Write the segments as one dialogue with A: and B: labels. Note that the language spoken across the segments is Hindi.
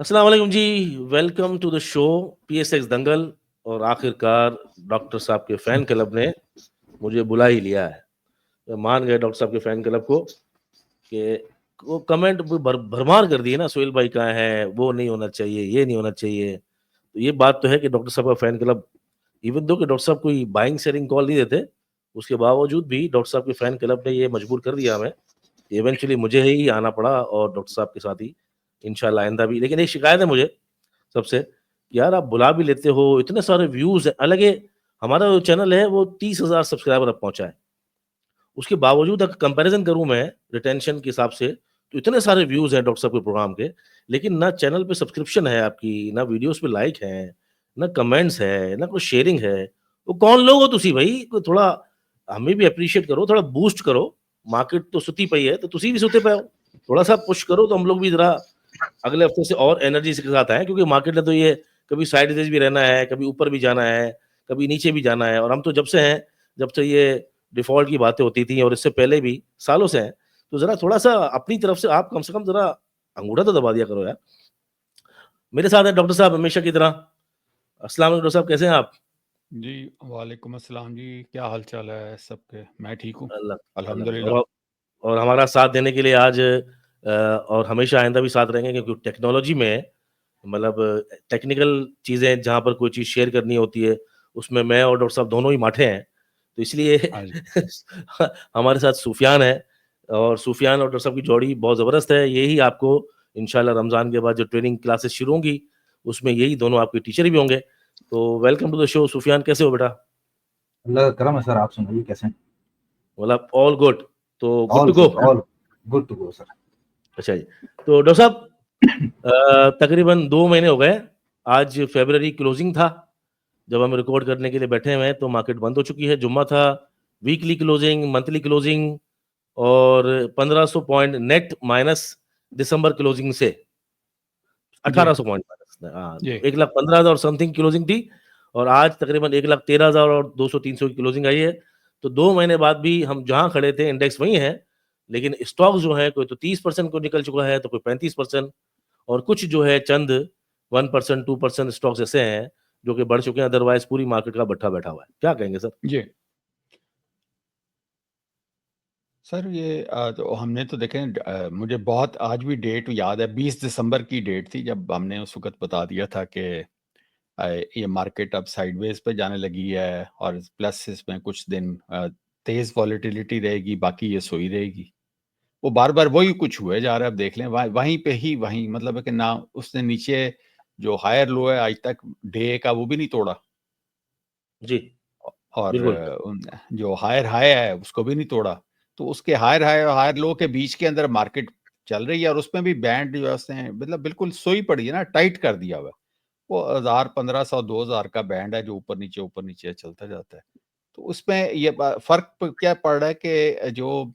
A: अस्सलाम वालेकुम जी, welcome to the show PSX Dangal. और आखिरकार डॉक्टर साहब के फैन क्लब ने मुझे बुला ही लिया है। तो मान गए डॉक्टर साहब के फैन क्लब को कि वो कमेंट भरमार कर दिए ना, सोहेल भाई कहाँ है, वो नहीं होना चाहिए, ये नहीं होना चाहिए। तो ये बात तो है कि डॉक्टर साहब का फैन क्लब, इवन दो कि डॉक्टर साहब कोई बाइंग सेलिंग कॉल नहीं देते, उसके बावजूद भी डॉक्टर साहब के फैन क्लब ने ये मजबूर कर दिया हमें। इवेंचुअली मुझे ही आना पड़ा और डॉक्टर साहब के साथ ही इंशाल्लाह आइंदा भी। लेकिन एक शिकायत है मुझे सबसे, यार आप बुला भी लेते हो, इतने सारे व्यूज़ हैं, हालाँकि हमारा जो चैनल है वो 30,000 सब्सक्राइबर अब पहुँचा है। उसके बावजूद अगर कंपैरिज़न करूँ मैं रिटेंशन के हिसाब से, तो इतने सारे व्यूज़ हैं डॉक्टर साहब के प्रोग्राम के, लेकिन ना चैनल पे सब्सक्रिप्शन है आपकी, ना वीडियोज़ पे लाइक हैं, ना कमेंट्स है, ना कोई शेयरिंग है। तो कौन लोग हो तुसी भई? कोई थोड़ा हमें भी एप्रिशिएट करो, थोड़ा बूस्ट करो। मार्केट तो सुती पई है, तो तुसी भी सुते पे हो। थोड़ा-सा पुश करो तो हम लोग भी ज़रा अगले हफ्ते से और एनर्जी के साथ आएँ, क्योंकि मार्केट ने तो ये कभी साइडवेज़ भी रहना है, कभी ऊपर भी जाना है, कभी नीचे भी जाना है। और हम तो जब से हैं, जब से ये डिफ़ॉल्ट की बातें होती थी और इससे पहले भी सालों से हैं, तो ज़रा थोड़ा-सा अपनी तरफ से आप कम से कम ज़रा अंगूठा तो दबा दिया करो यार। मेरे साथ हैं डॉक्टर साहब हमेशा की तरह। अस्सलाम वालेकुम डॉक्टर साहब, कैसे हैं आप?
B: जी, वालेकुम अस्सलाम जी, क्या हाल-चाल है सबके? मैं ठीक हूँ,
A: अल्लाह अल्हम्दुलिल्लाह।
B: अल्हम्दुलिल्लाह।
A: और हमारा साथ देने के लिए आज और हमेशा आइंदा भी साथ रहेंगे, क्योंकि टेक्नोलॉजी में मतलब टेक्निकल चीज़ें जहाँ पर कोई चीज़ शेयर करनी होती है, उसमें मैं और डॉक्टर साहब दोनों ही माठे हैं। तो इसलिए
B: हाँ जी।
A: हमारे साथ सूफियान है, और सूफियान और डॉक्टर साहब की जोड़ी बहुत ज़बरदस्त है। यही आपको इंशाल्लाह रमज़ान के बाद जो ट्रेनिंग क्लासेस शुरू होंगी, उसमें यही दोनों आपके टीचर भी होंगे। तो welcome to the show Sufiyan, कैसे हो बेटा?
C: अल्लाह का करम है सर। आप सुनाइए कैसे हैं?
A: मतलब ऑल गुड, तो good
C: all
A: to go.
C: Good, all good to go sir.
A: अच्छा जी। तो डॉक्टर साहब, तकरीबन 2 महीने हो गए। आज फ़रवरी क्लोज़िंग था, जब हम रिकॉर्ड करने के लिए बैठे हुए हैं, तो मार्केट बंद हो चुकी है। जुम्मा था, वीकली क्लोज़िंग, मंथली क्लोज़िंग और 1500 पॉइंट नेट माइनस दिसंबर क्लोज़िंग से
B: जी,
A: 1800 पॉइंट माइनस, हाँ,
B: जी।
A: 1,15,000 और समथिंग क्लोज़िंग थी। और आज तकरीबन 1,13,000 और 200-300 की क्लोज़िंग आई है। तो 2 महीने बाद भी हम जहाँ खड़े थे इंडेक्स वही है, लेकिन स्टॉक्स जो हैं कोई तो 30% को निकल चुका है, तो कोई 35%, और कुछ जो है चंद 1% 2% स्टॉक्स ऐसे हैं जो कि बढ़ चुके हैं, अदरवाइज़ पूरी मार्केट का भट्ठा बैठा हुआ है। क्या कहेंगे सर?
B: जी। सर ये तो हमने तो देखें मुझे बहुत आज भी डेट याद है, 20 दिसंबर की डेट थी जब हमने उस वक़्त बता दिया था कि ये मार्केट अब साइडवेज़ पे जाने लगी है और प्लस इसमें कुछ दिन तेज़ वॉलेटिलिटी रहेगी, बाकी ये सोई रहेगी। वो बार-बार वही कुछ हुए जा रहा है, अब देख लें वहीं पे ही वहीं मतलब है कि ना उसने नीचे जो हायर लो है आज तक डे का वो भी नहीं तोड़ा।
A: जी,
B: और
A: बिल्कुल।
B: उन जो हायर हाई है उसको भी नहीं तोड़ा। तो उसके हायर हाई और हायर लो के बीच के अंदर मार्केट चल रही है और उसमें भी बैंड जो है उसने मतलब बिल्कुल सोई पड़ी है ना, टाइट कर दिया हुआ है। वो 1000, 1500, 2000 का बैंड है जो ऊपर नीचे चलता जाता है। तो उसमें ये फ़र्क क्या पड़ रहा है कि जो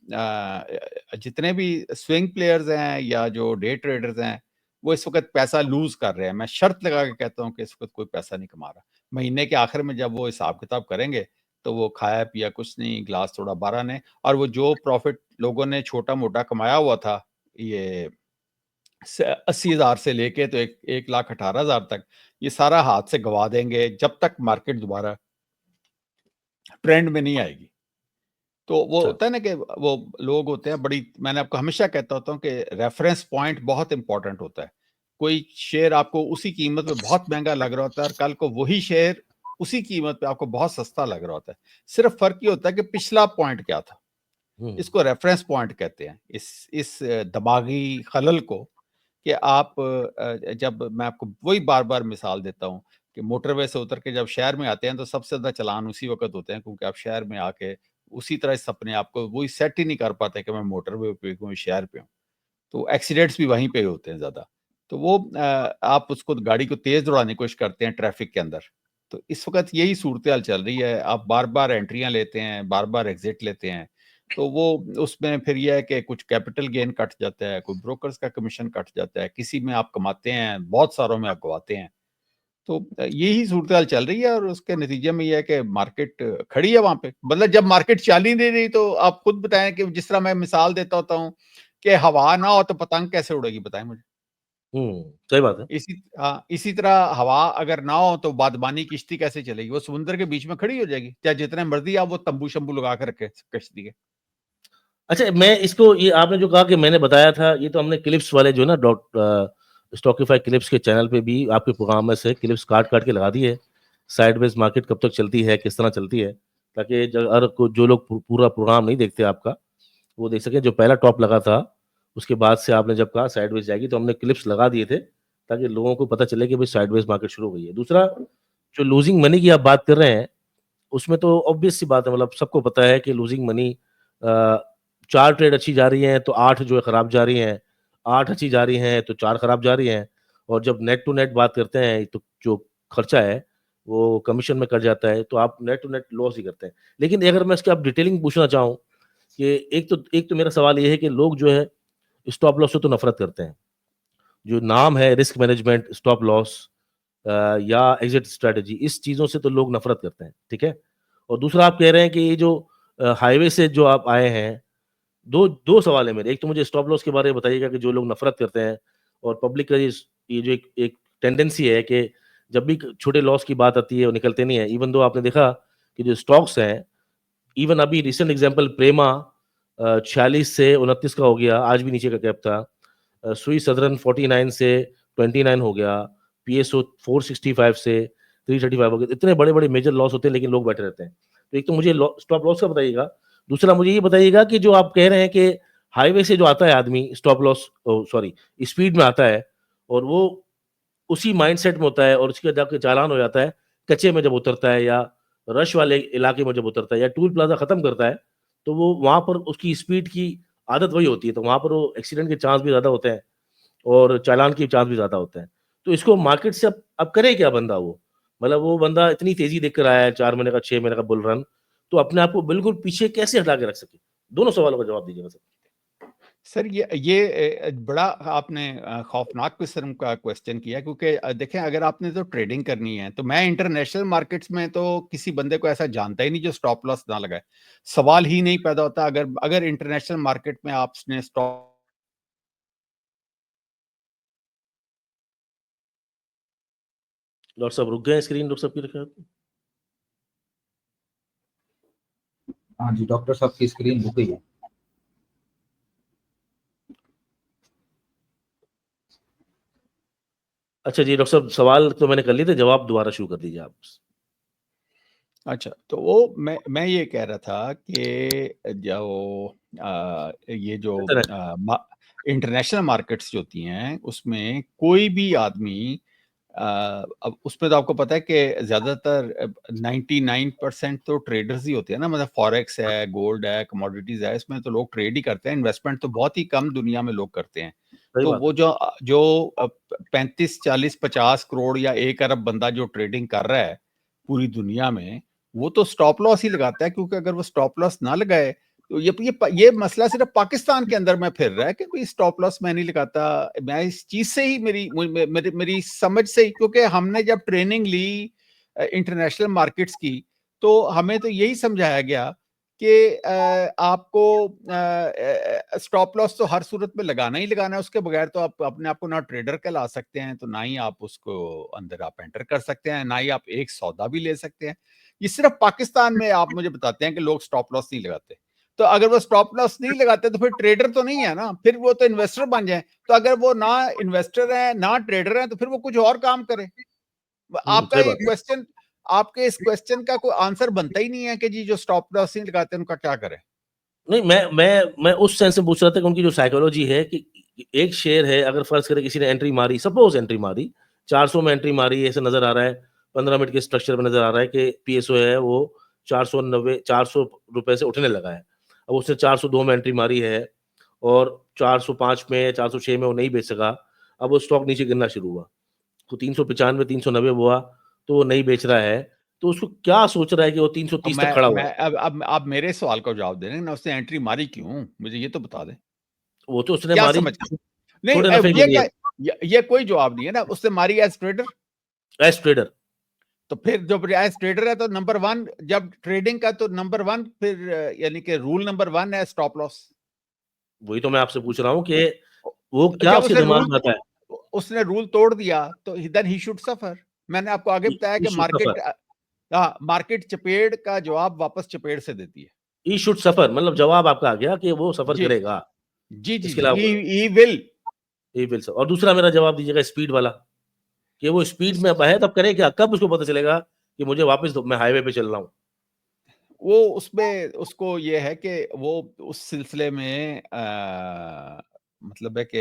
B: जितने भी स्विंग प्लेयर्स हैं या जो डे ट्रेडर्स हैं, वो इस वक़्त पैसा लूज़ कर रहे हैं। मैं शर्त लगा के कहता हूँ कि इस वक़्त कोई पैसा नहीं कमा रहा। महीने के आखिर में जब वो हिसाब-किताब करेंगे, तो वो खाया-पिया कुछ नहीं, ग्लास थोड़ा भरा ने और वो जो प्रॉफ़िट लोगों ने छोटा-मोटा कमाया हुआ था, ये स 80,000 से लेके तो एक 1,18,000 तक, ये सारा हाथ से गँवा देंगे, जब तक मार्केट दोबारा ट्रेंड में नहीं आएगी। तो वो
A: अच्छा,
B: होता है ना कि वो लोग होते हैं बड़ी मैंने आपको हमेशा कहता होता हूँ कि रेफरेंस पॉइंट बहुत इंपॉर्टेंट होता है। कोई शेयर आपको उसी कीमत पे बहुत महँगा लग रहा होता है और कल को वही शेयर उसी कीमत पे आपको बहुत सस्ता लग रहा होता है। सिर्फ़ फ़र्क ये होता है कि पिछला पॉइंट क्या था?
A: हुँ,
B: इसको रेफरेंस पॉइंट कहते हैं। इस दिमागी खलल को कि आप जब मैं आपको वही बार-बार मिसाल देता हूँ कि मोटरवे से उतर के जब शहर में आते हैं तो सबसे ज़्यादा चालान उसी वक़्त होते हैं क्योंकि आप शहर में आके उसी तरह से अपने आप को वही सेट ही नहीं कर पाते कि मैं मोटरवे पे हूँ, शहर पे हूँ। तो एक्सीडेंट्स भी वहीं पे होते हैं ज़्यादा। तो वो आप उसको गाड़ी को तेज़ दौड़ाने की कोशिश करते हैं ट्रैफ़िक के अंदर। तो इस वक़्त यही सूरत-हाल चल रही है। आप बार-बार एंट्रियाँ लेते हैं, बार-बार एग्ज़िट लेते हैं। तो वो उसमें फिर ये है कि कुछ कैपिटल गेन कट जाता है, कोई ब्रोकर्स का कमीशन कट जाता है, किसी में आप कमाते हैं, बहुत सारों में आप गँवाते हैं। तो यही सूरत-हाल चल रही है और उसके नतीजे में ये है कि मार्केट खड़ी है वहाँ पे। मतलब जब मार्केट चल ही नहीं रही तो आप खुद बताएँ कि जिस तरह मैं मिसाल देता होता हूँ कि हवा ना हो तो पतंग कैसे उड़ेगी बताएँ मुझे?
A: सही बात है।
B: इसी तरह हवा अगर ना हो तो बादबानी किश्ती कैसे चलेगी? वो समुद्र के बीच में खड़ी हो जाएगी, चाहे जितने मर्जी आप वो तंबू शंबू लगा के रखे कश्ती के।
A: अच्छा, मैं इसको, ये आपने जो कहा कि मैंने बताया था, ये तो हमने क्लिप्स वाले जो ना स्टॉकिफाई क्लिप्स के चैनल पे भी आपके प्रोग्राम में से क्लिप्स काट काट के लगा दी है, साइडवेज मार्केट कब तक चलती है, किस तरह चलती है, ताकि अगर जो लोग पूरा प्रोग्राम नहीं देखते आपका, वो देख सकें। जो पहला टॉप लगा था, उसके बाद से आपने जब कहा साइडवेज जाएगी, तो हमने क्लिप्स लगा दिए थे ताकि लोगों को पता चले कि भाई साइडवेज मार्केट शुरू हो गई है। दूसरा, जो लूजिंग मनी की आप बात कर रहे हैं, उसमें तो ऑब्वियस सी बात है, मतलब सबको पता है कि लूजिंग मनी, 4 ट्रेड अच्छी जा रही हैं तो 8 जो है खराब जा रही हैं, 8 अच्छी जा रही हैं तो 4 खराब जा रही हैं, और जब नेट टू नेट बात करते हैं तो जो खर्चा है वो कमीशन में कट जाता है, तो आप नेट टू नेट लॉस ही करते हैं। लेकिन अगर मैं इसकी आप डिटेलिंग पूछना चाहूँ कि एक तो मेरा सवाल ये है कि लोग जो है स्टॉप लॉस से तो नफरत करते हैं। जो नाम है रिस्क मैनेजमेंट, स्टॉप लॉस या एग्जिट स्ट्रेटजी, इस चीज़ों से तो लोग नफरत करते हैं, ठीक है। और दूसरा, आप कह रहे हैं कि ये जो हाईवे से जो आप आए हैं, दो दो सवाल है मेरे। एक तो मुझे स्टॉप लॉस के बारे में बताइएगा कि जो लोग नफरत करते हैं, और पब्लिक का ये जो एक टेंडेंसी है कि जब भी छोटे लॉस की बात आती है वो निकलते नहीं है। इवन दो आपने देखा कि जो स्टॉक्स हैं, इवन अभी रिसेंट एग्जांपल प्रेमा 46 से 29 का हो गया, आज भी नीचे का गैप था। सुई सदरन 49 से 29 हो गया, पीएसओ 465 से 335 हो गया। इतने बड़े बड़े मेजर लॉस होते हैं, लेकिन लोग बैठे रहते हैं। तो एक तो मुझे स्टॉप लॉस का बताइएगा। दूसरा, मुझे ये बताइएगा कि जो आप कह रहे हैं कि हाईवे से जो आता है आदमी, स्टॉप लॉस, सॉरी, स्पीड में आता है, और वो उसी माइंडसेट में होता है, और उसके जाके चालान हो जाता है कच्चे में जब उतरता है, या रश वाले इलाके में जब उतरता है, या टूल प्लाजा खत्म करता है, तो वो वहां पर उसकी स्पीड की आदत वही होती है, तो वहां पर वो एक्सीडेंट के चांस भी ज्यादा होते हैं और चालान के चांस भी ज्यादा होते हैं। तो इसको मार्केट से अब करे क्या बंदा? वो मतलब वो बंदा इतनी तेजी देखकर आया है, 4 महीने का 6 महीने का बुल रन, तो अपने आप को बिल्कुल पीछे कैसे हटा के रख सके? दोनों सवालों का जवाब दीजिएगा सर।
B: सर ये बड़ा आपने खौफनाक किस्म का क्वेश्चन किया, क्योंकि देखें, अगर आपने तो ट्रेडिंग करनी है तो मैं इंटरनेशनल मार्केट्स में तो किसी बंदे को ऐसा जानता ही नहीं जो स्टॉप लॉस ना लगाए। सवाल ही नहीं पैदा होता। अगर अगर इंटरनेशनल मार्केट में आपने स्टॉप
A: डॉक्टर साहब रुक गए स्क्रीन, डॉक्टर साहब की रखा?
C: हाँ जी, डॉक्टर साहब की स्क्रीन रुक गई है।
A: अच्छा जी, डॉक्टर साहब सवाल तो मैंने कर लिए थे, जवाब दोबारा शुरू कर दीजिए आप।
B: अच्छा, तो वो मैं ये कह रहा था कि जो ये जो इंटरनेशनल मार्केट्स जो होती हैं उसमें कोई भी आदमी, अब उसमें तो आपको पता है कि ज्यादातर 99% तो ट्रेडर्स ही होते हैं ना। मतलब फॉरेक्स है, गोल्ड है, कमोडिटीज है, इसमें तो लोग ट्रेड ही करते हैं। इन्वेस्टमेंट तो बहुत ही कम दुनिया में लोग करते हैं।
A: सही
B: तो
A: बात
B: वो
A: है।
B: जो जो 35 40 50 करोड़ या 1 अरब बंदा जो ट्रेडिंग कर रहा है पूरी दुनिया में, वो तो स्टॉप लॉस ही लगाता है। क्योंकि अगर वो स्टॉप लॉस ना लगाए तो ये मसला सिर्फ पाकिस्तान के अंदर में फिर रहा है कि कोई स्टॉप लॉस मैं नहीं लगाता। मैं इस चीज से ही मेरी समझ से ही, क्योंकि हमने जब ट्रेनिंग ली इंटरनेशनल मार्केट्स की, तो हमें तो यही समझाया गया कि आपको स्टॉप लॉस तो हर सूरत में लगाना ही लगाना है। उसके बगैर तो आप अपने आप को ना ट्रेडर कहला सकते हैं, तो ना ही आप उसको अंदर आप एंटर कर सकते हैं, ना ही आप एक सौदा भी ले सकते हैं। ये सिर्फ पाकिस्तान में आप मुझे बताते हैं कि लोग स्टॉप लॉस नहीं लगाते। तो अगर वो स्टॉप लॉस नहीं लगाते तो फिर ट्रेडर तो नहीं है ना, फिर वो तो इन्वेस्टर बन जाए। तो अगर वो ना इन्वेस्टर है ना ट्रेडर है, तो फिर वो कुछ और काम करे। आपका
A: सही
B: ये
A: बात है।
B: क्वेश्चन, आपके इस क्वेश्चन का कोई आंसर बनता ही नहीं है कि जी जो स्टॉप लॉस नहीं लगाते उनका क्या करें।
A: नहीं, मैं उस सेंस से पूछ रहा था कि उनकी जो साइकोलॉजी है कि एक शेयर है, अगर फर्ज करें किसी ने एंट्री मारी, सपोज एंट्री मारी 400 में एंट्री मारी, ऐसे नजर आ रहा है 15 मिनट के स्ट्रक्चर में नजर आ रहा है कि पीएसओ है वो 490 रुपए से उठने लगा है। अब उसने 402 में एंट्री मारी है और 405 में 406 में वो नहीं बेच सका। अब वो स्टॉक नीचे गिरना शुरू हुआ, तो 395 390 हुआ, तो वो नहीं बेच रहा है। तो उसको क्या सोच रहा है कि वो 330 तक खड़ा हुआ
B: मैं
A: है?
B: अब मेरे सवाल का जवाब दे रहे हैं ना, उसने एंट्री मारी क्यों, मुझे ये तो बता दें।
A: वो तो उसने
B: क्या
A: मारी
B: समझ नहीं,
A: छोटे नफे के
B: ये
A: लिए,
B: क्या, ये कोई जवाब नहीं है ना। उसने मारी एज ट्रेडर,
A: एज ट्रेडर।
B: तो फिर जब एज ट्रेडर है तो नंबर वन, जब ट्रेडिंग का तो नंबर वन, फिर यानी कि रूल नंबर वन है स्टॉप लॉस।
A: वही तो मैं आपसे पूछ रहा हूँ कि वो क्या
B: क्या
A: उसके
B: उसे
A: दिमाग
B: रूल,
A: में आता है?
B: उसने रूल तोड़ दिया तो देन ही शुड सफर। मैंने आपको आगे बताया कि मार्केट चपेड़ का जवाब वापस चपेड़ से देती है।
A: ही शुड सफर, मतलब जवाब आपका आ गया कि वो सफर
B: जी
A: करेगा।
B: जी जी
A: इसके अलावा
B: he will.
A: He will suffer. और दूसरा मेरा जवाब दीजिएगा स्पीड वाला, कि वो स्पीड में अब है तब करे क्या, कब उसको पता चलेगा कि मुझे वापस मैं हाईवे पे चल रहा हूँ?
B: वो उसमें उसको ये है कि वो उस सिलसिले में मतलब है कि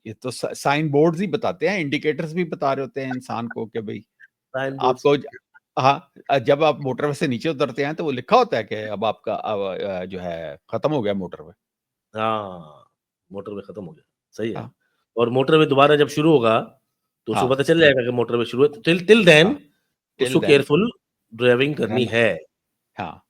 B: ये तो साइन बोर्ड्स ही बताते हैं, इंडिकेटर्स भी बता रहे होते हैं इंसान को कि भाई
A: साइन बोर्ड्स।
B: आपको हाँ, जब आप मोटरवे से नीचे उतरते हैं तो वो लिखा होता है कि अब आपका जो है खत्म हो गया मोटरवे।
A: हाँ, मोटरवे खत्म हो गया, सही है।
B: हाँ
A: और मोटरवे दोबारा जब शुरू होगा तो उसको
B: हाँ
A: पता चल जाएगा कि मोटरवे शुरू है। टिल देन
B: हाँ टिल
A: उसको
B: देन
A: केयरफुल ड्राइविंग करनी है।
B: हाँ।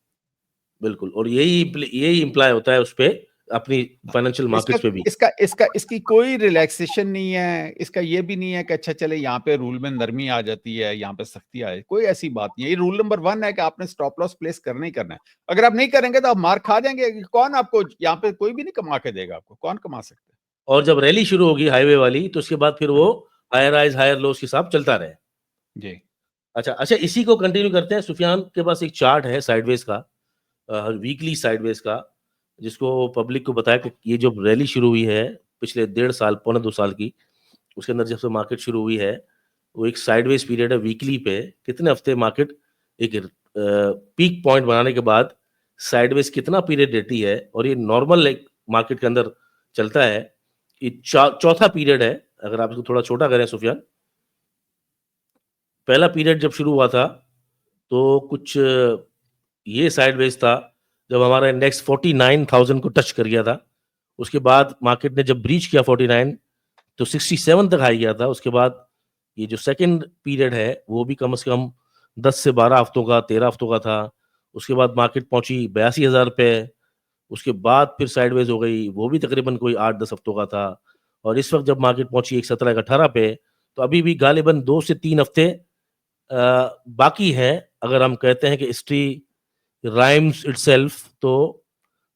A: बिल्कुल। और यही इम्प्लाई होता है उसपे, अपनी फाइनेंशियल
B: इसका
A: मार्केट्स पे भी।
B: इसका इसका इसकी कोई रिलैक्सेशन नहीं है, इसका ये भी नहीं है कि अच्छा चले यहाँ पे रूल में नरमी आ जाती है, यहाँ पे सख्ती आए, कोई ऐसी बात नहीं है। ये रूल नंबर 1 है कि आपने स्टॉप लॉस प्लेस करना ही करना है। अगर आप नहीं करेंगे तो आप मार खा जाएंगे। कौन आपको यहाँ पे, कोई भी नहीं कमा के देगा आपको, कौन कमा सकता है?
A: और जब रैली शुरू होगी हाईवे वाली तो उसके बाद फिर वो हायर हाइज हायर लोस के साथ चलता रहे।
B: जी
A: अच्छा, इसी को कंटिन्यू करते हैं। सुफियान के पास एक चार्ट है साइडवेज का, वीकली साइडवेज का, जिसको पब्लिक को बताया कि ये जो रैली शुरू हुई है पिछले 1.5 साल, पौने 2 साल की, उसके अंदर जब से मार्केट शुरू हुई है, वो एक साइडवेज पीरियड है वीकली पे। कितने हफ्ते मार्केट एक पीक पॉइंट बनाने के बाद साइडवेज कितना पीरियड देती है, और ये नॉर्मल एक मार्केट के अंदर चलता है। ये चौथा पीरियड है, अगर आप इसको थोड़ा छोटा करें सुफियान। पहला पीरियड जब शुरू हुआ था तो कुछ ये साइडवेज था जब हमारा इंडेक्स 49,000 को टच कर गया था। उसके बाद मार्केट ने जब ब्रीच किया 49 तो 67 तक हाई गया था। उसके बाद ये जो सेकंड पीरियड है वो भी कम से कम 10 से 12 हफ्तों का, 13 हफ्तों का था। उसके बाद मार्केट पहुंची 82,000 पे। उसके बाद फिर साइडवेज हो गई, वो भी तकरीबन कोई 8-10 हफ्तों का था। और इस वक्त जब मार्केट पहुंची 117-18 पे, तो अभी भी गालिबन 2 से 3 हफ्ते बाकी हैं। अगर हम कहते हैं कि हिस्ट्री राइम्स इटसेल्फ, तो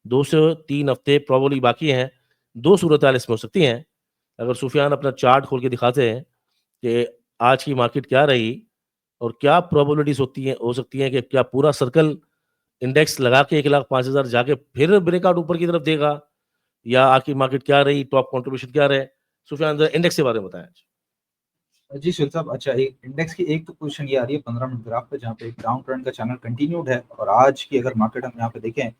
A: 2 से 3 हफ्ते प्रोबेबली बाकी हैं। 2 सूरत-हाल इसमें हो सकती हैं। अगर सुफियान अपना चार्ट खोल के दिखाते हैं कि आज की मार्केट क्या रही और क्या प्रोबेबिलिटीज़ हो सकती हैं कि क्या पूरा सर्कल इंडेक्स लगा के 1,05,000 जाके फिर ब्रेकआउट ऊपर की तरफ देगा, या आज की मार्केट क्या रही, टॉप कंट्रीब्यूशन क्या रहे? सुफियान ज़रा इंडेक्स के बारे में बताएं।
C: जी सुहेल साहब, अच्छा, एक इंडेक्स की एक तो पोजीशन ये आ रही है 15 मिनट ग्राफ पे, जहाँ पे एक डाउन ट्रेंड का चैनल कंटिन्यूड है। और आज की अगर मार्केट हम यहाँ पे देखें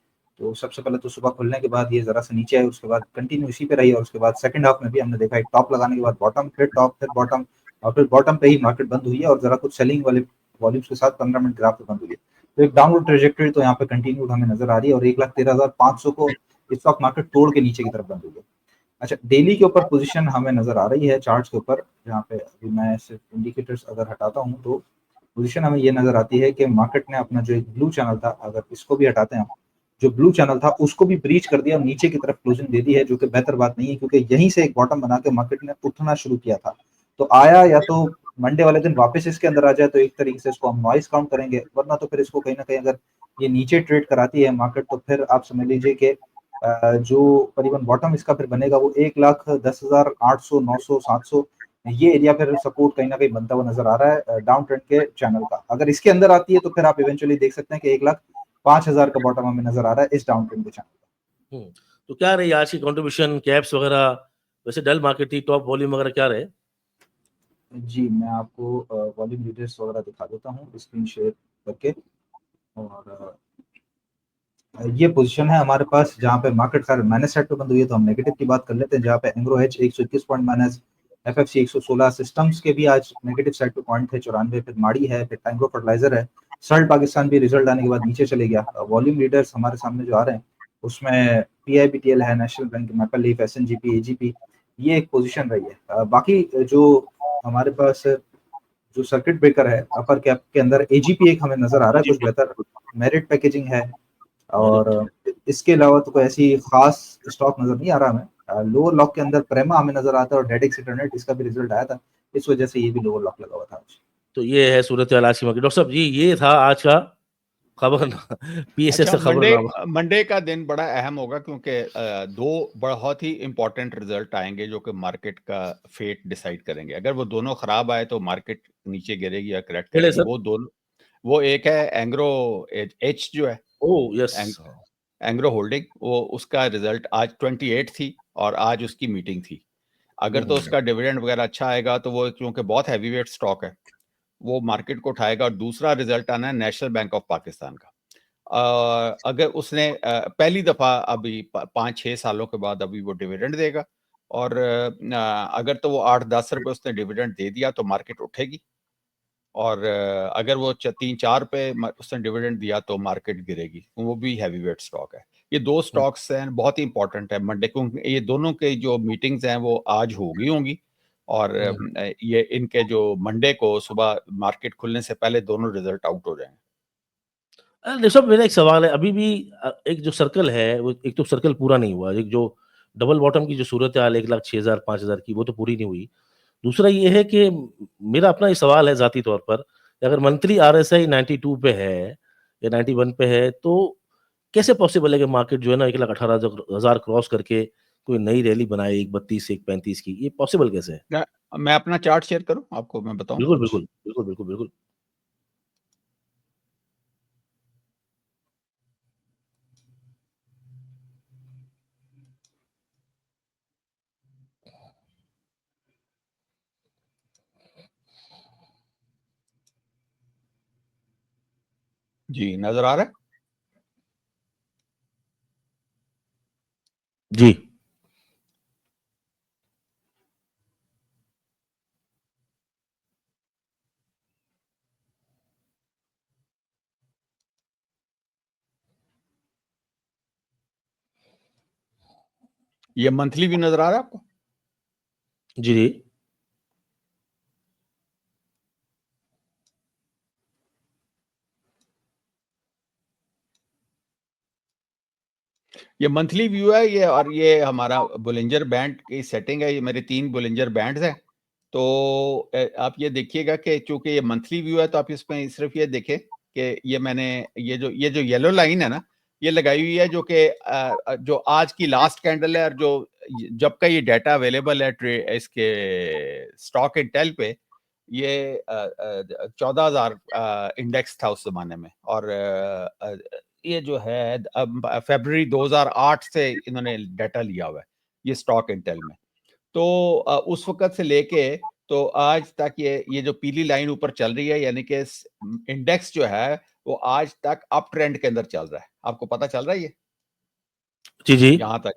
C: तो सबसे पहले तो सुबह खुलने के बाद ये जरा से नीचे आई, उसके बाद कंटिन्यू इसी पे रही, और उसके बाद सेकंड हाफ में भी हमने देखा एक टॉप लगाने के बाद बॉटम, फिर टॉप, फिर बॉटम, और फिर बॉटम पे ही मार्केट बंद हुई है, और जरा कुछ सेलिंग वाले वॉल्यूम्स के साथ 15 मिनट ग्राफ पे बंद हुई है। तो एक डाउनवर्ड ट्रेजेक्टरी तो यहाँ पे कंटिन्यूड हमें नजर आ रही है, और 1,13,500 को इस वक्त मार्केट तोड़ के नीचे की तरफ बंद हुई है। अच्छा, डेली के ऊपर पोजीशन हमें नजर आ रही है चार्ट्स के ऊपर, जहाँ पे अभी मैं सिर्फ इंडिकेटर्स अगर हटाता हूँ तो पोजीशन हमें ये नजर आती है कि मार्केट ने अपना जो एक ब्लू चैनल था, अगर इसको भी हटाते हैं हम, जो ब्लू चैनल था उसको भी ब्रीच कर दिया और नीचे की तरफ क्लोजिंग दे दी है, जो कि बेहतर बात नहीं है, क्योंकि यहीं से एक बॉटम बना के मार्केट ने उठना शुरू किया था। तो आया, या तो मंडे वाले दिन वापस इसके अंदर आ जाए तो एक तरीके से इसको हम नॉइस काउंट करेंगे, वरना तो फिर इसको कहीं ना कहीं अगर ये नीचे ट्रेड कराती है मार्केट तो फिर आप समझ लीजिए कि जो करीबन बॉटम इसका फिर बनेगा वो 1,10,800, 900, 700, ये एरिया फिर सपोर्ट कहीं ना कहीं बनता हुआ नजर आ रहा है डाउन ट्रेंड के चैनल का। अगर इसके अंदर आती है तो फिर आप इवेंचुअली देख सकते हैं कि 1,05,000 का बॉटम हमें नजर आ रहा है इस डाउन ट्रेंड के चैनल का।
A: तो क्या रही आज की कंट्रीब्यूशन, कैप्स वगैरह? वैसे डल मार्केट थी, टॉप वॉल्यूम वगैरह क्या रहे?
C: जी, मैं आपको वॉल्यूम लीडर्स वगैरह दिखा देता हूँ स्क्रीन शेयर करके। और ये पोजीशन है हमारे पास जहाँ पे मार्केट सारे माइनस साइड पे बंद हुई है, तो हम नेगेटिव की बात कर लेते हैं, जहाँ पे Engro H 121 point minus, FFC 116, systems के भी आज नेगेटिव साइड पे पॉइंट थे 94, फिर माड़ी है, फिर टैंगो फर्टिलाइजर है। सर्ल पाकिस्तान भी रिजल्ट आने के बाद नीचे चले गया। वॉल्यूम लीडर्स हमारे सामने जो आ रहे हैं उसमें पीआईबीटीएल है, national bank, maple leaf, SNGP, AGP, ये एक पोजीशन रही है। बाकी जो हमारे पास जो सर्किट ब्रेकर है अपर कैप के अंदर, एजीपी एक हमें नजर आ रहा है कुछ बेहतर, मेरिट पैकेजिंग है, और इसके अलावा तो कोई ऐसी खास स्टॉक नजर नहीं आ रहा हमें। लोअर लॉक के अंदर प्रेमा हमें नजर आता है, और डेडिक्स इंटरनेट, इसका भी रिजल्ट आया था, इस वजह से ये भी लोअर लॉक लगा हुआ था आज।
A: तो ये है सूरत हाल आज की मार्केट। डॉक्टर साहब जी, ये था आज का खबरनामा पीएसएक्स
B: अच्छा,
A: से खबरनामा।
B: मंडे का दिन बड़ा अहम होगा क्योंकि दो बहुत ही इंपॉर्टेंट रिजल्ट आएंगे जो कि मार्केट का फेट डिसाइड करेंगे। अगर वो दोनों खराब आए तो मार्केट नीचे गिरेगी या करेक्ट
A: केड़े
B: करेगी।
A: सर?
B: वो दोनों, वो एक है एंग्रो एच जो है,
A: ओह यस।
B: एंग्रो होल्डिंग, वो उसका रिजल्ट आज 28 थी और आज उसकी मीटिंग थी। अगर तो उसका डिविडेंड वगैरह अच्छा आएगा तो वो क्योंकि बहुत हैवीवेट स्टॉक है वो मार्केट को उठाएगा। और दूसरा रिजल्ट आना है नेशनल बैंक ऑफ पाकिस्तान का। अगर उसने पहली दफा अभी 5-6 सालों के बाद अभी वो डिविडेंड देगा और अगर तो वो 8-10 रुपए उसने डिविडेंड दे दिया तो मार्केट उठेगी। और अगर वो 3-4 पे उसने डिविडेंड दिया तो मार्केट गिरेगी। वो भी हैवीवेट स्टॉक है। ये दो स्टॉक्स हैं, बहुत ही इंपॉर्टेंट है मंडे को। ये दोनों के जो मीटिंग्स हैं वो आज होंगी और ये इनके जो मंडे को सुबह मार्केट खुलने से पहले दोनों रिजल्ट आउट हो जाएंगे।
A: ऋषभ मेरा एक सवाल है, अभी भी एक जो सर्कल है वो एक तो सर्कल पूरा नहीं हुआ, एक जो डबल बॉटम की जो सूरत हाल 1,06,000 5,000 की वो तो पूरी नहीं हुई। दूसरा ये है कि मेरा अपना ये सवाल है ज़ाती तौर पर, अगर मंथली आरएसआई 92 पे है या 91 पे है तो कैसे पॉसिबल है कि मार्केट जो है ना 1,18,000 क्रॉस करके कोई नई रैली बनाए 1,32 से 1,35 की, ये पॉसिबल कैसे है?
B: मैं अपना चार्ट शेयर करूं आपको, मैं बताऊं
A: बिल्कुल,
B: कुछ।
A: बिल्कुल, बिल्कुल, बिल्कुल, बिल्कुल।
B: जी, नजर आ रहा है?
A: जी।
B: ये मंथली भी नजर आ रहा है आपको?
A: जी, जी।
B: ये मंथली व्यू है ये, और ये हमारा बुलिंजर बैंड की सेटिंग है। ये मेरे 3 बुलिंजर बैंड्स हैं। तो आप ये देखिएगा कि चूंकि ये मंथली व्यू है तो आप इसमें सिर्फ ये देखें कि ये मैंने ये जो येलो लाइन है ना, ये लगाई हुई है जो कि जो आज की लास्ट कैंडल है और जो जब का ये डाटा अवेलेबल है इसके स्टॉक इंटेल पे, ये 14,000 इंडेक्स था उस जमाने में। और ये जो है अब फरवरी 2008 से इन्होंने डाटा लिया हुआ है ये स्टॉक इंटेल में। तो उस वक्त से लेके तो आज तक ये जो पीली लाइन ऊपर चल रही है, यानी कि इंडेक्स जो है वो आज तक अप ट्रेंड के अंदर चल रहा है। आपको पता चल रहा है ये
A: जी, जी।
B: यहाँ तक?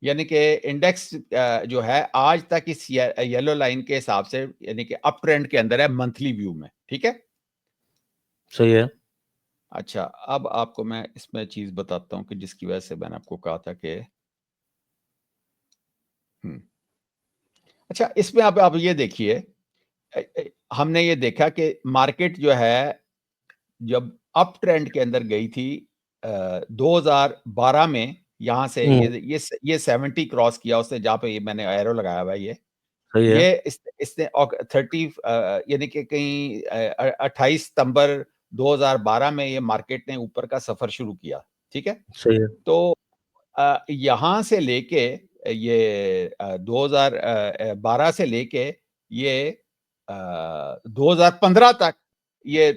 B: यानी कि इंडेक्स जो है आज तक इस येलो लाइन के हिसाब से यानी कि अप ट्रेंड के अंदर है मंथली व्यू में। ठीक है,
A: सही है।
B: अच्छा, अब आपको मैं इसमें चीज बताता हूँ कि जिसकी वजह से मैंने आपको कहा था कि अच्छा, इसमें आप ये देखिए, हमने ये देखा कि मार्केट जो है जब अप ट्रेंड के अंदर गई थी 2012 में, यहाँ से ये 70 क्रॉस किया उसने, जहाँ पे ये मैंने एरो लगाया हुआ है
A: सही है।
B: ये इसने 30 यानी कि कहीं 28 सितंबर 2012 में ये मार्केट ने ऊपर का सफर शुरू किया। ठीक है,
A: सही है।
B: तो यहाँ से लेके ये 2012 से लेके ये 2015 तक ये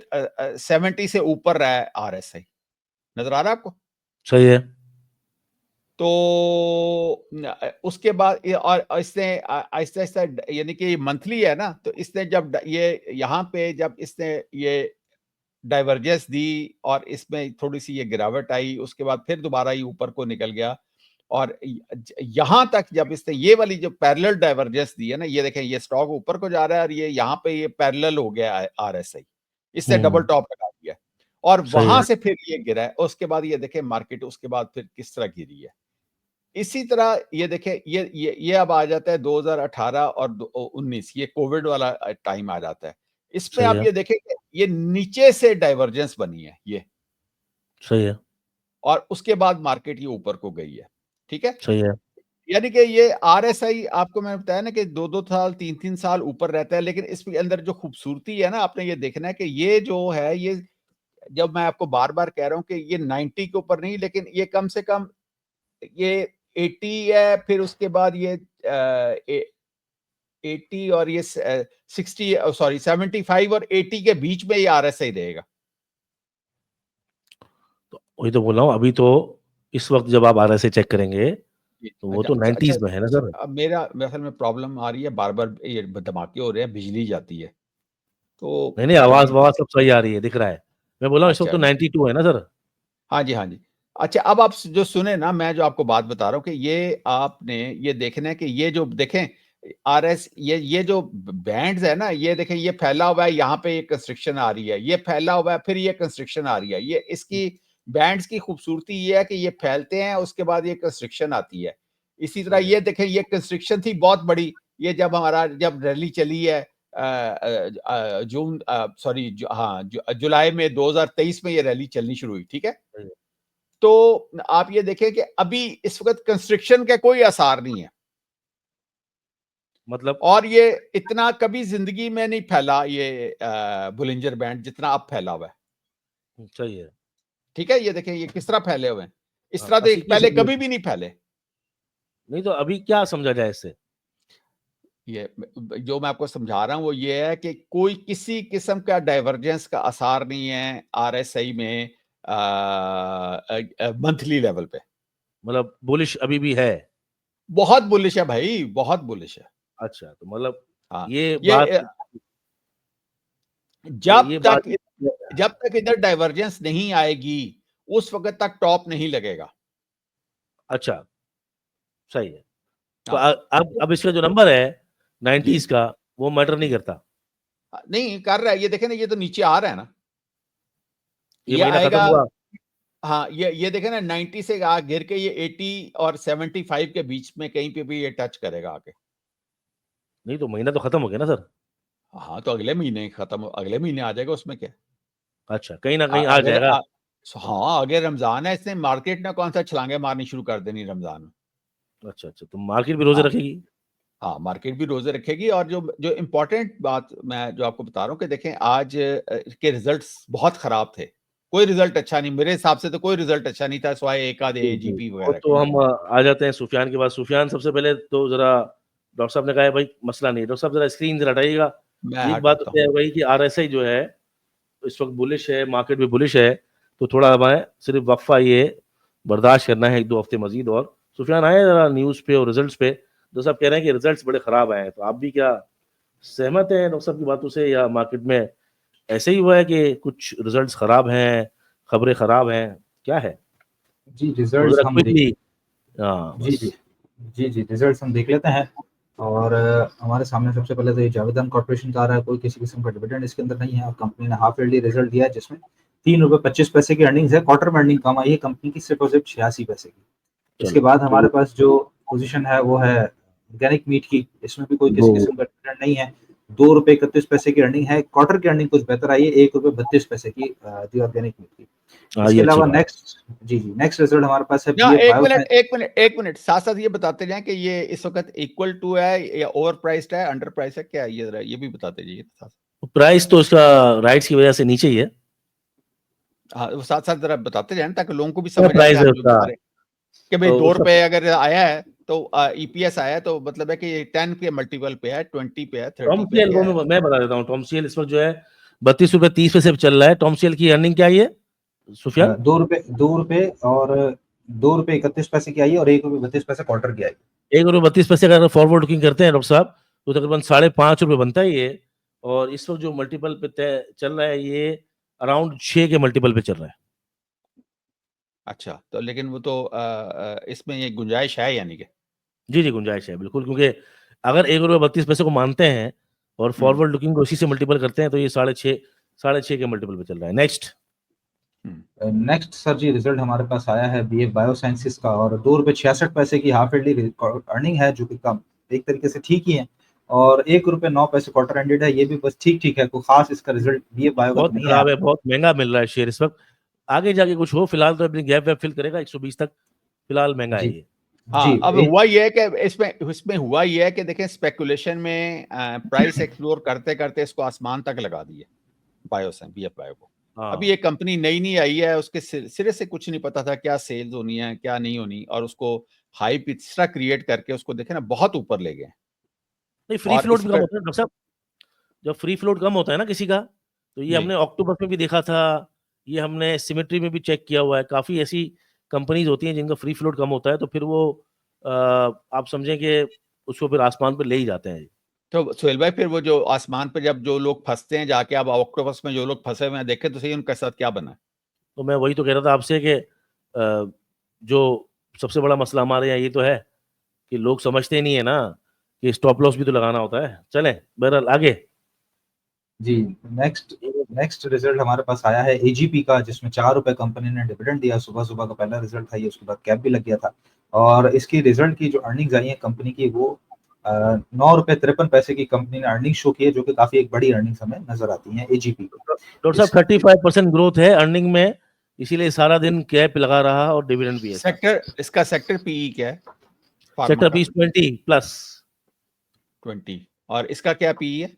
B: 70 से ऊपर रहा है आरएसआई। नजर आ रहा है आपको?
A: सही है।
B: तो उसके बाद और इसने आहिस्ता आहिस्ता यानी कि मंथली है ना, तो इसने जब ये यहाँ पे जब इसने ये डाइवर्जेंस दी और इसमें थोड़ी सी ये गिरावट आई, उसके बाद फिर दोबारा ये ऊपर को निकल गया और यहां तक जब इसने ये वाली जो पैरेलल डाइवर्जेंस दी है ना, ये देखें ये स्टॉक ऊपर को जा रहा है और ये यहाँ पे ये पैरेलल हो गया है आरएसआई, इससे डबल टॉप लगा दिया और
A: सही
B: वहां
A: है।
B: से फिर ये गिरा है। उसके बाद ये देखें मार्केट उसके बाद फिर किस तरह गिरी है। इसी तरह ये देखें ये अब आ जाता है 2018 और 19, ये कोविड वाला टाइम आ जाता है। इसमें
A: सही
B: आप
A: है।
B: ये देखें कि ये नीचे से डाइवर्जेंस बनी है ये,
A: सही है।
B: और उसके बाद मार्केट ये ऊपर को गई है। ठीक है,
A: सही है।
B: यानी कि ये आरएसआई आपको मैं बताया ना कि 2-2 साल 3-3 साल ऊपर रहता है, लेकिन इसके अंदर जो खूबसूरती है ना, आपने ये देखना है कि ये जो है ये जब मैं आपको बार बार कह रहा हूँ कि ये 90 के ऊपर नहीं, लेकिन ये कम से कम ये 80 है, फिर उसके बाद ये 80 और ये 60 सॉरी 75 और 80 के बीच में ये RSI रहेगा।
A: तो वही तो बोल रहा हूँ, अभी तो इस वक्त जब आप RSI चेक करेंगे तो वो तो 90s में है ना सर।
B: अब मेरा असल में प्रॉब्लम आ रही है, बार बार ये धमाके हो रहे हैं, बिजली जाती है तो
A: नहीं आवाज सब सही आ रही है, दिख रहा है। मैं बोला इस वक्त तो
B: अच्छा।
A: 92 है ना सर।
B: हाँ जी, हाँ जी। अच्छा, अब आप जो सुने ना, मैं जो आपको बात बता रहा हूँ कि ये आपने ये देखना है कि ये जो देखें RS, ये जो बैंड्स है ना, ये देखें, ये फैला हुआ है, यहाँ पे ये कंस्ट्रक्शन आ रही है, ये फैला हुआ है, फिर ये कंस्ट्रक्शन आ रही है। ये इसकी बैंड्स की खूबसूरती ये है कि ये फैलते हैं, उसके बाद ये कंस्ट्रक्शन आती है। इसी तरह ये देखें, ये कंस्ट्रक्शन थी बहुत बड़ी, ये जब रैली चली है जून सॉरी हाँ जुलाई में 2023 में ये रैली चलनी शुरू हुई, ठीक है। तो आप ये देखें कि अभी इस वक्त कंस्ट्रक्शन के कोई आसार नहीं है,
A: मतलब
B: और ये इतना कभी जिंदगी में नहीं फैला ये बुलिंजर बैंड जितना अब फैला हुआ है।
A: सही है।
B: ठीक है, ये देखें ये किस तरह फैले हुए हैं, इस
A: हाँ,
B: तरह
A: अस्सी
B: देख पहले
A: की
B: कभी भी नहीं फैले।
A: नहीं तो अभी क्या समझा जाए इससे?
B: ये जो मैं आपको समझा रहा हूं वो ये है कि कोई किसी किस्म का डाइवर्जेंस का आसार नहीं है RSI में मंथली लेवल पे।
A: मतलब बुलिश अभी भी है?
B: बहुत बुलिश है भाई, बहुत बुलिश है।
A: अच्छा, तो मतलब
B: हाँ,
A: ये
B: ये
A: बात
B: जब
A: ये
B: तक
A: बात
B: जब तक इधर डाइवर्जेंस नहीं आएगी उस वक्त तक टॉप नहीं लगेगा।
A: अच्छा, सही है। तो
B: हाँ,
A: अब इसका जो नंबर है 90s
B: जी
A: का, वो मैटर नहीं
B: जी।
A: करता।
B: नहीं कर रहा है, ये देखे ना, ये तो नीचे आ रहा है ना,
A: ये
B: ये
A: महीना खत्म
B: आएगा।
A: हुआ।
B: हाँ, ये देखे ना, 90 से आ गिर के ये 80 और 75 के बीच में कहीं पे भी ये टच करेगा आके।
A: नहीं तो महीना तो खत्म हो गया ना सर।
B: हाँ, तो अगले महीने खत्म, अगले महीने आ जाएगा, उसमें क्या।
A: अच्छा, कहीं ना कहीं आ
B: अगर
A: जाएगा।
B: हाँ, अगर रमजान है, इसने मार्केट ने कौन सा छलांगे मारनी शुरू कर देनी रमजान में।
A: अच्छा अच्छा, तो मार्केट भी रोजे
B: हाँ
A: रखेगी।
B: हाँ, मार्केट भी रोजे रखेगी। और जो जो इम्पोर्टेंट बात मैं जो आपको बता रहा हूँ कि देखें, आज के रिजल्ट्स बहुत खराब थे। कोई रिजल्ट अच्छा नहीं, मेरे हिसाब से तो कोई रिजल्ट अच्छा नहीं था, सिवाय एक आधे
A: जी, जी।
B: AGP
A: वो
B: वगैरह
A: तो
B: के।
A: हम आ जाते हैं सुफियान के पास। सुफियान, सबसे पहले तो जरा डॉक्टर साहब ने कहा है भाई मसला नहीं, डॉक्टर साहब जरा स्क्रीन जरा हटाइएगा।
B: मैं
A: एक बात
B: हटाता
A: तो
B: हूँ।
A: है भाई कि RSI जो है इस वक्त बुलिश है, मार्केट भी बुलिश है, तो थोड़ा हमें सिर्फ वक्फा ये बर्दाश्त करना है, 1-2 हफ्ते मजीद। और सुफियान आए जरा न्यूज़ पे और रिजल्ट्स पे। डॉक्टर साहब कह रहे हैं कि रिजल्ट्स बड़े खराब आए हैं, तो आप भी क्या सहमत हैं डॉक्टर साहब की बातों से, या मार्केट में ऐसे ही हुआ है कि कुछ रिजल्ट्स खराब हैं, खबरें खराब हैं, क्या है?
C: जी,
A: तो
C: रिजल्ट्स
A: जरा
C: हम देख
A: क्विकली। हाँ
C: जी,
A: बस।
C: जी। जी, जी, रिजल्ट्स हम देख लेते हैं। और हमारे सामने सबसे पहले तो ये जावेदन कॉर्पोरेशन का आ रहा है, कोई किसी किस्म का डिविडेंड इसके अंदर नहीं है, और कंपनी ने हाफ ईयरली रिजल्ट दिया है जिसमें ₹3.25 की अर्निंग्स है। क्वार्टर में अर्निंग कम आई है कंपनी की, सिर्फ और सिर्फ 86 पैसे की। इसके
A: चलो
C: बाद
A: तो
C: हमारे पास जो पोजीशन है वो है ऑर्गेनिक मीट की, इसमें भी कोई
A: दो।
C: किसी किस्म का डिविडेंड नहीं है। ₹2.31 की अर्निंग है, क्वार्टर की अर्निंग कुछ बेहतर आई है, ₹1.32 की दी ऑर्गेनिक मीट की।
A: हाँ,
C: इसके
A: ये अच्छी
C: अलावा
A: बात।
C: नेक्स्ट रिजल्ट हमारे पास है
B: ना,
C: बीएफ
B: एक मिनट,
C: बायोसाइंस।
B: एक मिनट, साथ साथ ये बताते जाएं कि ये इस वक्त इक्वल टू है या ओवर प्राइस्ड है, अंडर प्राइस है, क्या है ये, जरा ये भी बताते जाइए साथ।
A: प्राइस तो उसका राइट्स की वजह से नीचे ही है।
B: हाँ, वो साथ साथ जरा बताते जाए ताकि लोगों को भी समझ आए कि
A: प्राइस है
B: हम जो
A: उसका।
B: बता रहे हैं कि भाई
A: उसका
B: ₹2 अगर आया है तो EPS आया है, तो मतलब है कि ये 10 के मल्टीपल पे है, 20 पे है, 30 पे है,
A: टॉमसीएल,
B: क्या है।
A: वो मैं बता देता हूँ। टॉमसीएल इस वक्त जो है ₹32.30 पे चल रहा है। टॉमसीएल की अर्निंग क्या आई है सुफियान?
C: ₹2 और ₹2.31 की आई है, और ₹1.32 क्वार्टर की आई है।
A: ₹1.32 का अगर फॉरवर्ड लुकिंग करते हैं डॉक्टर साहब, तो तकरीबन ₹5.5 बनता है ये। और इस वक्त जो मल्टीपल पे चल रहा है, ये अराउंड 6 के मल्टीपल पे चल रहा है।
B: अच्छा, तो लेकिन वो तो इसमें ये गुंजाइश है यानी कि।
A: जी जी, गुंजाइश है बिल्कुल, क्योंकि अगर ₹1.32 को मानते हैं और फॉरवर्ड लुकिंग को उसी से मल्टीपल करते हैं, तो ये 6.5 के मल्टीपल पे चल रहा है। नेक्स्ट।
C: नेक्स्ट सर जी, रिजल्ट हमारे पास आया है बीएफ बायोसाइंसेस का, और ₹2.66 की हाफ ईयरली अर्निंग है, जो कि कम एक तरीके से ठीक ही है। और ₹1.09 क्वार्टर एंडेड है, ये भी बस ठीक ठीक है, कोई खास इसका रिजल्ट बीएफ बायो का तो
A: बहुत
C: नहीं आया।
A: खराब है, बहुत महंगा मिल रहा है शेयर इस वक्त। आगे जाके कुछ हो, फिलहाल तो अपनी गैप वैप फिल करेगा 120 तक, फिलहाल महंगा है
C: जी
A: ये।
B: हाँ,
C: जी
B: अब हुआ ये है कि इसमें हुआ ये है कि देखें, स्पेकुलेशन में प्राइस एक्सप्लोर करते करते इसको आसमान तक लगा दिए, BF बायो को। अभी ये कंपनी नई आई है, उसके सिरे से कुछ नहीं पता था क्या सेल्स होनी है क्या नहीं होनी, और उसको हाइप इतना क्रिएट करके उसको देखे ना बहुत ऊपर ले गए।
A: नहीं, फ्री
B: और
A: फ्लोट
B: इस
A: भी कम
B: पर
A: होता है डॉक्टर साहब। जब फ्री फ्लोट कम होता है ना किसी का, तो ये
B: जी
A: हमने ऑक्टोपस में भी देखा था, ये हमने सिमेट्री में भी चेक किया हुआ है। काफी ऐसी कंपनीज होती हैं जिनका फ्री फ्लोट कम होता है, तो फिर वो आप समझें कि उसको फिर आसमान पर ले ही जाते हैं।
B: तो सोहेल भाई, फिर वो जो आसमान पे जब जो लोग फंसते हैं जाके, अब ऑक्टोपस में जो लोग फंसे हुए हैं देखे तो सही उनके साथ क्या बना।
A: तो मैं वही तो कह रहा था आपसे कि जो सबसे बड़ा मसला हमारे यहाँ ये तो है कि लोग समझते नहीं है ना कि स्टॉप लॉस भी तो लगाना होता है। चले बहरहाल आगे।
C: जी, नेक्स्ट रिजल्ट हमारे पास आया है एजीपी का, जिसमें 4 रुपए कंपनी ने डिविडेंड दिया। सुबह का पहला रिजल्ट था ये, उसके बाद कैप भी लग गया था। और इसकी रिजल्ट की जो अर्निंग्स आई है कंपनी की, वो 9 रुपए 53 पैसे की कंपनी ने अर्निंग शो की है, जो कि काफी एक बड़ी अर्निंग्स हमें नजर आती है एजीपी को।
A: डॉक्टर साहब 35% ग्रोथ है अर्निंग में, इसीलिए सारा दिन कैप लगा रहा और डिविडेंड भी है।
B: इसका सेक्टर पीई क्या है?
A: सेक्टर 20+
B: 20। और इसका क्या पीई है?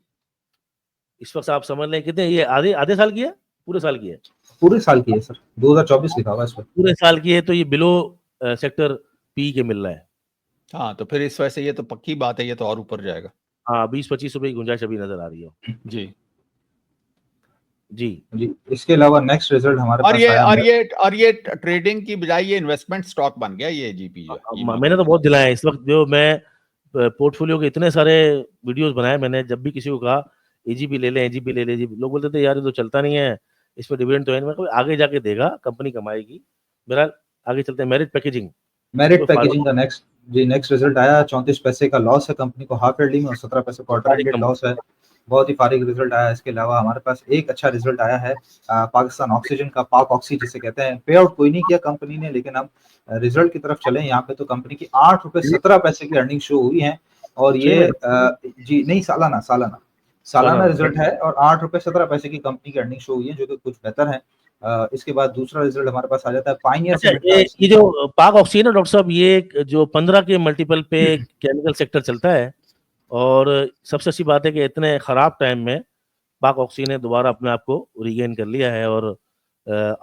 A: इस वक्त आप समझ लें कितने, ये आधे साल की है, पूरे साल की है?
C: पूरे साल की है सर, 2024 लिखा हुआ है इस पर।
A: पूरे साल की है, तो ये बिलो सेक्टर पी के मिल रहा है।
B: हाँ, तो फिर इस वजह से ये तो पक्की बात है, ये तो और ऊपर जाएगा।
A: हाँ, 20-25 रुपए की गुंजाइश अभी नजर आ रही है।
B: जी
C: जी, इसके अलावा नेक्स्ट रिजल्ट हमारे पास आया
B: और ये ट्रेडिंग की बजाय ये इन्वेस्टमेंट स्टॉक बन गया ये जीपी जो।
A: मैंने तो बहुत दिलाया इस वक्त, जो मैं पोर्टफोलियो के इतने सारे वीडियोस बनाए मैंने, जब भी किसी को कहा एजीपी ले लें, एजीपी ले लें, लोग बोलते थे यार ये तो चलता नहीं है, इस पर डिविडेंड तो है नहीं। मैं कहा आगे जाके देगा, कंपनी कमाएगी। बहरहाल आगे चलते हैं। मेरिट पैकेजिंग
C: का नेक्स्ट रिजल्ट आया। 34 पैसे का लॉस है कंपनी को हाफ ईयरली में, और 17 पैसे क्वार्टर एंडेड लॉस है। बहुत ही फारिग रिजल्ट आया। इसके अलावा हमारे पास एक अच्छा रिजल्ट आया है पाकिस्तान ऑक्सीजन का, पाक ऑक्सी जिसे कहते हैं। पे आउट कोई नहीं किया कंपनी ने, लेकिन हम रिजल्ट की तरफ चले यहाँ पे, तो कंपनी की 8 रुपए 17 पैसे की अर्निंग शो हुई है। और ये जी नहीं, सालाना रिजल्ट है, और 8 रुपए 17 पैसे की कंपनी की अर्निंग शो हुई है, जो कि कुछ बेहतर है। इसके बाद दूसरा रिजल्ट हमारे पास आ जाता है पायनियर सीमेंट का।
A: ये जो पाक ऑक्सी है ना डॉक्टर साहब, ये जो 15 के मल्टीपल पे केमिकल सेक्टर चलता है, और सबसे अच्छी बात है कि इतने खराब टाइम में पाक ऑक्सी ने दोबारा अपने आप को रीगेन कर लिया है, और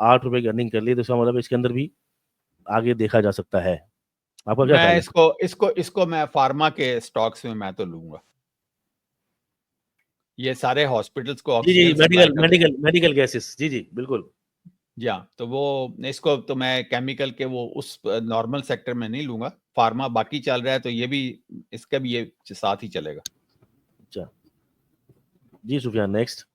A: 8 रुपए की अर्निंग कर ली, तो इसका मतलब इसके अंदर भी आगे देखा जा सकता है। आपका क्या ख्याल है?
B: इसको मैं फार्मा के स्टॉक्स में मैं तो लूंगा। ये सारे हॉस्पिटल्स को ऑक्सीजन सप्लाई करते हैं।
A: मेडिकल गैसेस, जी बिल्कुल।
B: जी हाँ, तो वो इसको तो मैं केमिकल के वो उस नॉर्मल सेक्टर में नहीं लूंगा। फार्मा बाकी चल रहा है, तो ये भी इसका भी ये साथ ही चलेगा।
A: अच्छा जी सुफियान, नेक्स्ट।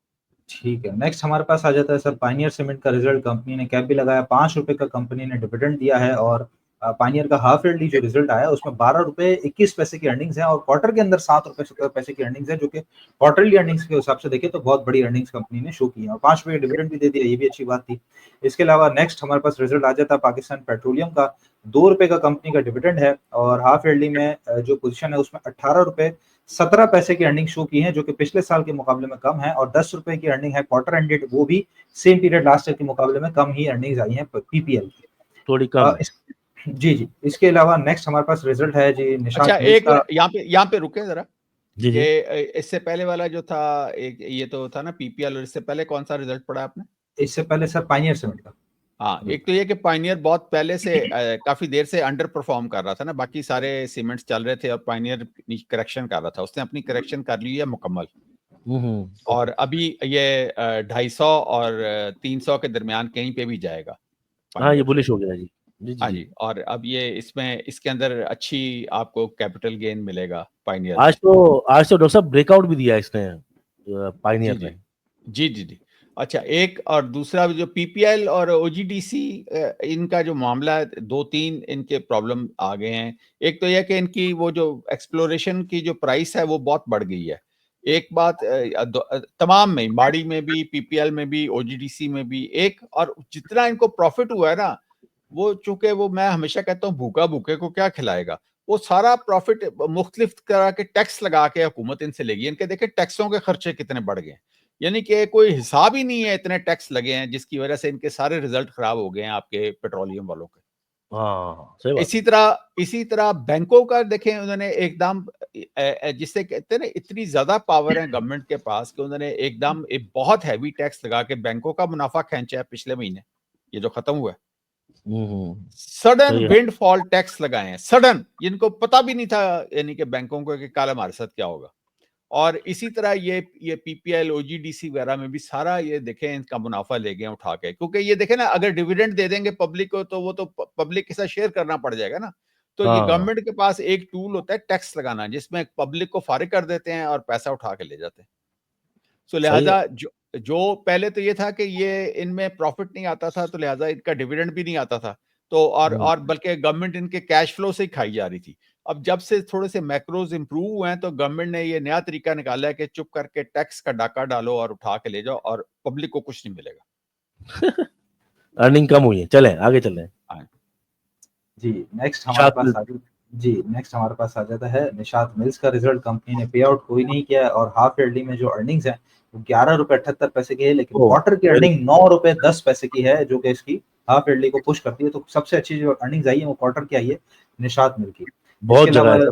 C: ठीक है, नेक्स्ट हमारे पास आ जाता है सर पायनियर सीमेंट का रिजल्ट। कंपनी ने कैप भी लगाया, 5 रुपए का कंपनी ने डिविडेंड दिया है। और पायनियर का हाफ ईयरली जो रिजल्ट आया उसमें 12 रुपए 21 पैसे की अर्निंग्स है, और क्वार्टर के अंदर 7 रुपए 17 पैसे की अर्निंग्स है, जो कि क्वार्टरली अर्निंग्स के हिसाब से देखें तो बहुत बड़ी अर्निंग्स कंपनी ने शो की है। और 5 रुपए डिविडेंड भी दे दिया, ये भी अच्छी बात थी। इसके अलावा नेक्स्ट हमारे पास रिजल्ट आ जाता है पाकिस्तान पेट्रोलियम का। 2 रुपए का कंपनी का डिविडेंड है, और हाफ ईयरली में जो पोजीशन है उसमें 18 रुपए 17 पैसे की अर्निंग शो की है, जो कि पिछले साल के मुकाबले में कम है। और 10 रुपए की अर्निंग है क्वार्टर एंडेड, वो भी सेम पीरियड लास्ट ईयर के मुकाबले में कम ही अर्निंग्स आई हैं पीपीएल की,
A: थोड़ी कम।
C: जी। इसके अलावा नेक्स्ट हमारे पास रिजल्ट है जी निशान।
B: अच्छा, एक यहाँ पे रुके जरा।
A: जी।
B: ये इससे पहले वाला जो था, एक ये तो था ना पीपीएल, और इससे पहले कौन सा रिजल्ट पढ़ा आपने?
C: इससे पहले सर पायनियर सीमेंट का।
B: हाँ, एक तो ये कि पायनियर बहुत पहले से काफी देर से अंडर परफॉर्म कर रहा था ना, बाकी सारे सीमेंट्स चल रहे थे और पायनियर करेक्शन कर रहा था। उसने अपनी करेक्शन कर ली है मुकम्मल, और अभी ये 250 और 300 के दरमियान कहीं पे भी जाएगा।
A: हाँ, ये बुलिश हो गया जी।
B: हाँ जी, और अब ये इसके अंदर अच्छी आपको कैपिटल गेन मिलेगा पायनियर।
A: आज तो डॉक्टर साहब ब्रेकआउट भी दिया इसने पायनियर ने।
B: जी। अच्छा, एक और दूसरा जो पीपीएल और ओजीडीसी, इनका जो मामला है, 2-3 इनके प्रॉब्लम आ गए हैं। एक तो यह कि इनकी वो जो एक्सप्लोरेशन की जो प्राइस है वो बहुत बढ़ गई है। एक बात तमाम में, माड़ी में भी, पीपीएल में भी, ओजीडीसी में भी एक, और जितना इनको प्रॉफिट हुआ है ना, वो चूंकि वो मैं हमेशा कहता हूँ भूखा भूखे को क्या खिलाएगा, वो सारा प्रॉफिट मुख्तलिफ तरह के टैक्स लगा के हुकूमत इनसे लेगी। इनके देखे टैक्सों के खर्चे कितने बढ़ गए, यानी कि कोई हिसाब ही नहीं है, इतने टैक्स लगे हैं, जिसकी वजह से इनके सारे रिजल्ट खराब हो गए हैं आपके पेट्रोलियम वालों के।
A: हाँ सही बात।
B: इसी तरह बैंकों का देखें, उन्होंने एकदम जिससे कहते हैं ना, इतनी ज्यादा पावर है गवर्नमेंट के पास कि उन्होंने एकदम एक बहुत हैवी टैक्स लगा के बैंकों का मुनाफा खींचा है पिछले महीने, ये जो खत्म हुआ है। सडन
A: सही है।
B: विंडफॉल टैक्स लगाए हैं, सडन, जिनको पता भी नहीं था यानी कि बैंकों को कि कल हमारे साथ क्या होगा। और इसी तरह ये पीपीएल, ओजीडीसी वगैरह में भी सारा ये देखें इनका मुनाफा ले गए उठा के, क्योंकि ये देखें ना, अगर डिविडेंड दे देंगे पब्लिक को तो वो तो पब्लिक के साथ शेयर करना पड़ जाएगा ना। तो ये
A: हाँ
B: गवर्नमेंट के पास एक टूल होता है टैक्स लगाना, जिसमें पब्लिक को फारिग कर देते हैं और पैसा उठा के ले जाते हैं। सो
A: सही है।
B: लिहाजा जो पहले तो ये था कि ये इनमें प्रॉफिट नहीं आता था, तो लिहाजा इनका डिविडेंड भी नहीं आता था, तो और बल्कि गवर्नमेंट इनके कैश फ्लो से ही खाई जा रही थी। अब जब से थोड़े से मैक्रोज इंप्रूव हुए हैं तो गवर्नमेंट ने ये नया तरीका निकाला है कि चुप करके टैक्स का डाका डालो और उठा के ले जाओ और पब्लिक को कुछ नहीं मिलेगा।
A: अर्निंग कम हुई है। चले आगे चल रहे हैं।
C: जी नेक्स्ट हमारे पास आ जाता है निशात मिल्स का रिजल्ट। कंपनी ने पे आउट कोई नहीं किया है और हाफ ईयरली में जो अर्निंग्स है वो 11 रुपए 78 पैसे की है, लेकिन क्वार्टर की अर्निंग 9 रुपए 10 पैसे की है, जो कि इसकी हाफ ईयरली को पुश करती है। तो सबसे अच्छी जो अर्निंग्स आई है वो क्वार्टर की आई है निशात मिल की।
A: बहुत जगह है।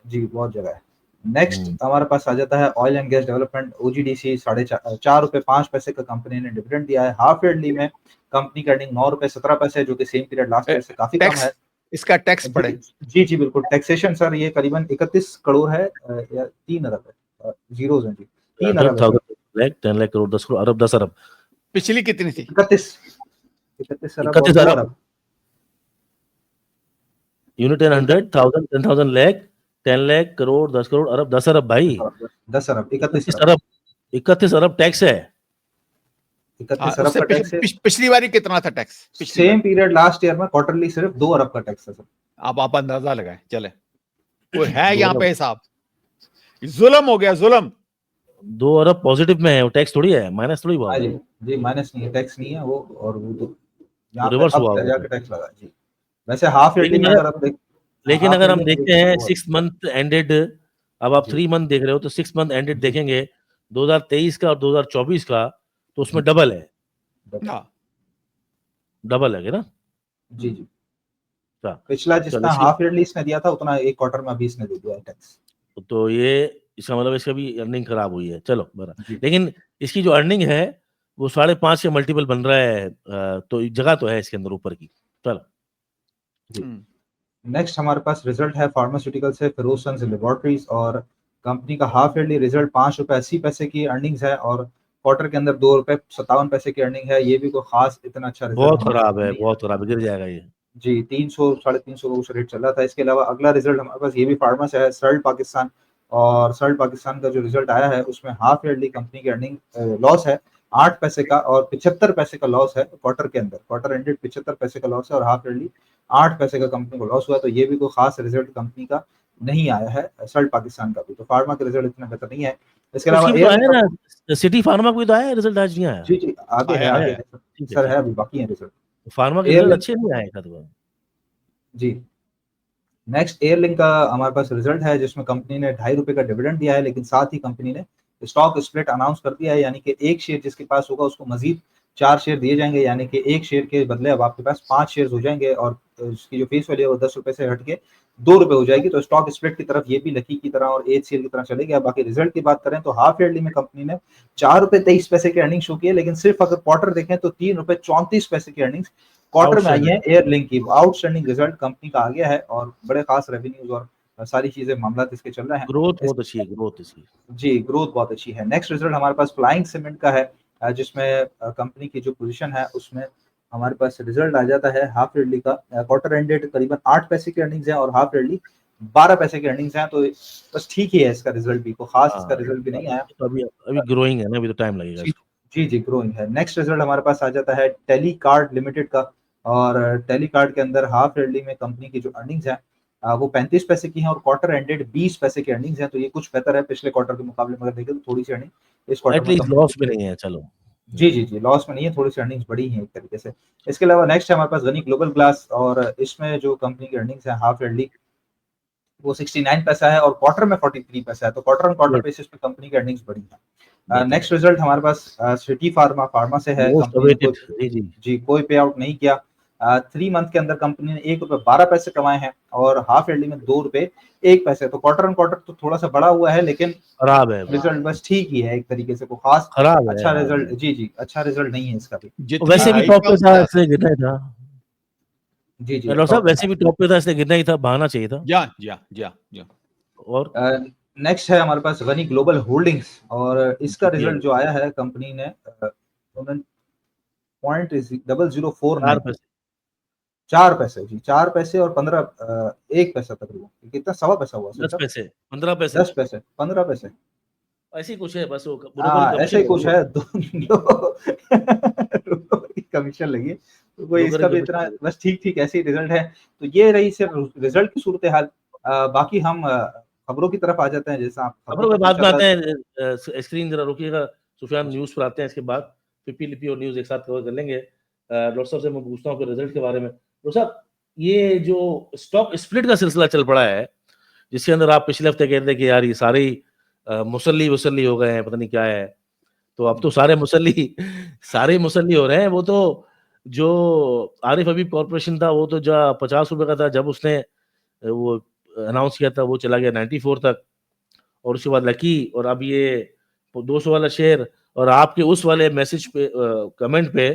C: जी बहुत जगह है। नेक्स्ट हमारे पास आ जाता है oil and gas development, OGDC 4.5 रुपए 5 पैसे का कंपनी ने डिविडेंड दिया है। हाफ ईयरली में कंपनी की अर्निंग 9 रुपए 17 पैसे, जो कि सेम पीरियड लास्ट ईयर से काफी कम है।
B: इसका टैक्स पड़े।
C: जी बिल्कुल, टैक्सेशन सर ये करीबन 31 करोड़ है या 3 अरब है, जीरोज हैं जी, 3 अरब है,
A: 10 लाख करोड़ 10 करोड़ अरब 10 अरब।
B: पिछली कितनी थी?
C: 31 अरब।
A: यूनिट 100,000 10,000 लाख 10 लाख करोड़ 10 करोड़ अरब 10 अरब भाई,
C: 10 अरब
A: 31 अरब टैक्स है।
C: 31 अरब का टैक्स है।
B: पिछली बारी कितना था tax?
C: Same period last year में क्वार्टरली सिर्फ 2 अरब का टैक्स है सर।
B: अब आप अंदाजा लगाएं, चले वो है यहाँ पे हिसाब, जुल्म हो गया, जुल्म।
A: 2 अरब पॉजिटिव में है, वो टैक्स थोड़ी है, माइनस थोड़ी हुआ।
C: जी माइनस नहीं है, टैक्स नहीं है वो, और वो तो यहाँ
A: रिवर्स हुआ
C: जाके टैक्स लगा जी। वैसे हाफ ईयरली में अगर आप
A: लेकिन अगर हम देखते हैं 6 मंथ एंडेड, अब आप 3 मंथ देख रहे हो तो 6 मंथ एंडेड देखेंगे 2023 का और 2024 का, तो उसमें डबल है, डबल है ना
C: जी। पिछला जितना हाफ ईयरली इसने दिया था उतना एक क्वार्टर में अभी इसने दे दिया है टैक्स।
A: तो ये इसका मतलब इसका भी अर्निंग खराब हुई है। चलो बरा, लेकिन इसकी जो अर्निंग है वो 5.5 के मल्टीपल बन रहा है, तो जगह तो है इसके अंदर ऊपर की। चलो
C: नेक्स्ट हमारे पास रिजल्ट है फार्मास्यूटिकल से फिरोजसंस लैबोरेटरीज, और कंपनी का हाफ ईयरली रिजल्ट 5 रुपए 80 पैसे की अर्निंग्स है और क्वार्टर के अंदर 2 रुपए 57 पैसे की अर्निंग है। ये भी कोई खास इतना अच्छा रिजल्ट
A: बहुत खराब है, बहुत खराब, गिर जाएगा ये
C: जी। 300 350 का उस रेट चल रहा था। इसके अलावा अगला रिजल्ट हमारे पास ये भी फार्मा से है, सर्ल्ट पाकिस्तान, और सर्ल्ट पाकिस्तान का जो रिजल्ट आया है उसमें हाफ ईयरली कंपनी की अर्निंग लॉस है 8 पैसे का और 75 पैसे का लॉस है क्वार्टर के अंदर। क्वार्टर एंडेड 75 पैसे का लॉस है और हाफ ईयरली 8 पैसे का कंपनी को लॉस हुआ। तो ये भी कोई खास रिजल्ट कंपनी का नहीं आया है सर्ल्ट पाकिस्तान का भी। तो फार्मा का रिजल्ट इतना बेहतर नहीं है। इसके अलावा
A: सिटी फार्मा को तो आया रिजल्ट, आज नहीं आया।
C: जी आगे है सर, है अभी बाकी है रिजल्ट।
A: फार्मा के रिजल्ट अच्छे नहीं आए था
C: जी। नेक्स्ट एयरलिंक का हमारे पास रिजल्ट है जिसमें कंपनी ने 2.5 रुपए का डिविडेंड दिया है, लेकिन साथ ही कंपनी ने स्टॉक स्प्लिट अनाउंस कर दिया है, यानी कि एक शेयर जिसके पास होगा उसको मजीद 4 शेयर दिए जाएंगे, यानी कि एक शेयर के बदले अब आपके पास 5 शेयर हो जाएंगे और उसकी जो फेस वैल्यू है वो 10 रुपए से हट के 2 रुपए हो जाएगी। तो स्टॉक स्प्लिट की तरफ ये भी लकी की तरह और HCL की तरह चलेगी। अब बाकी रिजल्ट की बात करें तो हाफ ईयरली में कंपनी ने 4 रुपए 23 पैसे की अर्निंग शो की है, लेकिन सिर्फ अगर क्वार्टर देखें तो 3 रुपए 34 पैसे की अर्निंग्स क्वार्टर में आई है एयरलिंक की। आउटस्टैंडिंग रिजल्ट कंपनी का आ गया है और बड़े खास रेवेन्यूज और सारी चीजें मामला इसके चल रहे हैं।
A: ग्रोथ बहुत अच्छी है, ग्रोथ इसकी
C: जी, ग्रोथ बहुत अच्छी है। नेक्स्ट रिजल्ट हमारे पास फ्लाइंग सीमेंट का है, जिसमें कंपनी की जो पोजीशन है उसमें हमारे पास रिजल्ट आ जाता है हाफ ईयरली का। क्वार्टर एंडेड करीबन 8 पैसे की अर्निंग्स है और हाफ ईयरली 12 पैसे की अर्निंग्स हैं। तो बस ठीक ही है इसका रिजल्ट भी, कोई खास इसका रिजल्ट भी नहीं आया।
A: तो अभी ग्रोइंग है ना, अभी तो टाइम लगेगा इसको।
C: जी ग्रोइंग है। नेक्स्ट रिजल्ट हमारे पास आ जाता है टेलीकार्ड लिमिटेड का, और टेलीकार्ड के अंदर हाफ ईयरली में कंपनी की जो अर्निंग्स है वो 35 पैसे की हैं और क्वार्टर एंडेड 20 पैसे की अर्निंग्स हैं। तो ये कुछ बेहतर है पिछले क्वार्टर के मुकाबले में। अगर देखें तो थोड़ी सी अर्निंग इस क्वार्टर में
A: लॉस में नहीं है। चलो
C: जी लॉस में नहीं है, थोड़ी सी अर्निंग्स बढ़ी हैं एक तरीके से। इसके अलावा नेक्स्ट है हमारे पास गनी ग्लोबल ग्लास, और इसमें जो कंपनी की अर्निंग्स है हाफ ईयरली वो 69 पैसा है और क्वार्टर में 43 पैसा है। तो क्वार्टर ऑन क्वार्टर बेसिस पे कंपनी की अर्निंग्स बढ़ी है। नेक्स्ट रिजल्ट हमारे पास सिटी फार्मा से है। जी कोई पे आउट नहीं किया। 3 मंथ के अंदर कंपनी ने ₹1.12 कमाए हैं और हाफ ईयरली में ₹2.01। तो क्वार्टर ऑन क्वार्टर तो थोड़ा सा बढ़ा हुआ है, लेकिन
A: खराब है,
C: रिजल्ट बस ठीक ही है एक तरीके से, कोई खास
A: खराब है
C: अच्छा
A: यार।
C: रिजल्ट, जी अच्छा रिजल्ट नहीं है इसका भी।
B: जितनी
A: वैसे भी
B: हाइप
A: टॉप
B: है
A: पे
B: उससे
A: था,
B: ज्यादा।
A: इसलिए गिरना ही था।
C: जी
A: डॉक्टर साहब वैसे भी टॉप पे था, इसलिए गिरना ही था, भागना चाहिए था।
B: जी।
A: और
C: नेक्स्ट है हमारे पास गनी ग्लोबल होल्डिंग्स, और इसका
A: GPL
C: रिजल्ट जो आया है कंपनी ने 0.0049,
A: 4 पैसे
C: 4 पैसे जी, 4 पैसे और 1 पैसा तकरीबन, कितना, सवा पैसा हुआ
A: 10
C: सोचा,
A: पैसे 15 पैसे
C: 10 पैसे 15 पैसे,
A: ऐसी कुछ है, बस वो ब्रोकर
C: हाँ
A: की
C: ऐसा
A: कमीशन
C: ही कुछ
A: लगी है,
C: है। दोनों की कमीशन लगी है, तो कोई
A: ब्रोकर
C: इसका
A: की
C: भी
A: कमीशन
C: इतना
A: लगी
C: बस ठीक ठीक ऐसे ही रिजल्ट है। तो ये रही सिर्फ रिजल्ट की सूरत हाल। बाकी हम खबरों की तरफ आ जाते हैं, जैसा आप
A: खबरों
C: खबरों
A: में
C: का
A: बाद
C: कुछ
A: में
C: अगर,
A: आते हैं। स्क्रीन जरा रुकिएगा, सुफियान न्यूज़ पर आते हैं, इसके बाद पिपी लिपि और न्यूज़ एक साथ कवर कर लेंगे। डॉक्टर साहब से मैं पूछता हूँ कि रिजल्ट के बारे में। डॉक्टर साहब, ये जो स्टॉक स्प्लिट का सिलसिला चल पड़ा है, जिसके अंदर आप पिछले हफ्ते कह रहे थे कि यार ये सारे ही मुसल्ली वसल्ली हो गए हैं, पता नहीं क्या है, तो अब तो सारे मुसल्ली सारे ही मुसल्ली हो रहे हैं। वो तो जो आरिफ हबीब कॉर्पोरेशन था, वो तो जो ₹50 का था, जब उसने वो अनाउंस किया था, वो चला गया 94 तक, और उसके बाद लकी, और अब ये 200 वाला शेयर, और आपके उस वाले मैसेज पे कमेंट पे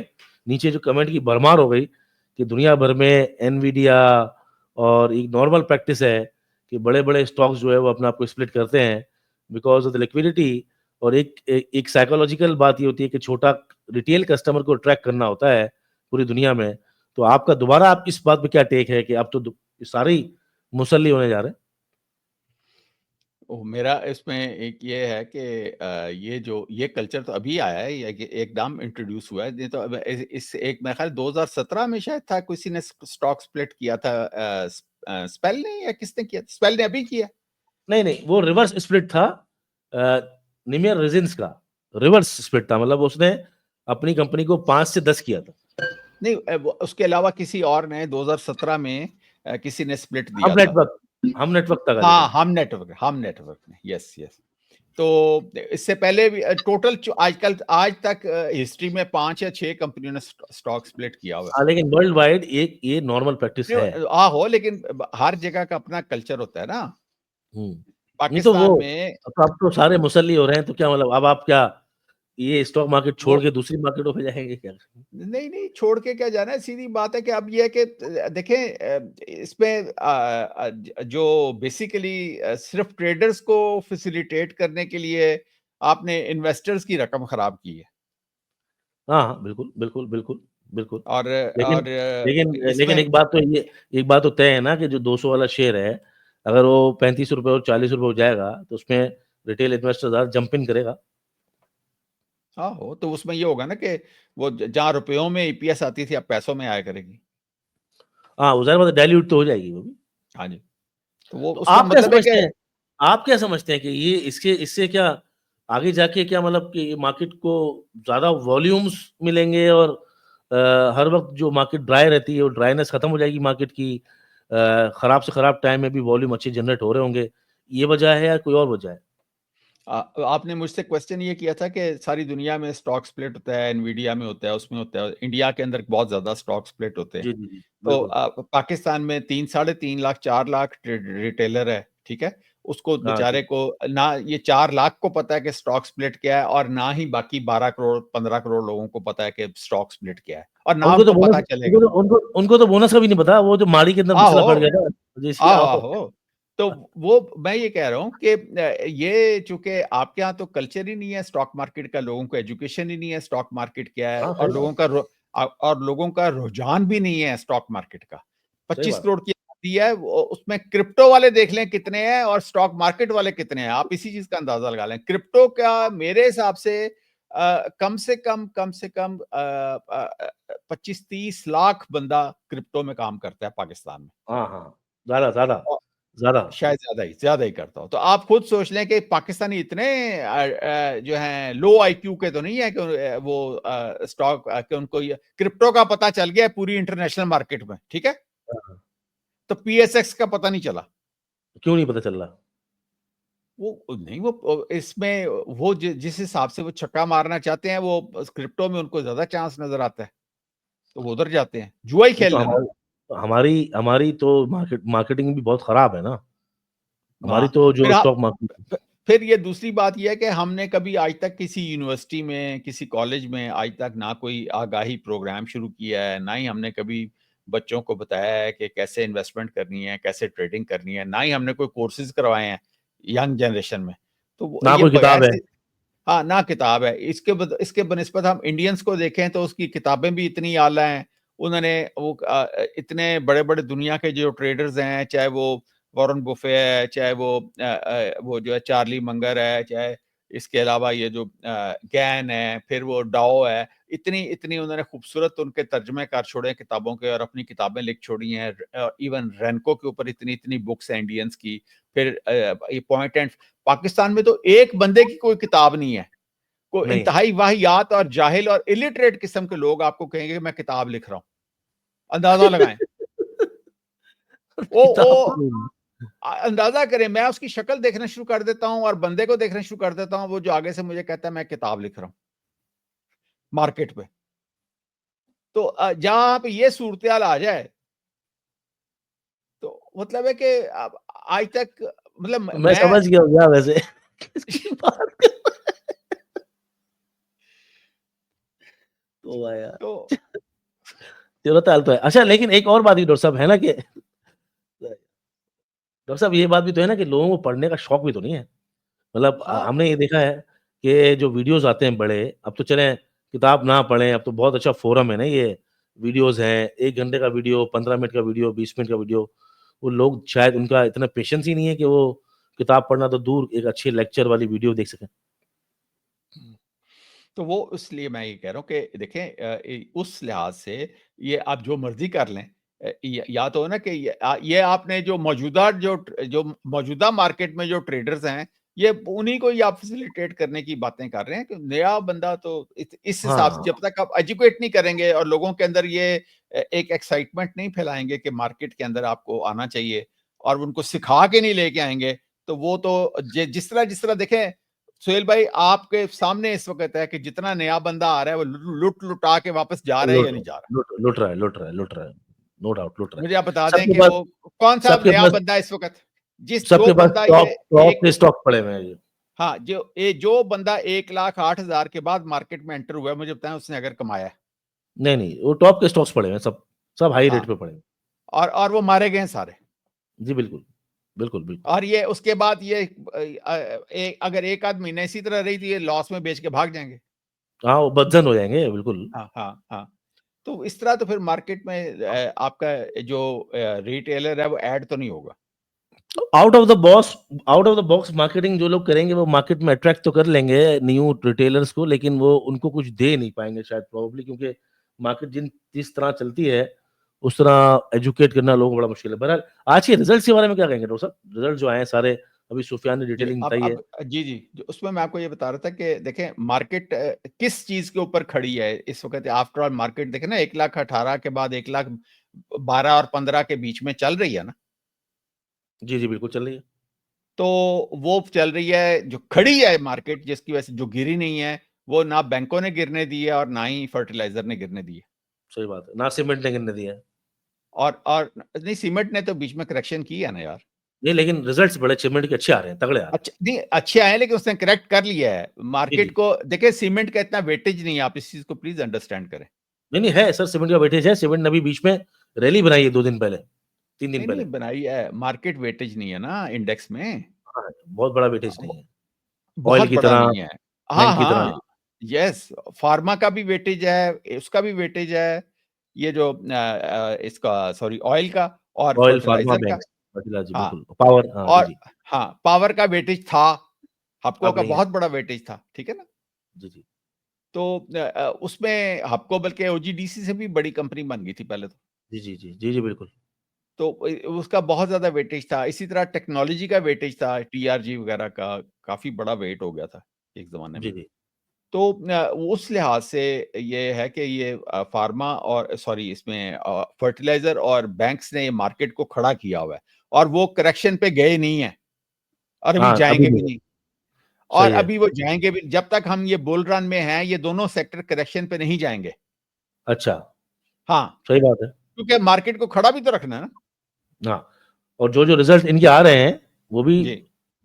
A: नीचे जो कमेंट की भरमार हो गई कि दुनिया भर में एनवीडिया, और एक नॉर्मल प्रैक्टिस है कि बड़े-बड़े स्टॉक्स जो है वो अपने आप को स्प्लिट करते हैं बिकॉज़ ऑफ द लिक्विडिटी, और एक साइकोलॉजिकल बात ये होती है कि छोटा रिटेल कस्टमर को अट्रैक्ट करना होता है पूरी दुनिया में। तो आपका दोबारा आप इस बात पे क्या टेक है कि अब तो सारे ही मुसल्ली होने जा रहे हैं?
B: मेरा इसमें एक ये है कि ये कल्चर तो अभी आया है, ये एकदम इंट्रोड्यूस हुआ है। नहीं तो अब इस एक मेरे ख्याल 2017 में शायद था, किसी ने स्टॉक स्प्लिट किया था, स्पेल ने या किसने किया? स्पेल ने अभी किया।
A: नहीं, वो रिवर्स स्प्लिट था। निमियर रेजिन्स का रिवर्स स्प्लिट था, मतलब उसने अपनी कंपनी को 5 से 10 किया था।
B: नहीं, उसके अलावा किसी और ने 2017 में किसी ने स्प्लिट
A: हम
B: दिया था।
A: नेटवर्क हम नेटवर्क था
B: हाँ,
A: गालिबन।
B: हम नेटवर्क ने, यस। तो इससे पहले भी टोटल आजकल आज तक हिस्ट्री में 5 या 6 कंपनियों ने स्टॉक स्प्लिट किया हुआ
A: हाँ, लेकिन वर्ल्ड वाइड एक ये नॉर्मल प्रैक्टिस है।
B: है। हाँ हो, लेकिन हर जगह का अपना कल्चर होता है ना।
A: नहीं तो वो
B: पाकिस्तान में
A: अब तो सारे मुसल्ली हो रहे हैं, तो क्या मतलब अब आप क्या ये स्टॉक मार्केट
B: वो
A: छोड़ के दूसरी मार्केटों पे जाएंगे क्या?
B: नहीं छोड़ के क्या जाना है, सीधी बात है कि अब ये है कि देखें, इसमें जो बेसिकली सिर्फ ट्रेडर्स को फैसिलिटेट करने के लिए आपने इन्वेस्टर्स की रकम खराब की है।
A: हाँ, बिल्कुल।
B: और
A: लेकिन
B: और
A: लेकिन लेकिन
B: इसमें
A: एक बात तो तय है ना कि जो 200 वाला शेयर है, अगर वो ₹35 और ₹40 हो जाएगा, तो उसमें रिटेल इन्वेस्टर ज़्यादा जंप इन करेगा।
B: हाँ हो, तो उसमें ये होगा ना कि वो जहाँ रुपयों में ईपीएस आती थी, अब पैसों में आया करेगी।
A: हाँ, वो ज़ाहिर बात है, डाइल्यूट तो हो जाएगी वो भी।
B: हाँ जी, तो वो
A: तो
B: उसका मतलब है कि
A: आप क्या समझते हैं कि ये इससे क्या आगे जाके क्या मतलब कि मार्केट को ज़्यादा वॉल्यूम्स मिलेंगे, और हर वक़्त जो मार्केट ड्राई रहती है, वो ड्राइनेस खत्म हो जाएगी मार्केट की, खराब से खराब टाइम में भी वॉल्यूम अच्छे जनरेट हो रहे होंगे। ये वजह है या कोई और वजह है?
B: आपने मुझसे क्वेश्चन ये किया था कि सारी दुनिया में स्टॉक स्प्लिट होता है, एनवीडिया में होता है, उसमें होता है, इंडिया के अंदर बहुत ज़्यादा स्टॉक स्प्लिट होते हैं।
A: जी,
B: तो
A: बिल्कुल।
B: पाकिस्तान में 3 साढ़े 3 लाख 4 लाख रिटेलर है, ठीक है? उसको
A: हाँ
B: बेचारे
A: जी।
B: को ना ये 4 लाख को पता है कि स्टॉक स्प्लिट क्या है, और ना ही बाकी 12 करोड़ 15 करोड़ लोगों को पता है कि स्टॉक स्प्लिट क्या है, और ना
A: उनको तो
B: उनको
A: बोनस
B: पता चलेगा।
A: उनको तो बोनस का भी नहीं पता, वो जो माड़ी के अंदर मसला
B: आहो,
A: पड़ गया था, जी इसलिए आओ।
B: आहो। तो वो मैं ये कह रहा हूँ कि ये चूँकि आपके यहाँ तो कल्चर ही नहीं है स्टॉक मार्केट का, लोगों को एजुकेशन ही नहीं है स्टॉक मार्केट क्या है,
A: हाँ,
B: और लोगों का रुझान भी नहीं है स्टॉक मार्केट का।
A: सही
B: 25
A: बात।
B: करोड़ की आबादी है, वो उसमें क्रिप्टो वाले देख लें कितने हैं और स्टॉक मार्केट वाले कितने हैं, आप इसी चीज़ का अंदाज़ा लगा लें। क्रिप्टो का मेरे हिसाब से कम से कम 25-30 लाख बंदा क्रिप्टो में काम करता है पाकिस्तान में।
A: हाँ। ज़्यादा।
B: औ
A: ज़्यादा।
B: शायद ज़्यादा ही करता हूँ। तो आप खुद सोच लें कि पाकिस्तानी इतने जो हैं लो आईक्यू के तो नहीं है कि वो स्टॉक कि उनको ये क्रिप्टो का पता चल गया है पूरी इंटरनेशनल मार्केट में, ठीक है?
A: हाँ।
B: तो पीएसएक्स का पता नहीं चला।
A: क्यों नहीं पता चल रहा?
B: वो नहीं, वो इसमें वो जिस हिसाब से वो छक्का मारना चाहते हैं, वो क्रिप्टो में उनको ज़्यादा चांस नज़र आता है। तो वो उधर जाते हैं, जुआ ही
A: तो
B: खेलना ना।
A: हमारी हमारी तो मार्केटिंग भी बहुत खराब है ना, हमारी
B: हाँ,
A: तो
B: फिर
A: जो स्टॉक मार्केट।
B: फिर ये दूसरी बात ये है कि हमने कभी आज तक किसी यूनिवर्सिटी में, किसी कॉलेज में आज तक ना कोई आगाही प्रोग्राम शुरू किया है, ना ही हमने कभी बच्चों को बताया है कि कैसे इन्वेस्टमेंट करनी है, कैसे ट्रेडिंग करनी है, ना ही हमने कोई कोर्सेज करवाए हैं यंग जनरेशन में। तो
A: ना
B: ये
A: कोई
B: बगैर
A: किताब है।
B: से, हाँ, ना किताब है। इसके बनिस्बत हम इंडियंस को देखें तो उसकी किताबें भी इतनी आला हैं। उन्होंने इतने बड़े-बड़े दुनिया के जो ट्रेडर्स हैं, चाहे वो वॉरेन बुफे है, चाहे वो जो है चार्ली मंगर है, चाहे इसके अलावा ये जो गैन है, फिर वो डाओ है, इतनी उन्होंने खूबसूरत उनके तर्जुमे कर छोड़े हैं किताबों के और अपनी किताबें लिख छोड़ी हैं। इवन रैनको के ऊपर इतनी बुक्स हैं इंडियंस की। फिर ये पॉइंट एंड पाकिस्तान में तो एक बंदे की कोई किताब नहीं है। कोई
A: नहीं है।
B: इंतहाई वाहियात और जाहिल और इलिटरेट किस्म के लोग आपको कहेंगे कि मैं किताब लिख रहा हूँ। अंदाजा लगाएं। वो
A: किताब तो नहीं है।
B: अंदाजा करें, मैं उसकी शक्ल देखना शुरू कर देता हूँ और बंदे को देखना शुरू कर देता हूँ, वो जो आगे से मुझे कहता है मैं किताब लिख रहा हूँ मार्केट पे। तो जहां पे ये सूरत आ जाए, तो मतलब है कि अब आज तक मतलब
A: मैं
B: मैं
A: समझ गया हूँ यार वैसे किसकी बात कर रहा है। तो यार
B: तो
A: जरूरत हाल तो है। अच्छा, लेकिन एक और बात भी डॉक्टर साहब है ना कि डॉक्टर साहब ये बात भी तो है ना कि लोगों को पढ़ने का शौक भी तो नहीं है। मतलब
B: हाँ,
A: हमने ये देखा है कि जो वीडियोज़ आते हैं बड़े, अब तो चलें किताब ना पढ़ें, अब तो बहुत अच्छा फ़ोरम है ना ये, वीडियोज़ हैं, 1 घंटे का वीडियो, 15 मिनट का वीडियो, 20 मिनट का वीडियो। वो लोग शायद उनका इतना पेशेंस ही नहीं है कि वो किताब पढ़ना तो दूर, एक अच्छी लेक्चर वाली वीडियो देख सकें।
B: तो वो इसलिए मैं ये कह रहा हूँ कि देखें उस लिहाज से ये आप जो मर्जी कर लें, या तो है ना कि ये आपने जो मौजूदा मार्केट में जो ट्रेडर्स हैं, ये उन्हीं को ही आप फैसिलिटेट करने की बातें कर रहे हैं कि नया बंदा तो इस हिसाब से
A: हाँ,
B: जब तक आप एजुकेट नहीं करेंगे और लोगों के अंदर ये एक एक्साइटमेंट नहीं फैलाएंगे कि मार्केट के अंदर आपको आना चाहिए और उनको सिखा के नहीं लेके आएंगे, तो वो तो जिस तरह देखें सुहेल भाई, आपके सामने इस वक़्त है कि जितना नया बंदा आ रहा है, वो लुटा के वापस जा रहा है
A: लुट
B: या नहीं जा रहा?
A: लुट रहा है, लुट रहा है, लुट रहा है। नो डाउट लुट रहा है।
B: मुझे आप बता दें
A: सबके
B: कि
A: पास
B: वो कौन-सा
A: सबके
B: नया
A: पास
B: बंदा है इस वक़्त? जो
A: सबके पास
B: बंदा ये
A: टॉप
B: एक
A: के स्टॉक पड़े हुए हैं ये।
B: हाँ, जो बंदा 1,08,000 के बाद मार्केट में एंटर हुआ है, मुझे बताएँ उसने अगर कमाया है।
A: नहीं, नहीं, वो टॉप के स्टॉक्स पड़े हुए हैं सब, सब हाई रेट
B: हाँ,
A: पे पड़े हैं।
B: और वो मारे गए हैं सारे।
A: जी, बिल्कुल। बिल्कुल, बिल्कुल।
B: और ये उसके बाद ये अगर 1 आध महीना इसी तरह रही तो ये लॉस में बेच के भाग जाएँगे।
A: हाँ, वो बदज़न हो जाएँगे, बिल्कुल।
B: हाँ, हाँ, हाँ। तो इस तरह तो फिर मार्केट में आपका जो रिटेलर है वो ऐड तो नहीं होगा।
A: Out of the box marketing जो लोग करेंगे वो मार्केट में अट्रैक्ट तो कर लेंगे न्यू रिटेलर्स को, लेकिन वो उनको कुछ दे नहीं पाएँगे शायद प्रोबेबली, क्योंकि मार्केट जिस तरह चलती है, उस तरह एजुकेट करना लोगों को बड़ा मुश्किल है। बहरहाल आज के रिज़ल्ट्स के बारे में क्या कहेंगे डॉक्टर साहब? रिज़ल्ट जो आए हैं सारे, अभी सुफियान ने
B: जी,
A: डिटेलिंग बताई है।
B: जी, जी। जो उसमें मैं आपको ये बता रहा था कि देखें मार्केट किस चीज़ के ऊपर खड़ी है इस वक़्त। आफ्टर ऑल मार्केट देखें ना 1,18,000 के बाद 1,12,000 और 15 के बीच में चल रही है ना।
A: जी, जी, बिल्कुल चल रही है।
B: तो वो चल रही है, जो खड़ी है मार्केट जिसकी वजह से जो गिरी नहीं है, वो ना बैंकों ने गिरने दी है और ना ही फर्टिलाइज़र ने गिरने दी है।
A: सही बात है। ना सीमेंट ने गिरने दिया है।
B: और नहीं, सीमेंट ने तो बीच में करेक्शन की है ना यार।
A: नहीं, लेकिन रिज़ल्ट्स बड़े सीमेंट के अच्छे आ रहे हैं, तगड़े आ रहे हैं।
B: अच्छा नहीं, अच्छे आए हैं लेकिन उसने करेक्ट कर लिया है।
A: जी,
B: मार्केट
A: जी।
B: को देखिए, सीमेंट का इतना वेटेज नहीं है, आप इस चीज़ को प्लीज़ अंडरस्टैंड करें।
A: नहीं, नहीं है सर, सीमेंट का वेटेज है। सीमेंट ने अभी बीच में रैली बनाई है 2 दिन पहले, 3 दिन
B: नहीं, नहीं
A: पहले।
B: बनाई है, मार्केट वेटेज नहीं है ना इंडेक्स में।
A: हाँ, बहुत बड़ा वेटेज नहीं
B: ब
A: है। ऑयल
B: बहुत
A: की
B: बड़ा
A: तरह,
B: नहीं है। हाँ,
A: बैंक की तरह
B: हाँ।
A: नहीं।
B: यस, फार्मा का भी वेटेज है, उसका भी वेटेज है, ये जो इसका सॉरी ऑयल का और
A: ऑयल, फार्मा,
B: फर्टिलाइज़र का।
A: बैंक, फर्टिलाइज़र
B: हाँ,
A: बिल्कुल। पावर हाँ, जी,
B: और
A: जी।
B: हाँ, पावर का वेटेज था, हपको
A: अब
B: का
A: नहीं है।
B: बहुत बड़ा वेटेज था, ठीक है ना?
A: जी, जी।
B: तो उसमें हपको बल्कि ओजीडीसी से भी बड़ी कंपनी बन गई थी पहले तो।
A: जी, जी, जी। जी, जी, बिल्कुल।
B: तो उसका बहुत ज़्यादा वेटेज था। इसी तरह टेक्नोलॉजी का वेटेज था, टीआरजी वगैरह का काफ़ी बड़ा वेट हो गया था एक ज़माने में।
A: जी, जी।
B: तो उस लिहाज से ये है कि ये फार्मा और सॉरी इसमें फर्टिलाइज़र और बैंक्स ने मार्केट को खड़ा किया हुआ है और वो करेक्शन पे गए नहीं हैं और अभी
A: हाँ, अभी
B: जाएँगे भी
A: नहीं है।
B: नहीं। और
A: सही है।
B: अभी वो जाएँगे भी जब तक हम ये बुल रन में हैं, ये दोनों सेक्टर करेक्शन पे नहीं जाएँगे।
A: अच्छा,
B: हाँ,
A: सही बात है।
B: क्योंकि मार्केट को खड़ा भी तो रखना है ना।
A: हाँ, और जो रिजल्ट इनके आ रहे हैं वो भी
B: जी।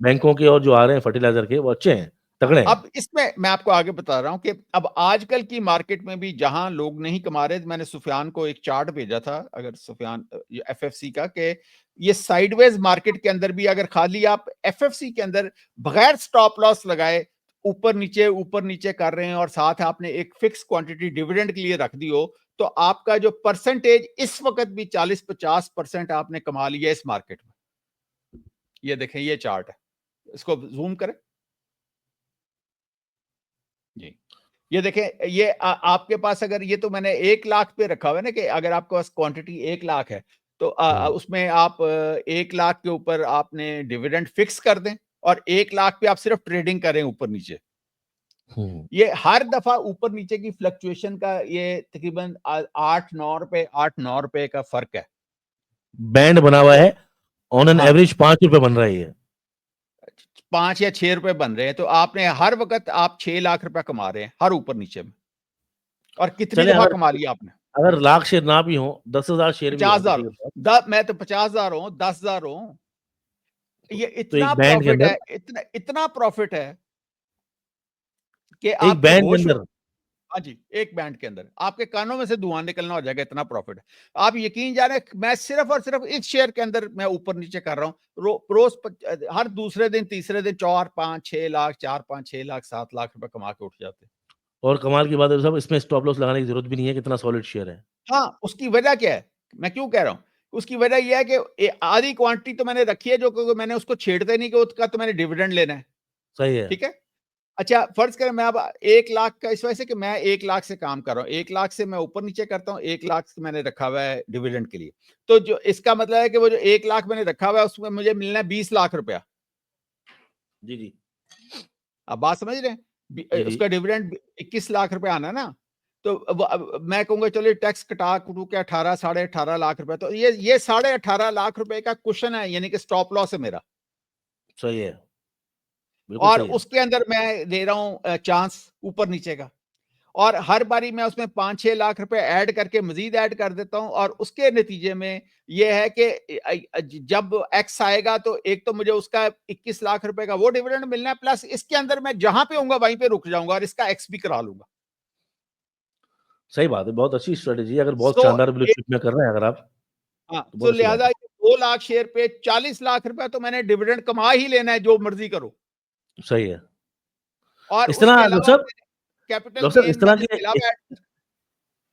A: बैंकों के और जो आ रहे हैं फर्टिलाइजर के वो अच्छे हैं, तगड़े हैं।
B: अब इसमें मैं आपको आगे बता रहा हूं कि अब आजकल की मार्केट में भी जहां लोग नहीं कमा रहे, मैंने सुफियान को एक चार्ट भेजा था, अगर सुफियान एफएफसी का, कि ये साइडवेज मार्केट के अंदर भी अगर खाली आप एफएफसी के अंदर बगैर स्टॉप लॉस लगाए ऊपर नीचे कर रहे हैं और साथ आपने एक फिक्स क्वांटिटी डिविडेंड के लिए रख दी हो, तो आपका जो परसेंटेज इस वक्त भी 40-50% आपने कमा लिया इस मार्केट में। ये देखें, ये चार्ट है, इसको जूम करें जी। ये देखें, ये आपके पास अगर, ये तो मैंने 1 लाख पे रखा हुआ है ना, कि अगर आपके पास क्वांटिटी 1 लाख है तो उसमें आप 1 लाख के ऊपर आपने डिविडेंड फिक्स कर दें और 1 लाख पे आप सिर्फ ट्रेडिंग करें ऊपर नीचे। ये हर दफा ऊपर नीचे की फ्लक्चुएशन का ये तकरीबन 8-9 रुपए का फर्क है।
A: बैंड बना हुआ है, ऑन एन
B: हाँ,
A: एवरेज 5 रुपए बन रही है।
B: 5 या 6 रुपए बन रहे हैं, तो आपने हर वक्त आप 6 लाख रुपए कमा रहे हैं हर ऊपर नीचे में। और कितनी
A: चले
B: दफा
A: अगर
B: कमा लिया आपने?
A: अगर लाख शेयर ना भी हो, 10,000 शेयर भी हो तो
B: 50,000,
A: ठीक है।
B: मैं तो 50,000 हूं, 10,000 हूं। ये
A: तो एक
B: इतना
A: बैंड के
B: प्रॉफिट है,
A: अंदर
B: इतना प्रॉफिट है कि
A: एक
B: आपके
A: बैंड के
B: होश।
A: अंदर
B: हाँ जी, एक बैंड के अंदर आपके कानों में से धुआं निकलना हो जाएगा, इतना प्रॉफिट है। आप यकीन जाने, मैं सिर्फ और सिर्फ इस शेयर के अंदर मैं ऊपर नीचे कर रहा हूँ रोज, हर दूसरे दिन तीसरे दिन 4-5-6 लाख, 4-5-6 लाख, 7 लाख रुपए कमा के उठ जाते हैं।
A: और कमाल की बात है साहब, इसमें स्टॉप लॉस लगाने की जरूरत भी नहीं है, कितना सॉलिड शेयर है।
B: हाँ, उसकी वजह क्या है, मैं क्यों कह रहा हूँ? उसकी वजह यह है कि आधी क्वांटिटी तो मैंने रखी है, जो मैंने उसको छेड़ते नहीं कि उसका तो मैंने डिविडेंड लेना है।
A: सही है।
B: ठीक है। अच्छा, फर्ज करें मैं अब 1 लाख का, इस वजह से कि मैं 1 लाख से काम कर रहा हूँ, 1 लाख से मैं ऊपर नीचे करता हूँ, 1 लाख से मैंने रखा हुआ है डिविडेंड के लिए। तो जो इसका मतलब है कि वो जो 1 लाख मैंने रखा हुआ है उसमें मुझे मिलना है 20 लाख रुपया।
A: जी जी
B: अब बात समझ रहे हैं?
A: जी जी।
B: उसका डिविडेंड 21 लाख रुपए आना ना। तो अब मैं कहूंगा चलो टैक्स कटा कटू के 18 18.5 लाख रुपए, तो ये 18.5 लाख रुपए का क्वेश्चन है, यानी कि स्टॉप लॉस है मेरा।
A: सही है, बिल्कुल
B: और
A: सही है।
B: उसके अंदर मैं दे रहा हूं चांस ऊपर नीचे का, और हर बारी मैं उसमें 5-6 लाख रुपए ऐड करके मजीद ऐड कर देता हूं, और उसके नतीजे में यह है कि जब एक्स आएगा तो एक तो मुझे उसका 21 लाख रुपए का वो डिविडेंड मिलना है, प्लस इसके अंदर मैं जहां पे होऊंगा वहीं पे रुक जाऊंगा और इसका एक्स भी करा लूंगा।
A: सही बात है, बहुत अच्छी स्ट्रेटेजी है, अगर बहुत
B: सो
A: शानदार ब्लू चिप में कर रहे हैं अगर आप,
B: हाँ,
A: तो
B: तो
A: बहुत अच्छी बात
B: लिहाजा
A: है।
B: 2 लाख शेयर पे 40 लाख रुपए तो मैंने डिविडेंड कमा ही लेना है, जो मर्जी करो।
A: सही है।
B: और
A: इस तरह
B: उसके
A: डॉक्टर
B: अलावा
A: साहब,
B: कैपिटल
A: डॉक्टर साहब
B: गेन मैंने इसके अलावा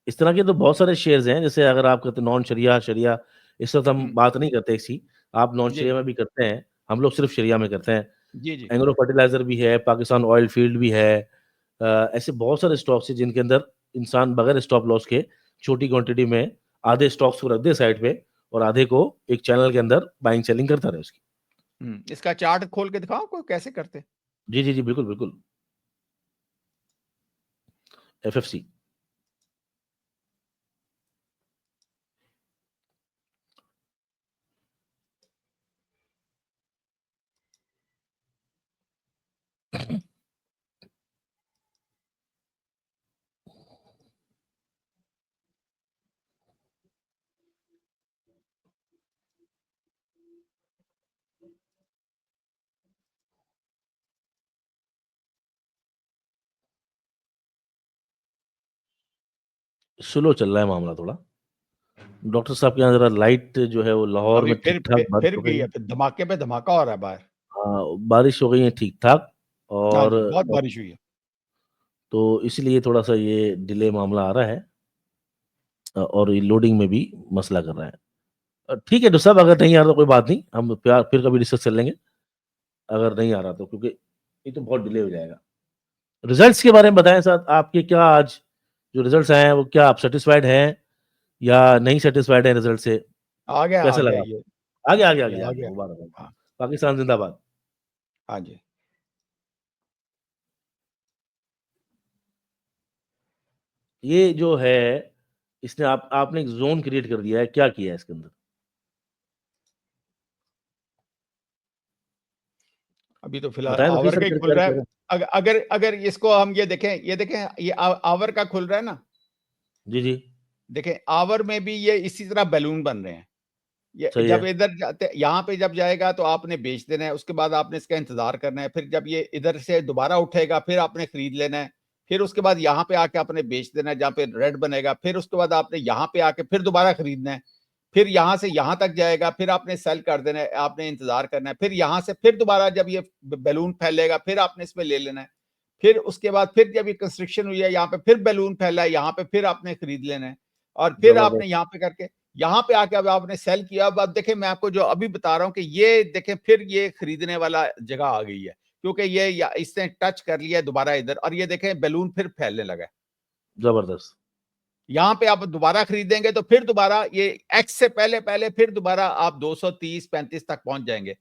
A: इस तरह के तो बहुत सारे शेयर्स हैं, जैसे अगर आप कहते नॉन शरिया शरिया, इस वक्त हम बात नहीं करते इसी, आप नॉन
B: जी
A: शरिया में भी करते हैं, हम लोग सिर्फ शरिया में करते हैं।
B: जी जी
A: एंग्रो फर्टिलाइजर भी है, पाकिस्तान ऑयल फील्ड भी है, ऐसे बहुत सारे स्टॉक्स हैं जिनके अंदर इंसान बगैर स्टॉप लॉस के छोटी क्वांटिटी में आधे स्टॉक्स को रख दे साइड पे और आधे को एक चैनल के अंदर बाइंग सेलिंग करता रहे उसकी।
B: इसका चार्ट खोल के दिखाओ को कैसे करते।
A: जी जी जी, बिल्कुल बिल्कुल। एफएफसी। स्लो चल रहा है मामला थोड़ा, डॉक्टर साहब के यहाँ जरा लाइट जो है वो लाहौर
B: अभी
A: में ठीक ठाक बात
B: फिर
A: हो
B: गई
A: गई
B: है,
A: है।
B: फिर धमाके पे धमाका हो रहा है बाहर।
A: हाँ, बारिश हो गई है ठीक ठाक,
B: हाँ
A: और
B: जी, बहुत बारिश हुई है।
A: तो इसलिए थोड़ा सा ये डिले मामला आ रहा है, और ये लोडिंग में भी मसला कर रहा है। ठीक है, तो सब अगर नहीं आ रहा तो कोई बात नहीं, हम प्यार फिर कभी डिस्कस कर लेंगे, अगर नहीं आ रहा तो, क्योंकि ये तो बहुत डिले हो जाएगा। रिजल्ट्स के बारे में बताएं सर, आपके क्या आज जो रिजल्ट्स आए हैं वो क्या आप सेटिस्फाइड हैं या नहीं सेटिस्फाइड हैं रिजल्ट से?
B: आ
A: कैसा
B: गया
A: लगा?
B: ये
A: आगे आगे
B: ये
A: आगे
B: आ
A: आगे,
B: गया।
A: मुबारक हो।
B: हाँ
A: पाकिस्तान जिंदाबाद।
B: हाँ जी।
A: ये जो है, इसने आपने एक जोन क्रिएट कर दिया है, क्या किया है इसके अंदर?
B: अभी तो फिलहाल
A: बताएं तो सही
B: आवर
A: सर,
B: का ही खुल
A: क्या
B: रहा
A: कह
B: है।
A: रहे हैं?
B: अगर इसको हम ये देखें, ये आवर का खुल रहा है ना।
A: जी जी
B: देखें आवर में भी ये इसी तरह बैलून बन रहे हैं। ये
A: सही
B: जब
A: है।
B: इधर जाते, यहाँ पे जब जाएगा तो आपने बेच देना है, उसके बाद आपने इसका इंतजार करना है, फिर जब ये इधर से दोबारा उठेगा फिर आपने खरीद लेना है, फिर उसके बाद यहाँ पे आके आपने बेच देना है जहाँ पे रेड बनेगा, फिर उसके बाद आपने यहाँ पे आके फिर दोबारा खरीदना है, फिर यहाँ से यहाँ तक जाएगा, फिर आपने सेल कर देना है, आपने इंतजार करना है, फिर यहाँ से फिर दोबारा जब ये बैलून फैलेगा फिर आपने इसमें ले लेना है, फिर उसके बाद फिर जब ये कंस्ट्रक्शन हुई है यहाँ पे फिर बैलून फैला है, यहाँ पे फिर आपने खरीद लेना है, और फिर आपने
A: जबरदस्त।
B: यहाँ पे करके यहाँ पे आके अब आपने सेल किया। अब देखें मैं आपको जो अभी बता रहा हूँ कि ये देखें फिर ये खरीदने वाला जगह आ गई है, क्योंकि ये इसने टच कर लिया है दोबारा इधर, और ये देखें बैलून फिर फैलने लगा है।
A: जबरदस्त।
B: यहाँ पे आप दोबारा खरीदेंगे तो फिर दोबारा ये एक्स से पहले पहले फिर दोबारा आप 230-35 तक पहुंच जाएंगे।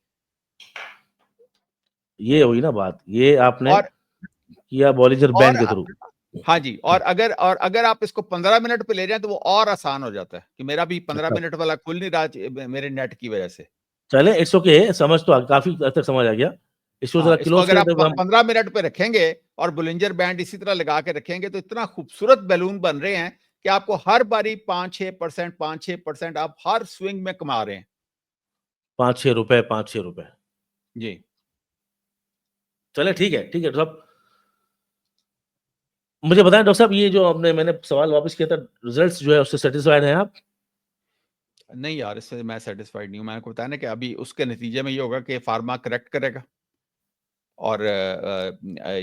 A: ये हुई ना बात, ये आपने
B: और
A: किया बॉलिंजर बैंड के थ्रू।
B: हाँ जी, और अगर आप इसको 15 मिनट पे ले जाएं तो वो और आसान हो जाता है कि मेरा भी 15
A: अच्छा।
B: मिनट वाला खुल नहीं रहा मेरे नेट की वजह से।
A: चले, इट्स ओके, समझ तो काफी हद तक समझ आ गया। इसको जरा
B: हाँ, इसको
A: क्लोज
B: अगर
A: करें
B: आप
A: तब हम
B: 15 मिनट पे रखेंगे और बुलिंजर बैंड इसी तरह लगा के रखेंगे तो इतना खूबसूरत बैलून बन रहे हैं कि आपको हर बारी 5-6% आप हर स्विंग में कमा रहे हैं।
A: 5-6 रुपए, 5-6 रुपए।
B: जी।
A: चले ठीक है, ठीक है डॉक्टर साहब। मुझे बताएं डॉक्टर साहब, ये जो मैंने सवाल वापस किया था, रिजल्ट्स जो है उससे सेटिस्फाइड हैं आप?
B: नहीं यार, इससे मैं सेटिस्फाइड नहीं हूँ। मैंने आपको बताया ना कि अभी उसके नतीजे में ये होगा कि फार्मा करेक्ट करेगा और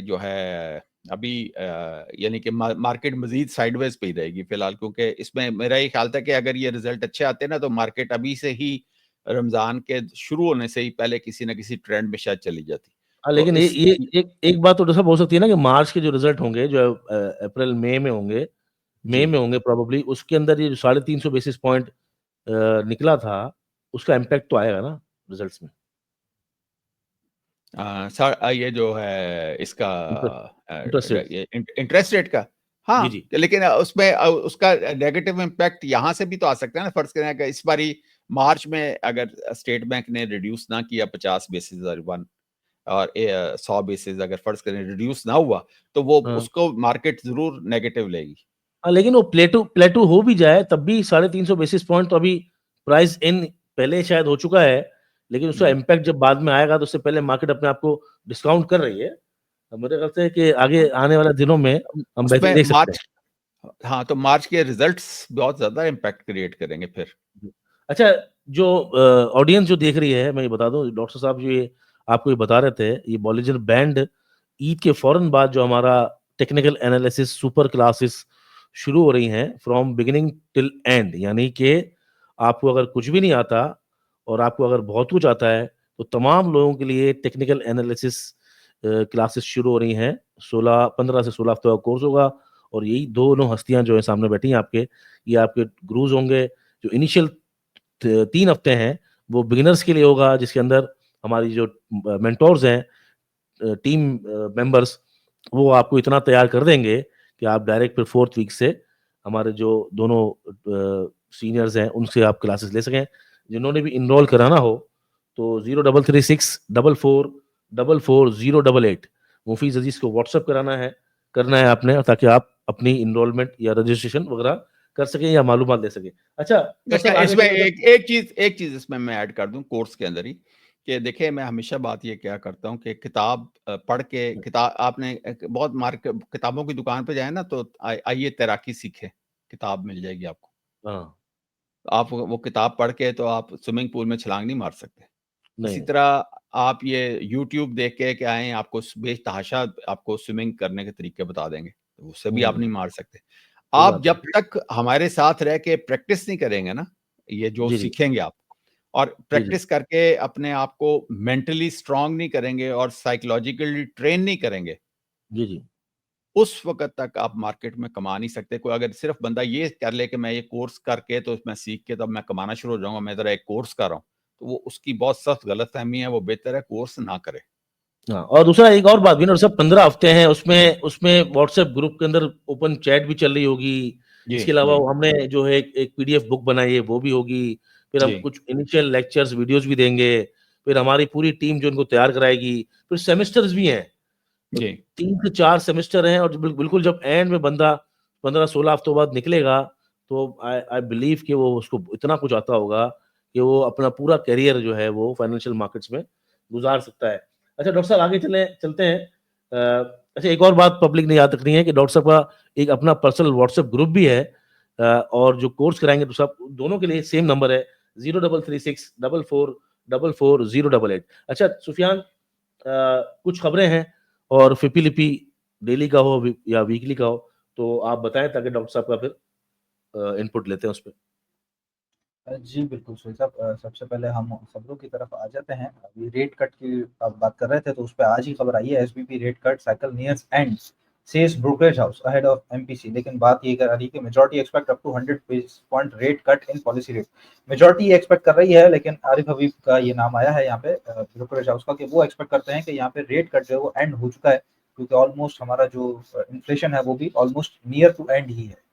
B: जो है अभी यानी कि मार्केट मजीद साइडवेज पे ही रहेगी फिलहाल, क्योंकि इसमें मेरा ये ख्याल था कि अगर ये रिजल्ट अच्छे आते ना तो मार्केट अभी से ही रमजान के शुरू होने से ही पहले किसी ना किसी ट्रेंड में शायद चली जाती।
A: हाँ,
B: तो
A: लेकिन
B: इस
A: ये एक बात तो डॉक्टर साहब हो सकती है ना कि मार्च के जो रिजल्ट होंगे, जो अप्रैल मई में होंगे, मई
B: जी
A: में होंगे प्रोबेबली, उसके अंदर ये 350 बेसिस पॉइंट निकला था, उसका इम्पैक्ट तो आएगा ना रिजल्ट्स में?
B: ये जो है इसका
A: इंटरेस्ट रेट।
B: इंटरेस्ट रेट का,
A: जी,
B: हाँ,
A: जी।
B: लेकिन उसमें उसका नेगेटिव इम्पैक्ट यहाँ से भी तो आ सकता है ना। फर्ज करें कि इस बारी मार्च में अगर स्टेट बैंक ने रिड्यूस ना किया 50 बेसिस और 100 बेसिस अगर फर्ज करें रिड्यूस ना हुआ तो वो
A: हाँ।
B: उसको मार्केट जरूर नेगेटिव लेगी।
A: हाँ, लेकिन वो प्लेटू हो भी जाए तब भी 350 बेसिस पॉइंट तो अभी प्राइस इन पहले शायद हो चुका है, लेकिन उसका इम्पैक्ट जब बाद में आएगा तो उससे पहले मार्केट अपने आप को डिस्काउंट कर रही है। तो मुझे लगता है कि आगे आने वाले दिनों में हम बेहतर
B: उसमें
A: देख सकते हैं।
B: हाँ, तो मार्च के रिजल्ट्स बहुत ज्यादा इम्पैक्ट क्रिएट करेंगे फिर।
A: अच्छा, जो ऑडियंस जो देख रही है, मैं ये बता दूं, डॉक्टर साहब जो ये आपको ये बता रहे थे, ये बॉलिंजर बैंड ईद के फौरन बाद जो हमारा टेक्निकल एनालिसिस सुपर क्लासेस शुरू हो रही हैं फ्रॉम बिगिनिंग टिल एंड, यानी कि आपको अगर कुछ भी नहीं आता और आपको अगर बहुत कुछ आता है तो तमाम लोगों के लिए टेक्निकल एनालिसिस क्लासेस शुरू हो रही हैं। 15 से 16 हफ्ते का कोर्स होगा और यही दोनों हस्तियां जो है सामने बैठी हैं आपके, ये आपके गुरुज होंगे। जो इनिशियल 3 हफ्ते हैं वो बिगिनर्स के लिए होगा, जिसके अंदर हमारी जो मेंटोर्स हैं, टीम मेंबर्स, वो आपको इतना तैयार कर देंगे कि आप डायरेक्ट फिर 4th वीक से हमारे जो दोनों सीनियर्स हैं उनसे आप क्लासेस ले सकें। जिन्होंने भी इनरोल कराना हो तो 0336444088 मुफीज अजीज को व्हाट्सएप करना है आपने, ताकि आप अपनी इनरोलमेंट या रजिस्ट्रेशन वगैरह कर सकें या मालूमात ले सकें। अच्छा डॉक्टर
B: अच्छा,
A: साहब, आगे
B: इसमें
A: चलते
B: एक चीज इसमें मैं ऐड कर दूं कोर्स के अंदर ही, कि देखिए मैं हमेशा बात ये क्या करता हूं कि किताब पढ़ के, किताब आपने बहुत किताबों की दुकान पे जाए ना तो आइए तैराकी सीखे, किताब मिल जाएगी आपको।
A: हाँ,
B: आप वो किताब पढ़ के तो आप स्विमिंग पूल में छलांग नहीं मार सकते। इसी
A: नहीं,
B: तरह आप ये यूट्यूब देख के आए, आपको बेतहाशा आपको स्विमिंग करने के तरीके बता देंगे, तो उससे भी आप नहीं मार सकते।
A: सही
B: आप
A: बात है।
B: जब तक हमारे साथ रह के प्रैक्टिस नहीं करेंगे ना, ये जो
A: जी, जी।
B: सीखेंगे आप, और
A: जी, जी।
B: प्रैक्टिस करके अपने आप को मेंटली स्ट्रांग नहीं करेंगे और साइकोलॉजिकली ट्रेन नहीं करेंगे,
A: जी, जी।
B: उस वक़्त तक आप मार्केट में कमा नहीं सकते। कोई अगर सिर्फ़ बंदा ये कर ले कि मैं ये कोर्स करके तो मैं सीख के तब मैं कमाना शुरू हो जाऊँगा, मैं ज़रा एक कोर्स कर रहा हूँ, तो वो उसकी बहुत सख्त गलतफ़हमी है, वो बेहतर है कोर्स ना करे।
A: हाँ, और दूसरा एक और बात भी ना सब, 15 हफ्ते हैं, उसमें उसमें व्हाट्सएप ग्रुप के अंदर ओपन चैट भी चल रही होगी।
B: जी,
A: इसके अलावा
B: जी,
A: हमने जो है एक पीडीएफ बुक बनाई है वो भी होगी। फिर हम
B: जी,
A: कुछ इनिशियल लेक्चर्स वीडियोस भी देंगे। फिर हमारी पूरी टीम जो इनको तैयार कराएगी। फिर सेमेस्टर्स भी हैं, तो
B: जी।
A: 3 से 4 सेमेस्टर हैं और बिल्कुल जब एंड में बंदा 15-16 हफ्तों बाद निकलेगा तो आई बिलीव कि वो उसको इतना कुछ आता होगा कि वो अपना पूरा करियर जो है वो फाइनेंशियल मार्केट्स में गुजार सकता है। अच्छा डॉक्टर साहब आगे चलते हैं। अच्छा एक और बात पब्लिक ने याद रखनी है कि डॉक्टर साहब का एक अपना पर्सनल व्हाट्सएप ग्रुप भी है, और जो कोर्स कराएंगे डॉक्टर साहब दोनों के लिए सेम नंबर है 0336444088। अच्छा सुफियान, कुछ खबरें हैं और फिपीलिपि डेली का हो या वीकली का हो तो आप बताएं ताकि डॉक्टर साहब का फिर इनपुट लेते हैं उस पर।
C: जी बिल्कुल सुहेल साहब, सबसे पहले हम खबरों की तरफ आ जाते हैं। अभी रेट कट की आप बात कर रहे थे तो उस पे आज ही खबर आई है, SBP rate cut cycle nears and says brokerage house ahead of MPC. लेकिन बात ये कर रही है कि majority expect up to 100 basis point rate cut in policy rate. Majority expect कर रही है, लेकिन आरिफ हबीब का ये नाम आया है यहाँ पे ब्रोकरेज हाउस का, कि वो एक्सपेक्ट करते हैं कि यहाँ पे रेट कट जो है वो एंड हो चुका है, क्योंकि ऑलमोस्ट हमारा जो इन्फ्लेशन है वो भी ऑलमोस्ट नियर टू एंड ही है।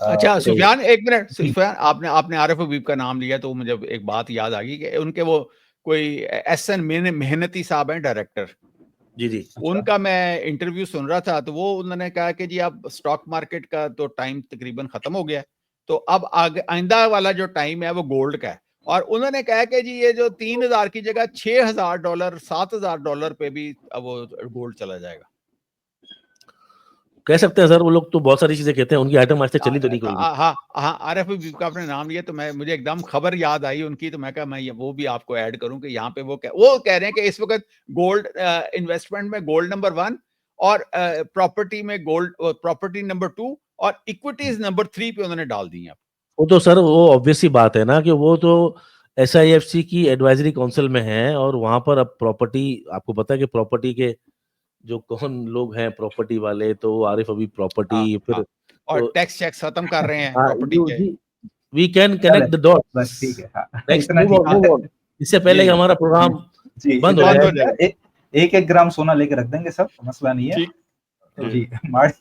B: अच्छा
C: तो
B: सुफियान, एक मिनट।
C: जी
B: सुफियान, आपने आपने आरिफ हबीब का नाम लिया तो मुझे एक बात याद आ गई कि उनके वो कोई एहसन मेहनती साहब हैं डायरेक्टर,
A: जी जी
C: अच्छा
B: उनका मैं इंटरव्यू सुन रहा था तो वो उन्होंने कहा कि जी अब स्टॉक मार्केट का तो टाइम तकरीबन खत्म हो गया है, तो अब आगे आइंदा वाला जो टाइम है वो गोल्ड का है। और उन्होंने कहा कि जी ये जो 3,000 की जगह $6,000 $7,000 पे भी अब वो गोल्ड चला जाएगा।
A: कह सकते हैं सर, वो लोग तो बहुत सारी चीजें कहते हैं, उनकी आइटम आज तक चली तो नहीं
B: तो
A: कोई भी।
B: हाँ हाँ, आरिफ हबीब का आपने नाम लिया तो मुझे एकदम खबर याद आई उनकी, तो मैं कहा मैं वो भी आपको ऐड करूं कि यहाँ पे वो कह रहे हैं कि इस वक्त गोल्ड इन्वेस्टमेंट में गोल्ड नंबर 1 और प्रॉपर्टी में गोल्ड प्रॉपर्टी नंबर 2 और इक्विटीज नंबर 3 पे उन्होंने डाल दी हैं।
A: वो तो सर वो ऑब्वियस सी बात है ना कि वो तो SIFC की एडवाइजरी काउंसिल में है, और वहां पर अब प्रॉपर्टी, आपको पता है कि प्रॉपर्टी के जो कौन लोग हैं प्रॉपर्टी वाले, तो आरिफ अभी
B: हाँ
A: प्रॉपर्टी फिर
B: हाँ, और
A: तो
B: टैक्स चेक्स खत्म कर रहे हैं प्रॉपर्टी के।
A: जी वी कैन
C: चले
A: कनेक्ट द
C: बस ठीक
A: डॉट्स।
C: है, हाँ
A: नेक्स्ट
C: इतना
A: मूव
C: ठीक
A: ऑन
C: है।
A: मूव ऑन, इससे पहले कि
B: जी
A: हमारा प्रोग्राम
C: जी
A: बंद हो
C: इतना
B: बंद हो
C: ठीक
A: जाए।
B: जाएगा।
C: है, एक ग्राम सोना लेके रख देंगे सब, मसला नहीं है।
B: ठीक। हाँ
C: जी माड़ी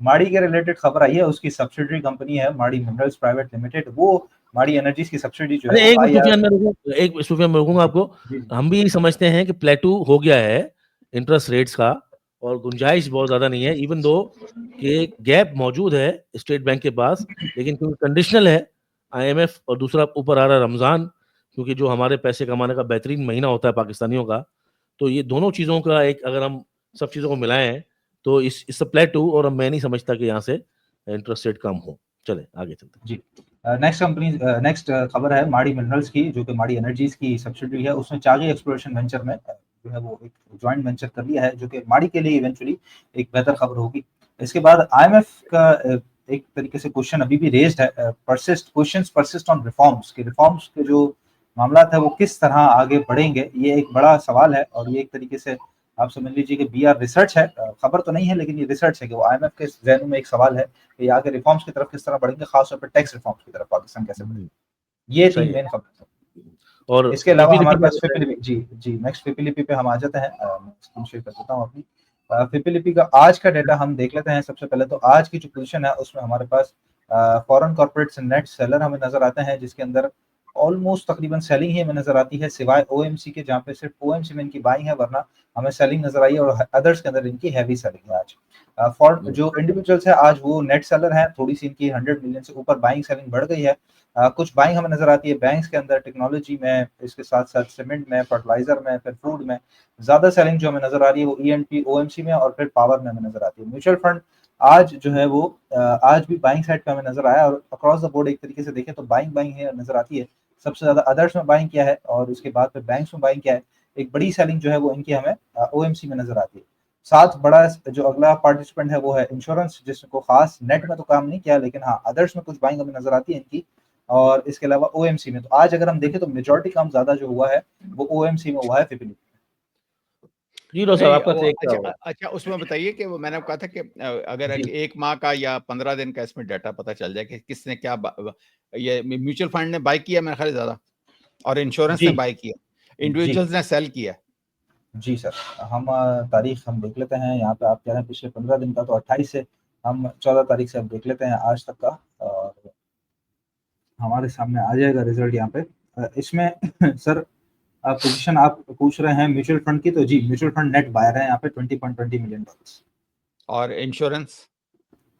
C: माड़ी के रिलेटेड खबर आई है, उसकी सब्सिडरी कंपनी है माड़ी मिनरल्स प्राइवेट लिमिटेड, वो माड़ी एनर्जीज की सब्सिडी जो है
A: अरे
C: वो
A: एक मिनट
C: IR।
A: सुफियान में रुकूं, एक सुफियान में रुकूंगा
C: जी
A: आपको।
C: जी
A: हम भी समझते हैं कि प्लेटू हो गया है इंटरेस्ट रेट्स का, और गुंजाइश बहुत ज्यादा नहीं है, इवन दो कि गैप मौजूद है स्टेट बैंक के पास, लेकिन क्योंकि कंडीशनल है IMF, और दूसरा ऊपर आ रहा है रमजान, क्योंकि जो हमारे पैसे कमाने का बेहतरीन महीना होता है पाकिस्तानियों का, तो ये दोनों चीजों का एक, अगर हम सब चीजों को मिलाएं तो इस प्लेटू, और मैं नहीं समझता कि यहाँ से इंटरेस्ट रेट कम हो। चले आगे चलते हैं।
C: जी नेक्स्ट खबर है माड़ी मिनरल्स की, जो कि माड़ी एनर्जीज की सब्सिडी है। उसने चागी एक्सप्लोरेशन वेंचर में जो है वो एक जॉइंट वेंचर कर लिया है, जो कि माड़ी के लिए इवेंचुअली एक बेहतर खबर होगी। इसके बाद IMF का एक तरीके से क्वेश्चन अभी भी रेज्ड है, क्वेश्चंस परसिस्ट ऑन रिफॉर्म्स के जो मामला है वो किस तरह आगे बढ़ेंगे, ये एक बड़ा सवाल है। और ये एक तरीके से आप समझ लीजिए कि BR रिसर्च है, खबर तो नहीं है लेकिन ये रिसर्च है कि वो IMF के जहन में एक सवाल है कि आगे रिफॉर्म्स की तरफ किस तरह बढ़ेंगे, खासतौर पर टैक्स रिफॉर्म्स की तरफ पाकिस्तान कैसे बढ़ेगा। ये
A: सही
C: 3
A: है।
C: मेन खबर है।
A: और
C: इसके अलावा
A: फिपीलिपि
C: हमारे
A: में
C: पास फिपिलिपि, जी जी नेक्स्ट फिपिलिपि पे हम आ जाते हैं। मैं स्क्रीन शेयर कर देता हूँ अपनी। फिपिलिपि का आज का डेटा हम देख लेते हैं। सबसे पहले तो आज की जो पोजीशन है उसमें हमारे पास फॉरेन कॉर्पोरेट्स नेट सेलर हमें नजर आते हैं, जिसके अंदर ऑलमोस्ट तकरीबन सेलिंग ही हमें नजर आती है, सिवाय OMC के, जहाँ पे सिर्फ OMC में इनकी बाइंग है, वरना हमें सेलिंग नजर आई है, और अदर्स के अंदर इनकी हैवी सेलिंग है आज। फॉर जो इंडिविजुअल्स है आज वो नेट सेलर है, थोड़ी सी इनकी 100 मिलियन से ऊपर बाइंग सेलिंग बढ़ गई है। कुछ बाइंग हमें नजर आती है बैंक्स के अंदर, टेक्नोलॉजी में, इसके साथ साथ सीमेंट में, फर्टिलाइजर में, फिर फूड में। ज्यादा सेलिंग जो हमें नजर आ रही है वो ENP OMC में और फिर पावर में हमें नजर आती है। म्यूचुअल फंड आज जो है वो आज भी बाइंग साइड पे हमें नजर आया, और अक्रॉस द बोर्ड एक तरीके से देखें तो बाइंग बाइंग है नजर आती है। सबसे ज्यादा अदर्स में बाइंग किया है, और उसके बाद फिर बैंक्स में बाइंग किया है। एक बड़ी सेलिंग जो है वो इनकी हमें OMC में नजर आती है। साथ बड़ा जो अगला पार्टिसिपेंट है वो है इंश्योरेंस, जिसको खास नेट में तो काम नहीं किया, लेकिन हाँ अदर्स में कुछ बाइंग हमें नजर आती है इनकी, और इसके अलावा OMC में। तो आज अगर हम देखें तो मेजॉरिटी काम ज्यादा जो हुआ है वो OMC में हुआ है फिपिलिपि।
A: जी डॉक्टर साहब
B: नहीं
A: आपका
B: वो
A: टेक क्या
B: अच्छा
A: होगा?
B: अच्छा, उसमें बताइए कि वो मैंने कहा था कि अगर
C: जी
B: एक माह का या 15 दिन का इसमें डाटा पता चल जाए कि किसने क्या ये म्यूचुअल फंड ने बाय किया मेरे ख्याल ज्यादा, और इंश्योरेंस
C: जी
B: ने बाय किया,
C: जी
B: इंडिविजुअल्स ने सेल किया।
C: जी सर, हम तारीख हम देख लेते हैं। यहाँ पे आप कह रहे हैं पिछले 15 दिन का, तो 28 से हम 14 तारीख से अब देख लेते हैं आज तक का, और हमारे सामने आ जाएगा रिजल्ट यहाँ पे। इसमें सर पोजीशन आप पूछ रहे हैं म्यूचुअल फंड की, तो जी म्यूचुअल फंड नेट बायर है यहाँ पे $20.20 मिलियन।
B: और इंश्योरेंस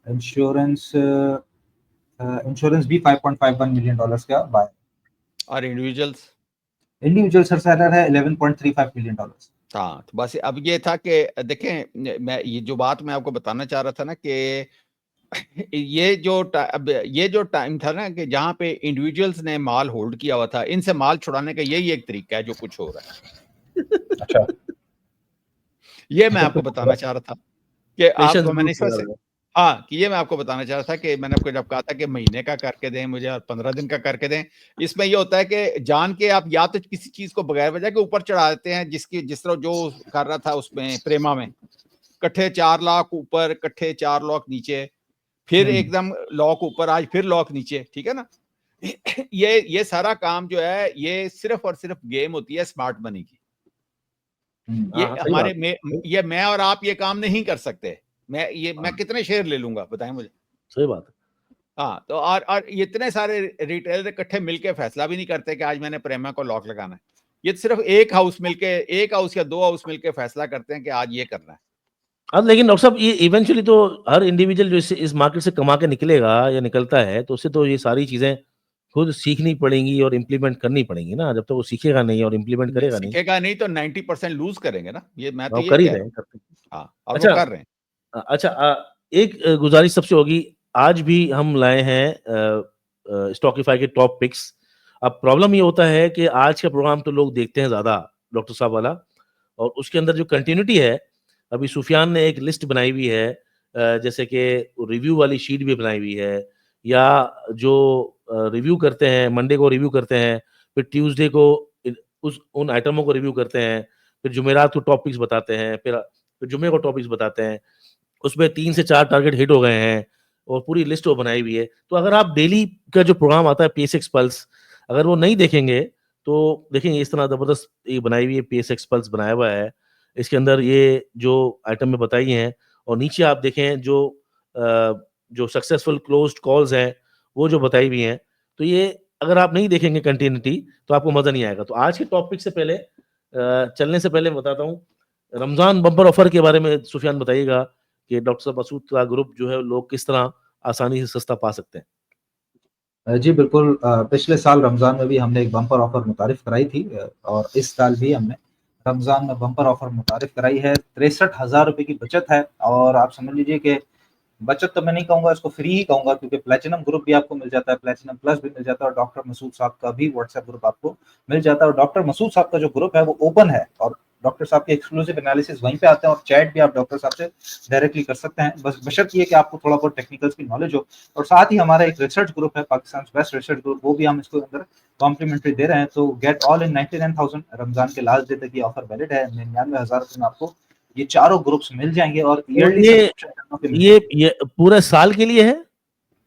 C: इंश्योरेंस इंश्योरेंस भी $5.51 मिलियन का बाय।
B: और
C: इंडिविजुअल सर सेलर है $11.35 मिलियन।
B: हाँ, तो बस अब ये था कि देखें, मैं ये जो बात मैं आपको बताना चाह रहा था ना कि ये जो टाइम था ना कि जहाँ पे इंडिविजुअल्स ने माल होल्ड किया हुआ था, इनसे माल छुड़ाने का यही एक तरीका है जो कुछ हो रहा है।
C: अच्छा,
B: ये मैं आपको बताना चाह रहा था कि
A: पेशेंस
B: आपको मैंने
A: बहुत
B: इस वजह
A: ज़्यादा
B: से,
A: है।
B: हाँ, कि ये मैं आपको बताना चाह रहा था कि मैंने आपको जब कहा था कि महीने का करके दें मुझे और 15 दिन का करके दें, इसमें ये होता है कि जान के आप या तो किसी चीज को बगैर वजह के ऊपर चढ़ा देते हैं, जिस तरह जो कर रहा था उसमें प्रेमा में, कट्ठे 4 लाख ऊपर, कट्ठे 4 लाख नीचे, फिर एकदम लॉक ऊपर, आज फिर लॉक नीचे, ठीक है ना। ये सारा काम जो है ये सिर्फ और सिर्फ गेम होती है स्मार्ट मनी की। ये
A: हाँ, सही
B: हमारे
A: बात
B: में
A: है।
B: ये मैं और आप ये काम नहीं कर सकते। मैं कितने शेयर ले लूंगा बताएं मुझे।
A: सही बात है।
B: हाँ, तो और इतने सारे रिटेलर इकट्ठे मिलके फैसला भी नहीं करते कि आज मैंने प्रेमा को लॉक लगाना है। ये सिर्फ एक हाउस या 2 हाउस मिलके फैसला करते हैं कि आज ये करना है।
A: अब लेकिन डॉक्टर साहब ये इवेंचुअली तो हर इंडिविजुअल जो इस मार्केट से कमा के निकलेगा या निकलता है तो उसे तो ये सारी चीज़ें खुद सीखनी पड़ेंगी और इम्प्लीमेंट करनी पड़ेंगी ना, जब तक वो सीखेगा नहीं और इम्प्लीमेंट करेगा नहीं।
B: सीखेगा नहीं तो 90% लूज करेंगे ना, ये मैं तो
A: वो
B: ये
A: कर ही
B: कह
A: रहे
B: रहा
A: हैं,
B: हूँ।
A: करते हैं।
B: हाँ, और वो
A: अच्छा
B: कर रहे हैं।
A: अच्छा एक गुज़ारिश सबसे होगी, आज भी हम लाए हैं स्टॉकिफ़ाई के टॉप पिक्स। अब प्रॉब्लम ये होता है कि आज का प्रोग्राम तो लोग देखते हैं ज़्यादा, डॉक्टर साहब वाला, और उसके अंदर जो कंटिन्यूटी है, अभी सुफियान ने एक लिस्ट बनाई हुई है, जैसे कि रिव्यू वाली शीट भी बनाई हुई है, या जो रिव्यू करते हैं, मंडे को रिव्यू करते हैं, फिर ट्यूसडे को उन आइटमों को रिव्यू करते हैं, फिर जुमेरात को टॉपिक्स बताते हैं, फिर जुम्मे को टॉपिक्स बताते हैं। उसमें 3 से 4 टारगेट हिट हो गए हैं और पूरी लिस्ट वो बनाई हुई है। तो अगर आप डेली का जो प्रोग्राम आता है पीएसएक्स पल्स, अगर वो नहीं देखेंगे तो देखेंगे इस तरह ज़बरदस्त ये बनाई हुई है, पीएसएक्स पल्स बनाया हुआ है। इसके अंदर ये जो आइटम में बताई हैं और नीचे आप देखें जो सक्सेसफुल क्लोज्ड कॉल्स हैं, वो जो बताई हुई हैं। तो ये अगर आप नहीं देखेंगे कंटिन्यूटी तो आपको मज़ा नहीं आएगा। तो आज के टॉपिक से पहले चलने से पहले बताता हूँ, रमज़ान बम्पर ऑफर के बारे में सुफियान बताइएगा कि डॉक्टर साहब मसूद का ग्रुप जो है लोग किस तरह आसानी से सस्ता पा सकते हैं?
C: जी बिल्कुल, पिछले साल रमज़ान में भी हमने एक बम्पर ऑफ़र मुतारिफ़ कराई थी, और इस साल भी हमने रमज़ान में बम्पर ऑफ़र मुतारिफ़ कराई है। 63,000 रुपए की बचत है, और आप समझ लीजिए कि बचत तो मैं नहीं कहूँगा, इसको फ्री ही कहूँगा, क्योंकि प्लैटिनम ग्रुप भी आपको मिल जाता है, प्लैटिनम प्लस भी मिल जाता है, और डॉक्टर मसूद साहब का भी व्हाट्सएप ग्रुप आपको मिल जाता है। और डॉक्टर मसूद साहब का जो ग्रुप है वो ओपन है, और डॉक्टर साहब के एक्सक्लूसिव एनालिसिस वहीं पे आते हैं, और चैट भी आप डॉक्टर साहब से डायरेक्टली कर सकते हैं, बस बशर्त ये कि आपको थोड़ा बहुत टेक्निकल्स की नॉलेज हो। और साथ ही हमारा एक रिसर्च ग्रुप है, पाकिस्तान बेस्ट रिसर्च ग्रुप, वो भी हम इसके अंदर कॉम्प्लीमेंट्री दे रहे हैं। तो गेट ऑल इन 99,000, रमजान के लास्ट डे तक ये ऑफर वैलिड है। 99,000 रुपए में आपको ये चारों ग्रुप्स मिल जाएंगे, और
A: तो
C: ईयरली सब्सक्रिप्शन पे मिल जाएंगे।
A: ये पूरे साल के लिए है?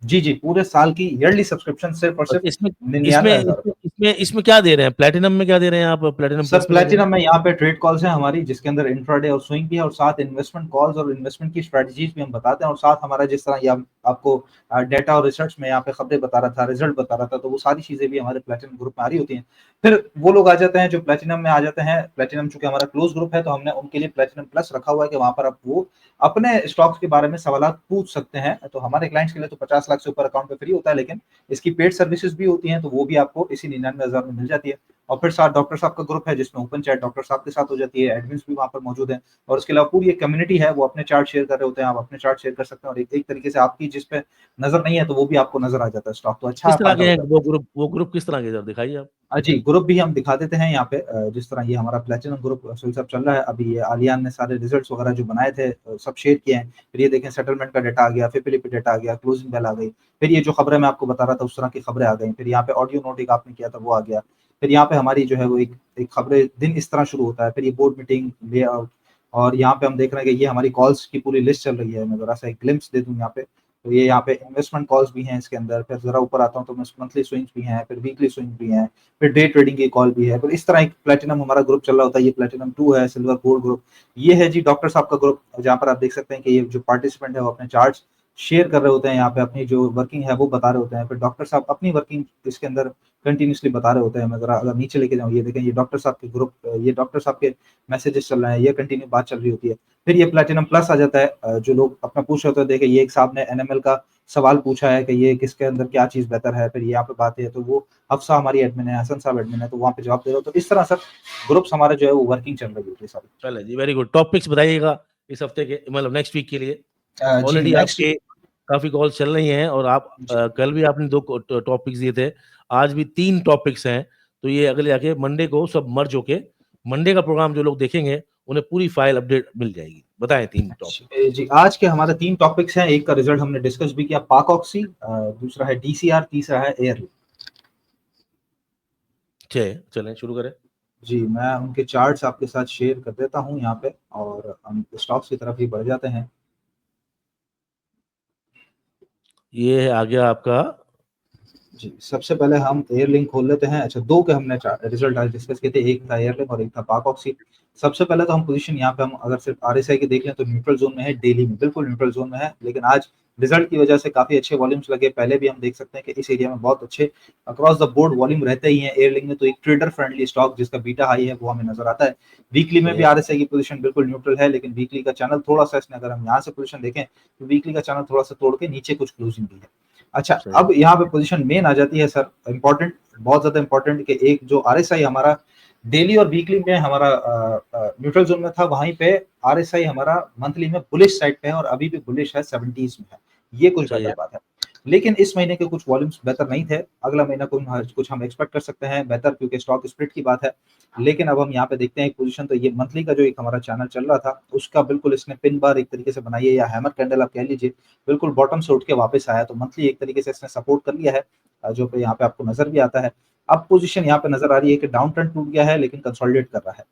C: जी, जी, पूरे साल की ईयरली सब्सक्रिप्शन सिर्फ और
A: और
C: सिर्फ
A: इसमें इसमें
C: 99,000
A: इसमें
C: रुपए।
A: इसमें इसमें क्या दे रहे हैं? प्लैटिनम में क्या दे रहे हैं आप? प्लैटिनम
C: सर
A: प्लस में क्या दे रहे हैं?
C: प्लैटिनम में यहाँ पे ट्रेड कॉल्स हैं हमारी, जिसके अंदर इंट्राडे और स्विंग भी है, और साथ इन्वेस्टमेंट कॉल्स और इन्वेस्टमेंट की स्ट्रेटजीज भी हम बताते हैं, और साथ हमारा जिस तरह ये आपको डेटा और रिसर्च में यहाँ पे खबरें बता रहा था, रिजल्ट बता रहा था, तो वो सारी चीजें भी हमारे प्लैटिनम ग्रुप में आ रही होती हैं। फिर वो लोग आ जाते हैं जो प्लैटिनम में आ जाते हैं। प्लैटिनम चूंकि हमारा क्लोज ग्रुप है, तो हमने उनके लिए प्लैटिनम प्लस रखा हुआ है कि वहां पर आप वो अपने स्टॉक्स के बारे में सवाल पूछ सकते हैं। तो हमारे क्लाइंट्स के लिए तो 50 लाख से ऊपर अकाउंट पे फ्री होता है, लेकिन इसकी पेड सर्विसेज भी होती हैं, तो वो भी आपको इसी 99,000 में मिल जाती है। और फिर साथ डॉक्टर साहब का ग्रुप है, जिसमें ओपन चैट डॉक्टर साहब के साथ हो जाती है, एडमिन्स भी वहाँ पर मौजूद हैं, और उसके अलावा पूरी एक कम्युनिटी है, वो अपने चार्ट शेयर कर रहे होते हैं, आप अपने चार्ट शेयर कर सकते हैं, और एक तरीके से आपकी जिस पे नजर नहीं है तो वो भी आपको नजर आ जाता है स्टॉक, तो अच्छा
A: किस तरह
C: फायदा
A: के हैं
C: होता है।
A: वो ग्रुप किस तरह के ज़रा दिखाइए आप?
C: जी, ग्रुप भी हम दिखा देते हैं यहाँ पे, जिस तरह ये हमारा प्लैटिनम ग्रुप सुहेल साहब चल रहा है। अभी ये आलियान ने सारे रिजल्ट्स वगैरह जो बनाए थे सब शेयर किए हैं। फिर ये देखें सेटलमेंट का डेटा आ गया, फिर पे डेटा आ गया, क्लोजिंग बेल आ गई। फिर ये जो खबरें मैं आपको बता रहा था उस तरह की खबरें आ गई। फिर यहाँ पे ऑडियो नोट एक आपने किया था वो आ गया। फिर यहाँ पे हमारी जो है वो एक खबरें दिन इस तरह शुरू होता है। फिर ये बोर्ड मीटिंग लेआउट, और यहाँ पे हम देख रहे हैं कि ये हमारी कॉल्स की पूरी लिस्ट चल रही है। मैं ज़रा-सा एक ग्लिम्प्स दे दूँ यहाँ पे। तो ये यहाँ पे इन्वेस्टमेंट कॉल्स भी हैं इसके अंदर। फिर ज़रा ऊपर आता हूँ तो मंथली स्विंग्स भी हैं, फिर वीकली स्विंग भी हैं, फिर डे ट्रेडिंग की कॉल भी है। फिर इस तरह एक प्लैटिनम हमारा ग्रुप चल रहा होता है। ये प्लैटिनम 2 है, सिल्वर गोल्ड ग्रुप। ये है जी डॉक्टर साहब का ग्रुप, जहाँ पर आप देख सकते हैं कि ये जो पार्टिसिपेंट है वो अपने चार्ट्स शेयर कर रहे होते हैं, यहाँ पे अपनी जो वर्किंग है वो बता रहे होते हैं। फिर डॉक्टर साहब अपनी वर्किंग इसके अंदर कंटिन्यूअसली बता रहे होते हैं। मैं ज़रा अगर नीचे लेके जाऊँ, ये देखें, ये डॉक्टर साहब के ग्रुप, ये डॉक्टर साहब के मैसेजेस चल रहे हैं, ये कंटिन्यू बात चल रही होती है। फिर ये प्लैटिनम प्लस आ जाता है। जो लोग अपना पूछ रहे होते हैं, देखिए ये एक साहब ने एनएमएल का सवाल पूछा है कि ये किसके अंदर क्या चीज़ बेहतर है, फिर यहाँ पे बात है तो वो हफ्सा हमारी एडमिन है, हसन साहब एडमिन है, तो वहाँ पे जवाब दे रहे हो। तो इस तरह सर ग्रुप्स हमारे जो है वो वर्किंग चल रही है सारी।
A: चले जी, वेरी गुड। टॉपिक्स बताइएगा इस हफ्ते के, मतलब नेक्स्ट वीक के लिए।
C: जी
A: ऑलरेडी
C: नेक्स्ट
A: आपके काफी कॉल्स चल रही हैं और आप
C: जी
A: कल भी आपने 2 टॉपिक्स दिए थे, आज भी 3 टॉपिक्स हैं। तो ये अगले जाके मंडे को सब मर्ज होके मंडे का प्रोग्राम जो लोग देखेंगे उन्हें पूरी फाइल अपडेट मिल जाएगी। बताएं 3 टॉपिक।
C: जी, आज के हमारे 3 टॉपिक्स हैं। एक का रिजल्ट हमने डिस्कस भी किया, पाक ऑक्सी, दूसरा है डीसीआर, तीसरा है एयरलिंक।
A: चलें शुरू करें।
C: जी, मैं उनके चार्ट्स आपके साथ शेयर कर देता हूँ यहाँ पे और हम स्टॉक्स की तरफ ही बढ़ जाते हैं।
A: ये है आ गया आपका।
C: जी, सबसे पहले हम एयरलिंक खोल लेते हैं। अच्छा, 2 के हमने रिजल्ट आज डिस्कस किए थे, एक था एयरलिंक और एक था पाक ऑक्सी। सबसे पहले तो हम पोजीशन यहाँ पे हम अगर सिर्फ आरएसआई की देख लें तो न्यूट्रल ज़ोन में है, डेली में बिल्कुल न्यूट्रल ज़ोन में है, लेकिन आज रिजल्ट की वजह से काफ़ी अच्छे वॉल्यूम्स लगे। पहले भी हम देख सकते हैं कि इस एरिया में बहुत अच्छे अक्रॉस द बोर्ड वॉल्यूम रहते ही हैं एयरलिंक में। तो एक ट्रेडर फ्रेंडली स्टॉक जिसका बीटा हाई है वो हमें नज़र आता है। वीकली में भी आरएसआई की पोजीशन बिल्कुल न्यूट्रल है, लेकिन वीकली का चैनल थोड़ा-सा इसने अगर हम यहाँ से पोजीशन देखें तो वीकली का चैनल थोड़ा-सा तोड़ के नीचे कुछ क्लोजिंग दी है। अच्छा,
A: सही।
C: अब यहाँ पे पोजीशन मेन आ जाती है सर, इम्पोर्टेंट, बहुत ज़्यादा इम्पोर्टेंट, कि एक जो आरएसआई हमारा डेली और वीकली में हमारा न्यूट्रल ज़ोन में था, वहीं पे आरएसआई हमारा मंथली में बुलिश साइड पे है और अभी भी बुलिश है, 70s में है। ये कुछ
A: सही
C: बेहतर
A: है।
C: बात है। लेकिन इस महीने के कुछ वॉल्यूम्स बेहतर नहीं थे। अगला महीना कुछ हम एक्सपेक्ट कर सकते हैं बेहतर, क्योंकि स्टॉक स्प्लिट की बात है। लेकिन अब हम यहाँ पे देखते हैं एक पोजीशन, तो ये मंथली का जो एक हमारा चैनल चल रहा था, उसका बिल्कुल इसने पिन बार एक तरीके से बनाई है, या हैमर कैंडल आप कह लीजिए, बिल्कुल बॉटम से उठ के वापस आया। तो मंथली एक तरीके से इसने सपोर्ट कर लिया है, जो पे यहाँ पे आपको नज़र भी आता है। अब पोजीशन यहाँ पे नज़र आ रही है कि डाउन ट्रेंड टूट गया है, लेकिन कंसोलिडेट कर रहा है।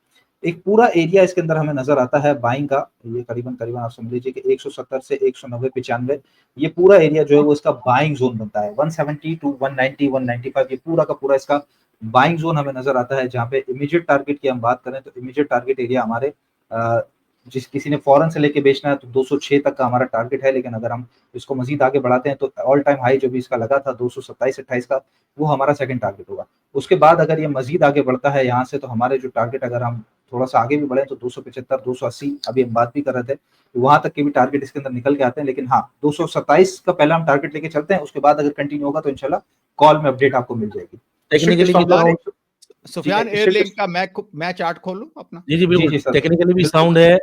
C: एक पूरा एरिया इसके अंदर हमें नज़र आता है बाइंग का, ये करीबन-करीबन आप समझ लीजिए कि 170 से 190-95, ये पूरा एरिया जो है वो इसका बाइंग ज़ोन बनता है। 170 टू 190, 195, ये पूरा का पूरा इसका बाइंग ज़ोन हमें नज़र आता है, जहाँ पे इमीडिएट टारगेट की हम बात करें तो इमीडिएट टारगेट एरिया हमारे जिस किसी ने फॉरेन से लेके बेचना है तो 206 तक का हमारा टारगेट है। लेकिन अगर हम इसको मज़ीद आगे बढ़ाते हैं तो ऑल टाइम हाई जो भी इसका लगा था 227-28 का, वो हमारा सेकंड टारगेट होगा। उसके बाद अगर ये मज़ीद आगे बढ़ता है यहाँ से, तो हमारे जो टारगेट, अगर हम थोड़ा-सा आगे भी बढ़े तो 275, 280, अभी हम बात भी कर रहे थे, तो वहाँ तक के भी टारगेट इसके अंदर निकल के आते हैं। लेकिन हाँ, 227 का पहला हम टारगेट लेके चलते हैं, उसके बाद अगर कंटिन्यू होगा तो इंशाल्लाह कॉल में अपडेट आपको मिल जाएगी।
A: टेक्निकली भी साउंड।
B: सुफियान, एयरलिंक का मैं चार्ट खोलूं अपना?
A: जी, बिल्कुल।
C: सर,
A: टेक्निकली भी
C: बिल्कुल।
A: साउंड है,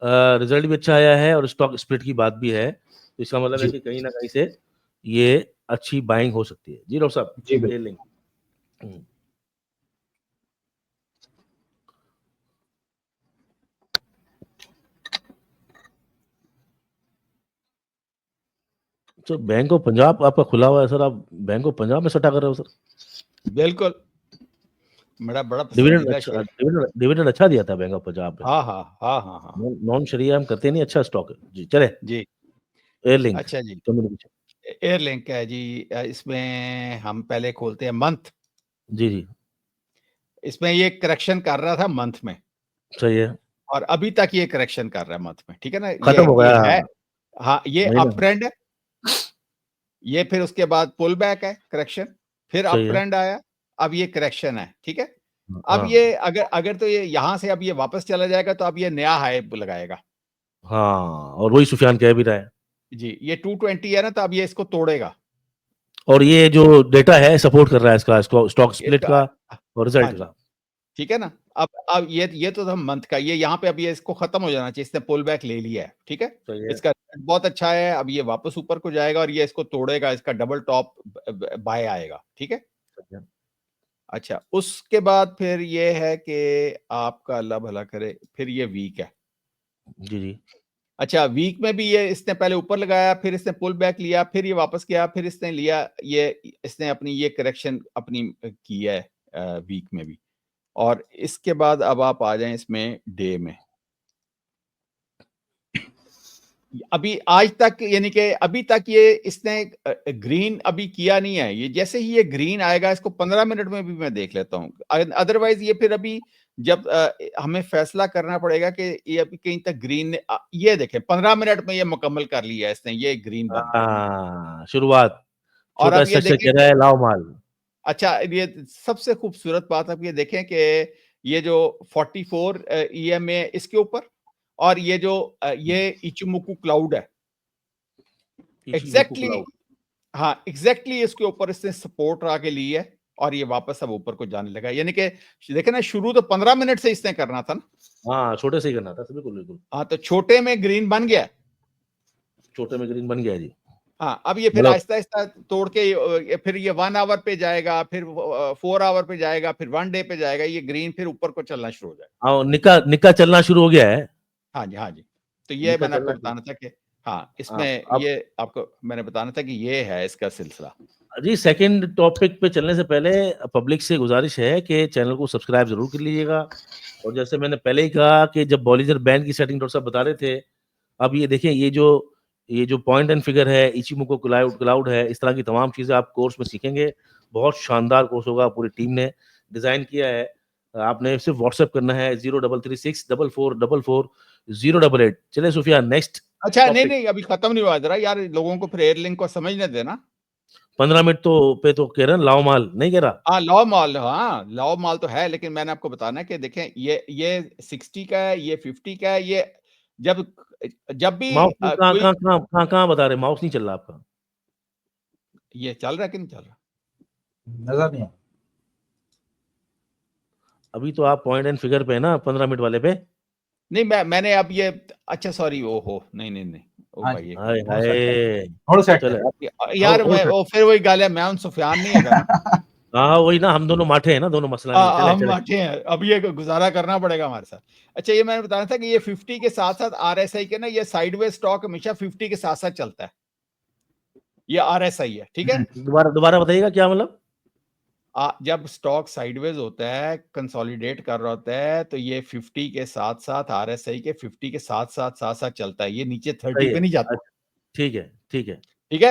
A: रिजल्ट भी अच्छा आया है और स्टॉक स्प्लिट की बात भी है। तो इसका मतलब है
C: जी,
A: कि कहीं न कहीं से ये अच्छी बाइंग हो सकती है। जी डॉक्टर साहब,
C: जी, बिल्कुल।
A: एयरलिंक। हुँ। तो बैंक ऑफ पंजाब आपका खुला हुआ है सर, आप बैंक ऑफ पंजाब में सट्टा कर रहे हो सर?
B: बिल्कुल। मेरा बड़ा
A: डिविडेंड
B: पसंदीदा
A: अच्छा,
B: शेयर।
A: डिविडेंड अच्छा दिया था बैंक ऑफ पंजाब में।
B: हाँ, हाँ, हाँ, हाँ, हाँ।
A: नॉन शरिया हम करते नहीं, अच्छा स्टॉक है। जी, चलें।
B: जी।
A: एयरलिंक
B: अच्छा जी,
A: कम्युनिकेशन।
B: एयरलिंक है जी। इसमें हम पहले खोलते हैं मंथ।
A: जी।
B: इसमें ये करेक्शन कर रहा था मंथ में,
A: सही है।
B: और अभी तक ये करेक्शन कर रहा है मंथ में, ठीक है ना?
A: खत्म हो
B: ये
A: गया।
B: है, हाँ, ये
A: महीना।
B: अप ट्रेंड है। ये फिर उसके बाद पुल बैक है, करेक्शन, फिर अप
A: सही है।
B: ट्रेंड आया, अब ये करेक्शन है, ठीक है? अब
A: हाँ,
B: ये अगर अगर तो ये यहाँ से अब ये वापस चला जाएगा तो अब ये नया हाई लगाएगा।
A: हाँ, और वही सुफियान कह भी रहा है।
B: जी, ये 220 है ना, तो अब ये इसको तोड़ेगा।
A: और ये जो डेटा है सपोर्ट कर रहा है इसका स्टॉक स्प्लिट
B: इसका,
A: का और
B: हाँ
A: रिजल्ट
B: जी,
A: का।
B: ठीक है ना? अब ये तो था मंथ का, ये यहाँ पे अब ये इसको खत्म हो जाना चाहिए, इसने पुल बैक ले लिया है, ठीक है?
A: सही है।
B: इसका बहुत अच्छा है, अब ये वापस ऊपर को जाएगा और ये इसको तोड़ेगा, इसका डबल टॉप बाय आएगा, ठीक है?
A: सही है।
B: अच्छा, उसके बाद फिर ये है कि आपका अल्लाह भला करे, फिर ये वीक है।
A: जी।
B: अच्छा, वीक में भी ये इसने पहले ऊपर लगाया, फिर इसने पुल बैक लिया, फिर ये वापस गया, फिर इसने लिया, ये इसने अपनी ये करेक्शन अपनी की है वीक में भी। और इसके बाद अब आप आ जाएँ इसमें डे में। अभी आज तक, यानी कि अभी तक ये इसने ग्रीन अभी किया नहीं है। ये जैसे ही ये ग्रीन आएगा, इसको 15 मिनट में भी मैं देख लेता हूँ। अदरवाइज़ ये फिर अभी जब हमें फैसला करना पड़ेगा कि ये अभी कहीं तक ग्रीन ये देखें 15 मिनट में ये मुकम्मल कर लिया है इसने, ये ग्रीन बन गया।
A: हाँ, शुरुआत।
B: और
A: छोटा
B: अब ये
A: स्ट्रक्चर
B: देखें,
A: कह रहा है लाओ माल।
B: अच्छा, ये सबसे खूबसूरत बात आप ये देखें कि ये जो 44 ईएमए इसके ऊपर, और ये जो ये इचिमोकू क्लाउड है, एग्जैक्टली हाँ एग्जैक्टली इसके ऊपर इसने सपोर्ट आके ली है और ये वापस अब ऊपर को जाने लगा। यानी कि देखे ना, शुरू तो 15 मिनट से इसने करना था ना।
A: हाँ, छोटे से ही करना था, बिल्कुल बिल्कुल।
B: हाँ, तो छोटे में ग्रीन बन गया,
A: छोटे में ग्रीन बन गया जी।
B: हाँ, अब ये फिर आहिस्ता आहिस्ता तोड़ के फिर ये 1 आवर पे जाएगा, फिर 4 आवर पे जाएगा, फिर 1 डे पे जाएगा, ये ग्रीन फिर ऊपर को चलना शुरू हो जाएगा।
A: हाँ, निक्का चलना शुरू हो गया है।
B: हाँ जी, हाँ जी। तो ये मैंने आपको बताना था कि हाँ, इसमें ये आपको मैंने बताना था कि ये है इसका सिलसिला।
A: जी, सेकंड टॉपिक पे चलने से पहले पब्लिक से गुजारिश है कि चैनल को सब्सक्राइब जरूर कर लीजिएगा। और जैसे मैंने पहले ही कहा कि जब बॉलिंजर बैंड की सेटिंग डॉक्टर साहब बता रहे थे, अब ये देखें, ये जो पॉइंट एंड फिगर है, इचिमोको क्लाउड है, इस तरह की तमाम चीजें आप कोर्स में सीखेंगे। बहुत शानदार कोर्स होगा, पूरी टीम ने डिजाइन किया है। आपने सिर्फ व्हाट्सएप करना है 0336444088। चले सुफिया, नेक्स्ट।
B: अच्छा, नहीं अभी खत्म नहीं हुआ, जरा यार लोगों को फिर एयरलिंक को समझने देना।
A: 15 मिनट तो कह रहे हैं, लाओ माल नहीं कह रहा।
B: हाँ, लाओ माल तो है, लेकिन मैंने आपको बताना है कि देखें ये 60 का है, ये 50 का है। ये जब भी
A: माउस कहाँ बता रहे, माउस नहीं चल रहा आपका?
B: ये चल रहा है कि नहीं चल रहा?
C: नजर नहीं आ।
B: अभी तो आप पॉइंट एंड फिगर पे है ना, 15 मिनट वाले पे। नहीं, मैंने अब ये अच्छा सॉरी, ओहो नहीं ओ भाई, यार वो फिर वही गाल है, मैं उन सुफियान नहीं है।
A: हाँ, वही ना, हम दोनों माठे हैं ना, दोनों मसला नहीं।
B: हम माठे हैं, अब ये गुजारा करना पड़ेगा हमारे साथ। अच्छा, ये मैंने बताना था कि ये 50 के साथ साथ RSI के ना, ये साइडवेज स्टॉक हमेशा 50 के साथ साथ चलता है। ये RSI है, ठीक है।
A: दोबारा बताइएगा क्या मतलब?
B: जब स्टॉक साइडवेज होता है, कंसोलिडेट कर रहा होता है, तो ये 50 के साथ साथ RSI के 50 के साथ साथ चलता है, ये नीचे 30 पे नहीं जाता।
A: ठीक है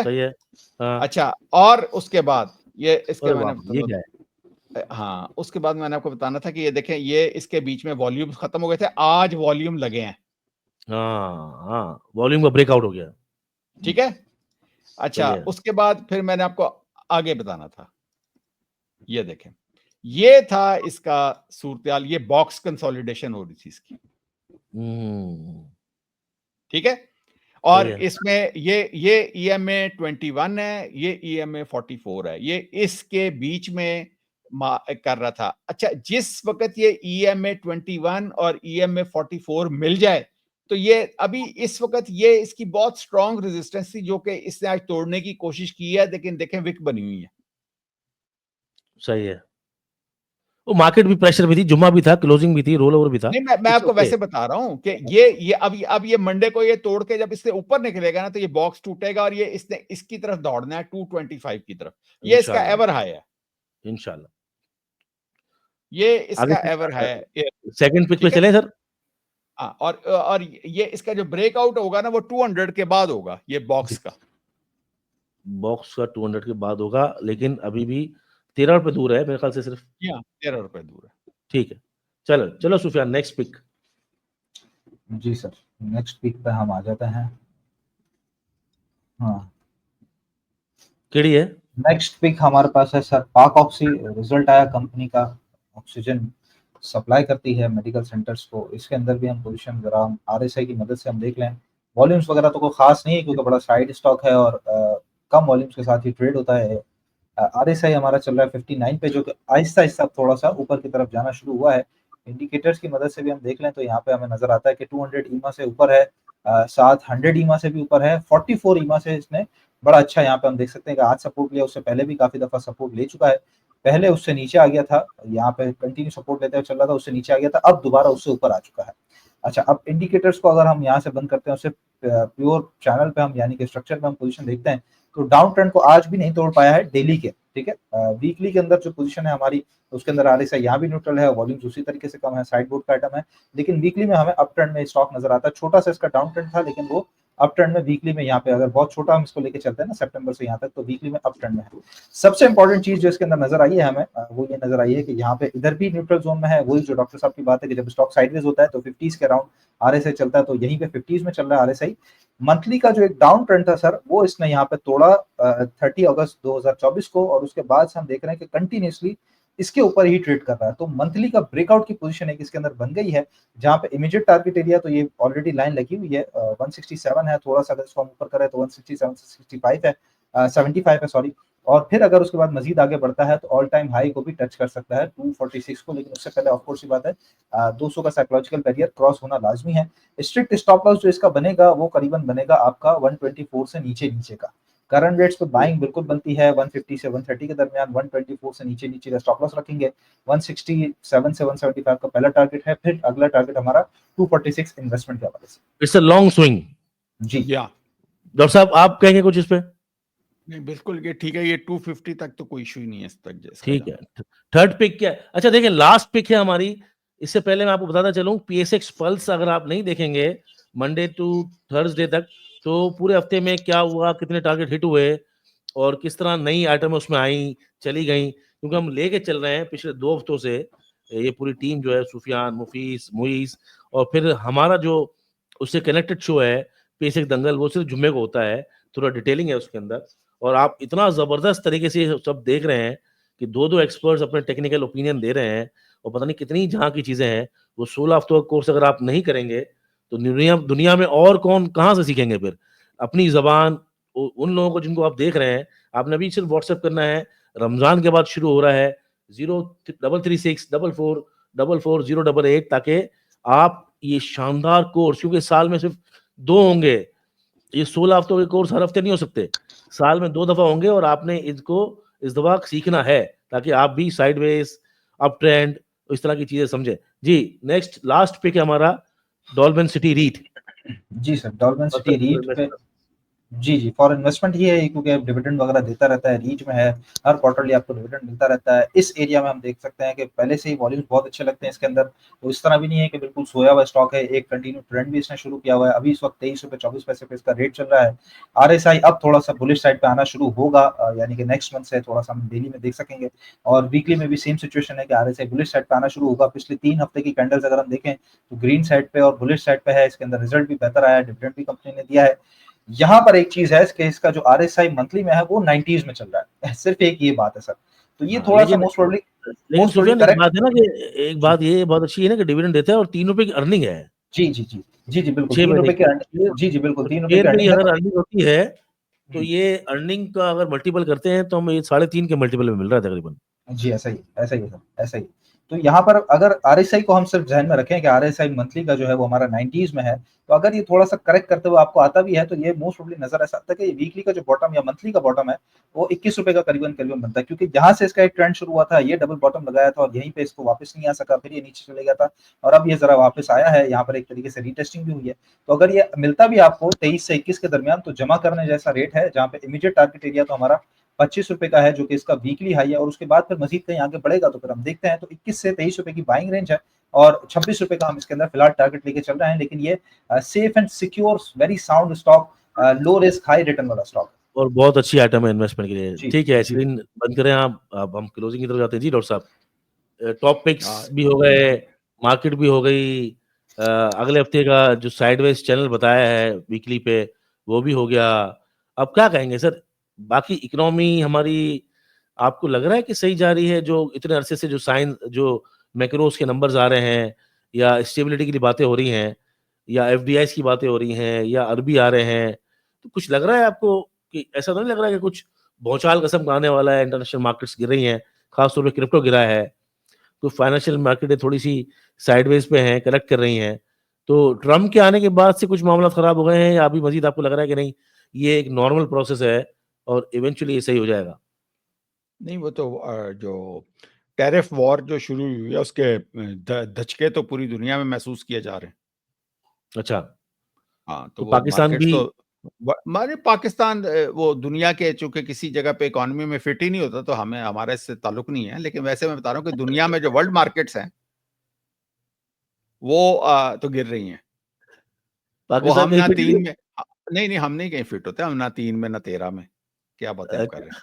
A: सही है।
B: अच्छा, और उसके बाद ये इसके
A: मैंने
B: हाँ, उसके बाद मैंने आपको बताना था कि ये देखें, ये इसके बीच में वॉल्यूम खत्म हो गए थे, आज वॉल्यूम लगे हैं।
A: हाँ, वॉल्यूम का ब्रेकआउट हो गया,
B: ठीक है। अच्छा, उसके बाद फिर मैंने आपको आगे बताना था, ये देखें, ये था इसका सूरत-ए-हाल, ये बॉक्स कंसोलिडेशन हो रही थी इसकी, ठीक है। और इसमें ये EMA 21 है, ये EMA 44 है, ये इसके बीच में कर रहा था। अच्छा, जिस वक्त ये EMA 21 और EMA 44 मिल जाए, तो ये अभी इस वक्त ये इसकी बहुत स्ट्रॉन्ग रेजिस्टेंस थी, जो कि इसने आज तोड़ने की कोशिश की है, लेकिन देखें विक बनी हुई है। सही है। वो मार्केट भी प्रेशर भी थी, जुम्मा भी था, क्लोजिंग भी थी, रोल ओवर भी था। नहीं, मैं आपको वैसे बता रहा हूं कि ये अब ये मंडे को ये तोड़ के जब इससे ऊपर निकलेगा ना, तो ये बॉक्स टूटेगा और ये इसने इसकी तरफ दौड़ना है 225 की तरफ। ये इसका एवर हाई है इंशाल्लाह, ये इसका एवर हाई है। सेकंड पिक पे चले सर। और ये इसका जो ब्रेकआउट होगा ना, वो 200 के बाद होगा, ये बॉक्स का 200 के बाद होगा, लेकिन अभी भी 13 रुपए दूर है मेरे ख्याल से, सिर्फ 13 रुपए दूर है। ठीक है, चलो सुफियान, नेक्स्ट पिक।
C: जी सर, नेक्स्ट पिक पे हम आ जाते हैं। हाँ,
A: केड़ी है
C: नेक्स्ट पिक हमारे पास है सर, पाक ऑक्सी। रिजल्ट आया कंपनी का, ऑक्सीजन सप्लाई करती है मेडिकल सेंटर्स को। इसके अंदर भी हम पोजीशन जरा RSI की मदद से हम देख लें। वॉल्यूम्स वगैरह तो कोई खास नहीं है, क्योंकि बड़ा साइड स्टॉक है और कम वॉल्यूम्स के साथ ही ट्रेड होता है। RSI हमारा चल रहा है 59 पे, जो कि आहिस्ता आहिस्ता थोड़ा सा ऊपर की तरफ जाना शुरू हुआ है। इंडिकेटर्स की मदद से भी हम देख लें तो यहाँ पे हमें नजर आता है कि 200 ईमा से ऊपर है, साथ 100 ईमा से भी ऊपर है, 44 ईमा से इसने बड़ा अच्छा यहाँ पे हम देख सकते हैं कि आज सपोर्ट लिया, उससे पहले भी काफी दफा सपोर्ट ले चुका है। पहले उससे नीचे आ गया था, यहाँ पे कंटिन्यू सपोर्ट लेते हुए चल रहा था, उससे नीचे आ गया था, अब दोबारा उससे ऊपर आ चुका है। अच्छा, अब इंडिकेटर्स को अगर हम यहाँ से बंद करते हैं, उससे प्योर चैनल पे हम यानी कि स्ट्रक्चर पे हम पोजीशन देखते हैं, तो डाउन ट्रेंड को आज भी नहीं तोड़ पाया है डेली के, ठीक है। वीकली के अंदर जो पोजीशन है हमारी, उसके अंदर RSI यहाँ भी न्यूट्रल है, वॉल्यूम्स उसी तरीके से कम है, साइड बोर्ड का आइटम है, लेकिन वीकली में हमें अप ट्रेंड में स्टॉक नजर आता है। छोटा सा इसका डाउन ट्रेंड था, लेकिन वो अप ट्रेंड में वीकली में यहाँ पे अगर बहुत छोटा हम इसको लेके चलते हैं ना, सितंबर से यहाँ तक, तो वीकली में अप ट्रेंड में है। सबसे इंपॉर्टेंट चीज जो इसके अंदर नजर आई है हमें, वो ये नजर आई है कि यहाँ पे इधर भी न्यूट्रल जोन में है। वही जो डॉक्टर साहब की बात है कि जब स्टॉक साइडवेज होता है तो 50s के अराउंड RSI चलता है, तो यहीं पे 50s में चल रहा है RSI। मंथली का जो एक डाउन ट्रेंड था सर, वो इसने यहाँ पे तोड़ा 30 अगस्त 2024 को, और उसके बाद से हम देख रहे हैं कि कंटिन्यूसली इसके ऊपर ही ट्रेड कर रहा है। तो मंथली का ब्रेकआउट की पोजीशन एक इसके अंदर बन गई है, जहाँ पे इमीडिएट टारगेट एरिया तो ये ऑलरेडी लाइन लगी हुई है, 167 है, थोड़ा-सा अगर इसको हम ऊपर करें तो 167 से 65 है, 75 है सॉरी, और फिर अगर उसके बाद मज़ीद आगे बढ़ता है तो ऑल टाइम हाई को भी टच कर सकता है 246 को, लेकिन उससे पहले ऑफ कोर्स ये बात है 200 का साइकोलॉजिकल बैरियर क्रॉस होना लाज़मी है। स्ट्रिक्ट स्टॉप लॉस जो इसका बनेगा वो करीबन बनेगा आपका 124 से नीचे-नीचे का। करंट रेट्स पे बाइंग बिल्कुल बनती है 150 से 130 के दरमियान, 124 से नीचे-नीचे का स्टॉप लॉस रखेंगे। 167 से 175 का पहला टारगेट है, फिर अगला टारगेट हमारा 246 इन्वेस्टमेंट के हवाले से।
A: It's a long swing.
C: जी।
B: या
A: डॉक्टर साहब आप कहेंगे कुछ इस पे?
B: नहीं, बिल्कुल ये ठीक है, ये 250 तक तो कोई इशू ही नहीं है इस तक जैसा
A: ठीक है। थर्ड पिक क्या है? अच्छा देखिए, लास्ट पिक है हमारी। इससे पहले मैं आपको बताता चलूं, पीएसएक्स पल्स अगर आप नहीं देखेंगे मंडे टू थर्सडे तक, तो पूरे हफ्ते में क्या हुआ, कितने टारगेट हिट हुए और किस तरह नई आइटम उसमें आई, चली गई, क्योंकि हम लेके चल रहे हैं पिछले 2 हफ्तों से ये पूरी टीम जो है, सुफियान, मुफीस, मुईस, और फिर हमारा जो उससे कनेक्टेड शो है पीएसएक्स दंगल, वो सिर्फ जुम्मे को होता है, थोड़ा डिटेलिंग है उसके अंदर। और आप इतना जबरदस्त तरीके से सब देख रहे हैं कि 2-2 एक्सपर्ट्स अपने टेक्निकल ओपिनियन दे रहे हैं, और पता नहीं कितनी जहाँ की चीजें हैं। वो 16 हफ्तों का कोर्स अगर आप नहीं करेंगे तो दुनिया दुनिया में और कौन कहाँ से सीखेंगे फिर अपनी जबान। उन लोगों को जिनको आप देख रहे हैं, आपने अभी सिर्फ व्हाट्सएप करना है, रमजान के बाद शुरू हो रहा है 0336444408, ताकि आप ये शानदार कोर्स, क्योंकि साल में सिर्फ 2 होंगे, ये 16 हफ्तों के कोर्स हर हफ्ते नहीं हो सकते, साल में 2 दफा होंगे, और आपने इसको इस दफा सीखना है ताकि आप भी साइडवेज, अप ट्रेंड, इस तरह की चीजें समझे। जी नेक्स्ट लास्ट पिक है हमारा डॉल्फिन सिटी रीट।
C: जी सर, डॉल्फिन सिटी रीट पे जी, फॉर इन्वेस्टमेंट ही है, क्योंकि डिविडेंड वगैरह देता रहता है, रीच में है, हर क्वार्टरली आपको डिविडेंड मिलता रहता है। इस एरिया में हम देख सकते हैं कि पहले से ही वॉल्यूम्स बहुत अच्छे लगते हैं इसके अंदर, तो इस तरह भी नहीं है कि बिल्कुल सोया हुआ स्टॉक है, एक कंटिन्यू ट्रेंड भी इसने शुरू किया हुआ है। अभी इस वक्त ₹23.24 पे इसका रेट चल रहा है। आरएसआई अब थोड़ा-सा बुलिश साइड पे आना शुरू होगा, यानी कि नेक्स्ट मंथ से थोड़ा-सा हम डेली में देख सकेंगे, और वीकली में भी सेम सिचुएशन है कि आरएसआई बुलिश साइड पे आना शुरू होगा। पिछले 3 हफ्ते की कैंडल्स अगर हम देखें तो ग्रीन साइड पे और बुलिश साइड पे है, इसके अंदर रिजल्ट भी बेहतर आया है, डिविडेंड भी कंपनी ने दिया है। यहाँ पर एक चीज है कि इसका जो आरएसआई मंथली में है वो 90s में चल रहा है। सिर्फ एक ये बात है सर, तो ये थोड़ा सा मोस्ट प्रोबेबली
A: लेकिन सुफियान एक बात है ना कि एक बात ये बहुत अच्छी है ना कि डिविडेंड देता है और 3 रुपए की अर्निंग है।
C: जी जी जी जी जी बिल्कुल
A: 6
C: 3 रुपए
A: महीने
C: की अर्निंग, जी जी बिल्कुल 3 रुपए की अर्निंग है।
A: अगर अर्निंग होती है तो ये अर्निंग का अगर मल्टीपल करते हैं तो हमें 3.5 के मल्टीपल में मिल रहा है तकरीबन।
C: जी ऐसा ही है सर, ऐसा ही। तो यहाँ पर अगर आरएसआई को हम सिर्फ ध्यान में रखें कि आरएसआई मंथली का जो है वो हमारा 90s में है, तो अगर ये थोड़ा सा करेक्ट करते हुए आपको आता भी है तो ये मोस्ट प्रोबेबली नजर ऐसा आता है कि ये वीकली का जो बॉटम या मंथली का बॉटम है वो 21 रुपए का करीबन करीबन बनता है, क्योंकि जहां से इसका एक ट्रेंड शुरू हुआ था, ये डबल बॉटम लगाया था और यहीं पे इसको वापस नहीं आ सका, फिर ये नीचे चले गया था और अब ये जरा वापस आया है, यहाँ पर एक तरीके से रीटेस्टिंग भी हुई है। तो अगर ये मिलता भी आपको 23 से 21 के दरमियान तो जमा करने जैसा रेट है, जहाँ पे इमीडिएट टारगेट एरिया तो हमारा 25 रुपए का है, जो कि इसका वीकली हाई है, और उसके बाद फिर मजीद कहीं आगे बढ़ेगा तो फिर हम देखते हैं। तो 21 से 23 रुपए की बाइंग रेंज है और 26 रुपए का हम इसके अंदर फिलहाल टारगेट लेके चल रहे हैं, लेकिन ये safe and secure very sound stock, low risk high return वाला स्टॉक है।
A: और बहुत अच्छी आइटम है इन्वेस्टमेंट के लिए।
C: जी,
A: ठीक है,
C: जी।
A: स्क्रीन बंद करें आप, अब हम क्लोजिंग की तरफ जाते हैं। जी डॉक्टर साहब, टॉप पिक्स भी हो गए, मार्केट भी हो गई, अगले हफ्ते का जो साइडवेज चैनल बताया है वीकली पे वो भी हो गया। अब क्या कहेंगे सर, बाकी इकोनॉमी हमारी आपको लग रहा है कि सही जा रही है? जो इतने अरसे से जो साइन जो मैक्रोस के नंबर्स आ रहे हैं, या स्टेबिलिटी की बातें हो रही हैं, या एफडीआईस की बातें हो रही हैं, या अरबी आ रहे हैं, तो कुछ लग रहा है आपको कि ऐसा तो नहीं लग रहा है कि कुछ भौचाल कसम का आने वाला है? इंटरनेशनल मार्केट्स गिर रही हैं, खासतौर पे क्रिप्टो गिरा है, तो फाइनेंशियल मार्केटें थोड़ी सी साइडवेज पे हैं, करेक्ट कर रही हैं। तो ट्रम्प के आने के बाद से कुछ मामला खराब हो गए हैं, या अभी मजीद आपको लग रहा है कि नहीं ये एक नॉर्मल प्रोसेस है और इवेंचुअली ये सही हो जाएगा?
B: नहीं, वो तो जो टैरिफ वॉर जो शुरू हुई है उसके धचके तो पूरी दुनिया में महसूस किए जा रहे हैं।
A: अच्छा,
B: हाँ,
A: तो
B: तो वो
A: पाकिस्तान
B: मार्केट्स
A: भी
B: तो माने पाकिस्तान वो दुनिया के चूँकि किसी जगह पे इकोनॉमी में फिट ही नहीं होता, तो हमें हमारा इससे ताल्लुक नहीं है। लेकिन वैसे मैं बता रहा हूँ कि दुनिया में जो वर्ल्ड मार्केट्स हैं, वो तो गिर रही हैं। वो
A: पाकिस्तान
B: हम
A: कहीं
B: ना
A: फिट
B: 3
A: नहीं
B: में नहीं, हम नहीं कहीं फिट होते, हम ना 3 में ना 13 में। क्या बातें
A: है?
B: आप कर रहे हैं? हाँ,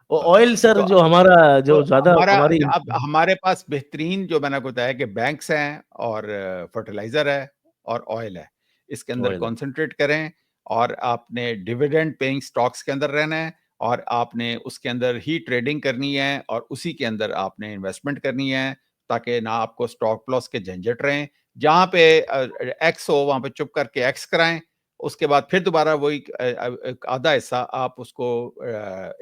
A: ऑयल सर
B: तो
A: जो हमारा जो ज्यादा
B: हमारा
A: हमारी
B: अब हमारे पास बेहतरीन जो मैंने आपको बताया कि बैंक्स हैं और फर्टिलाइज़र है और ऑयल है। इसके अंदर
A: ऑयल
B: कॉन्संट्रेट करें और आपने डिविडेंड पेइंग स्टॉक्स के अंदर रहना है और आपने उसके अंदर ही ट्रेडिंग करनी है और उसी के अंदर आपने इन्वेस्टमेंट करनी है, ताकि ना आपको स्टॉप लॉस के झंझट रहें। जहाँ पे एक्स हो वहाँ पे चुप करके एक्स कराएं, उसके बाद फिर दोबारा वही आधा हिस्सा आप उसको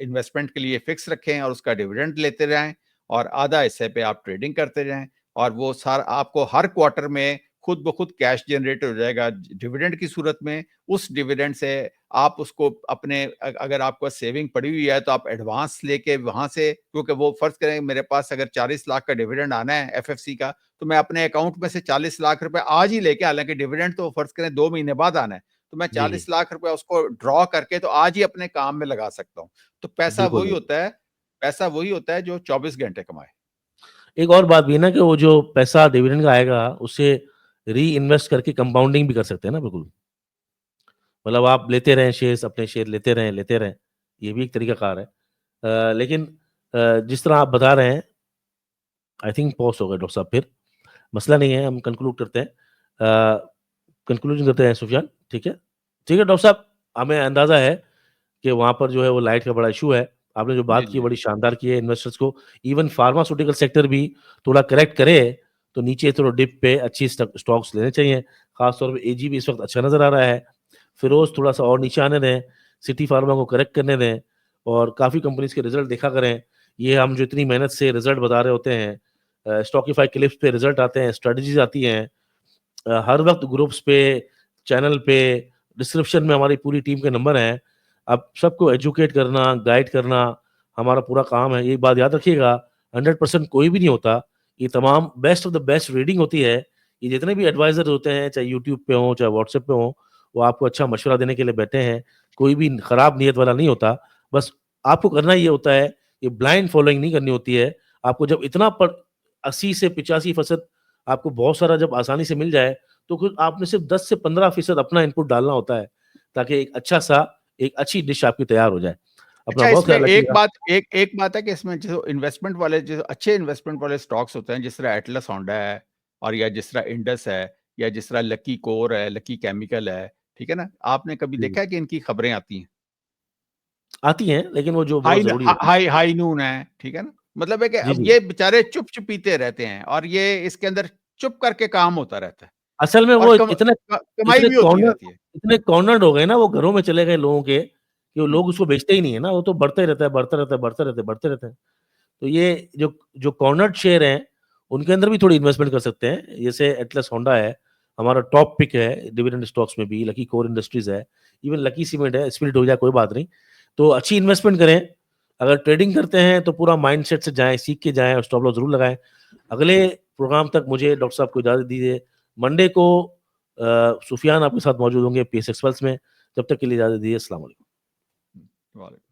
B: इन्वेस्टमेंट के लिए फिक्स रखें और उसका डिविडेंड लेते रहें, और आधा हिस्से पे आप ट्रेडिंग करते रहें, और वो सारा आपको हर क्वार्टर में खुद ब खुद कैश जनरेट हो जाएगा डिविडेंड की सूरत में। उस डिविडेंड से आप उसको अपने अगर आपको सेविंग पड़ी हुई है तो आप एडवांस लेके वहां से, क्योंकि वो फर्ज करें मेरे पास अगर 40 लाख का डिविडेंड आना है एफएफसी का, तो मैं अपने अकाउंट में से 40 लाख रुपए आज ही लेके, हालांकि डिविडेंड तो फर्ज करें 2 महीने बाद आना है, तो मैं
A: जी,
B: 40 लाख रुपए उसको ड्रॉ करके तो आज ही अपने काम में लगा सकता हूँ। तो
A: बिल्कुल, बिल्कुल।
B: पैसा वही होता है जो 24 घंटे कमाए।
A: एक और बात भी है ना कि वो जो पैसा डिविडेंड का आएगा, उसे री-इन्वेस्ट करके कंपाउंडिंग भी कर सकते हैं ना, बिल्कुल। मतलब आप लेते रहें शेयर्स, अपने शेयर लेते रहें, ये भी एक तरीका-कार है। लेकिन जिस तरह आप बता रहे हैं, आई थिंक पॉज़ हो गए डॉक्टर साहब फिर। मसला नहीं है, हम कंक्लूड करते हैं। कंक्लूजन करते हैं सुफियान, ठीक है? ठीक है डॉक्टर साहब, हमें अंदाज़ा है कि वहाँ पर जो है वो लाइट का बड़ा इश्यू है। आपने जो
B: जी,
A: बात की
B: जी।
A: बड़ी शानदार की है इन्वेस्टर्स को, इवन फार्मास्यूटिकल सेक्टर भी थोड़ा करेक्ट करे, तो नीचे थोड़ा डिप पे अच्छी स्टॉक्स लेने चाहिए। ख़ास तौर पे एजी भी इस वक़्त अच्छा नज़र आ रहा है। फिरोज़ थोड़ा-सा और नीचे आने दें, सिटी फार्मा को करेक्ट करने दें और काफ़ी कंपनीज़ के रिज़ल्ट देखा करें। ये हम जो इतनी मेहनत से रिज़ल्ट बता रहे होते हैं, स्टॉकिफ़ाई क्लिप्स पे रिज़ल्ट आते हैं, स्ट्रैटेजीज़ आती हैं। हर वक़्त ग्रुप्स पे, चैनल पे, डिस्क्रिप्शन में हमारी पूरी टीम के नंबर हैं। अब सबको एजुकेट करना, गाइड करना हमारा पूरा काम है। ये बात याद रखिएगा, 100% कोई भी नहीं होता। ये तमाम best of the best reading होती है। ये जितने भी एडवाइज़र होते हैं, चाहे यूट्यूब पे हों, चाहे व्हाट्सएप पे हों, वो आपको अच्छा मशवरा देने के लिए बैठे हैं। कोई भी खराब नीयत वाला नहीं होता। बस आपको करना ये होता है, ये ब्लाइंड फॉलोइंग नहीं करनी होती है। आपको जब इतना 80 से 85% आपको बहुत सारा जब आसानी से मिल जाए, तो फिर आपने सिर्फ 10 से 15% अपना इनपुट डालना होता है, ताकि एक अच्छी डिश आपकी तैयार हो जाए। अपना
B: अच्छा,
A: बहुत
B: इसमें
A: ख्याल रखिएगा।
B: एक बात है कि इसमें जो अच्छे इन्वेस्टमेंट वाले स्टॉक्स होते हैं, जिस तरह एटलस होंडा है, और या जिस तरह इंडस है, या जिस तरह लकी कोर है, लकी केमिकल है, ठीक है ना? आपने कभी
A: जी,
B: देखा है कि इनकी खबरें आती हैं?
A: आती हैं, लेकिन वो जो बहुत ज़रूरी होती हैं।
B: हाई नून है, ठीक है ना? मतलब है कि
A: जी,
B: अब
A: जी।
B: ये बेचारे चुप-चुपीते रहते हैं, और ये इसके अंदर चुप करके काम होता रहता है,
A: असल में
B: और
A: वो इतने
B: कमाई
A: इतने
B: भी होती
A: कॉर्नर
B: रहती है।
A: इतने कॉर्नर्ड हो गए ना, वो घरों में चले गए लोगों के, कि वो
B: हुँ,
A: लोग उसको बेचते ही नहीं है ना, वो तो बढ़ता ही रहता है, बढ़ता रहता है, बढ़ते रहते हैं, बढ़ते रहते हैं। तो ये जो जो कॉर्नर्ड शेयर हैं, उनके अंदर भी थोड़ी इन्वेस्टमेंट कर सकते हैं। जैसे एटलस होंडा है, हमारा टॉप पिक है डिविडेंड स्टॉक्स में भी, लकी कोर इंडस्ट्रीज़ है, इवन लकी सीमेंट है, स्पिरिट हो जाए कोई बात नहीं। तो अच्छी इन्वेस्टमेंट करें। अगर ट्रेडिंग करते हैं तो पूरा माइंडसेट से जाएँ, सीख के जाएँ और स्टॉप लॉस ज़रूर लगाएँ। अगले प्रोग्राम तक मुझे डॉक्टर साहब को इजाज़त दीजिए। मंडे को सुफियान आपके साथ मौजूद होंगे पीएस एक्सप्रेस में। जब तक के लिए इजाज़त दीजिए। अस्सलाम वालेकुम।
B: वालेकुम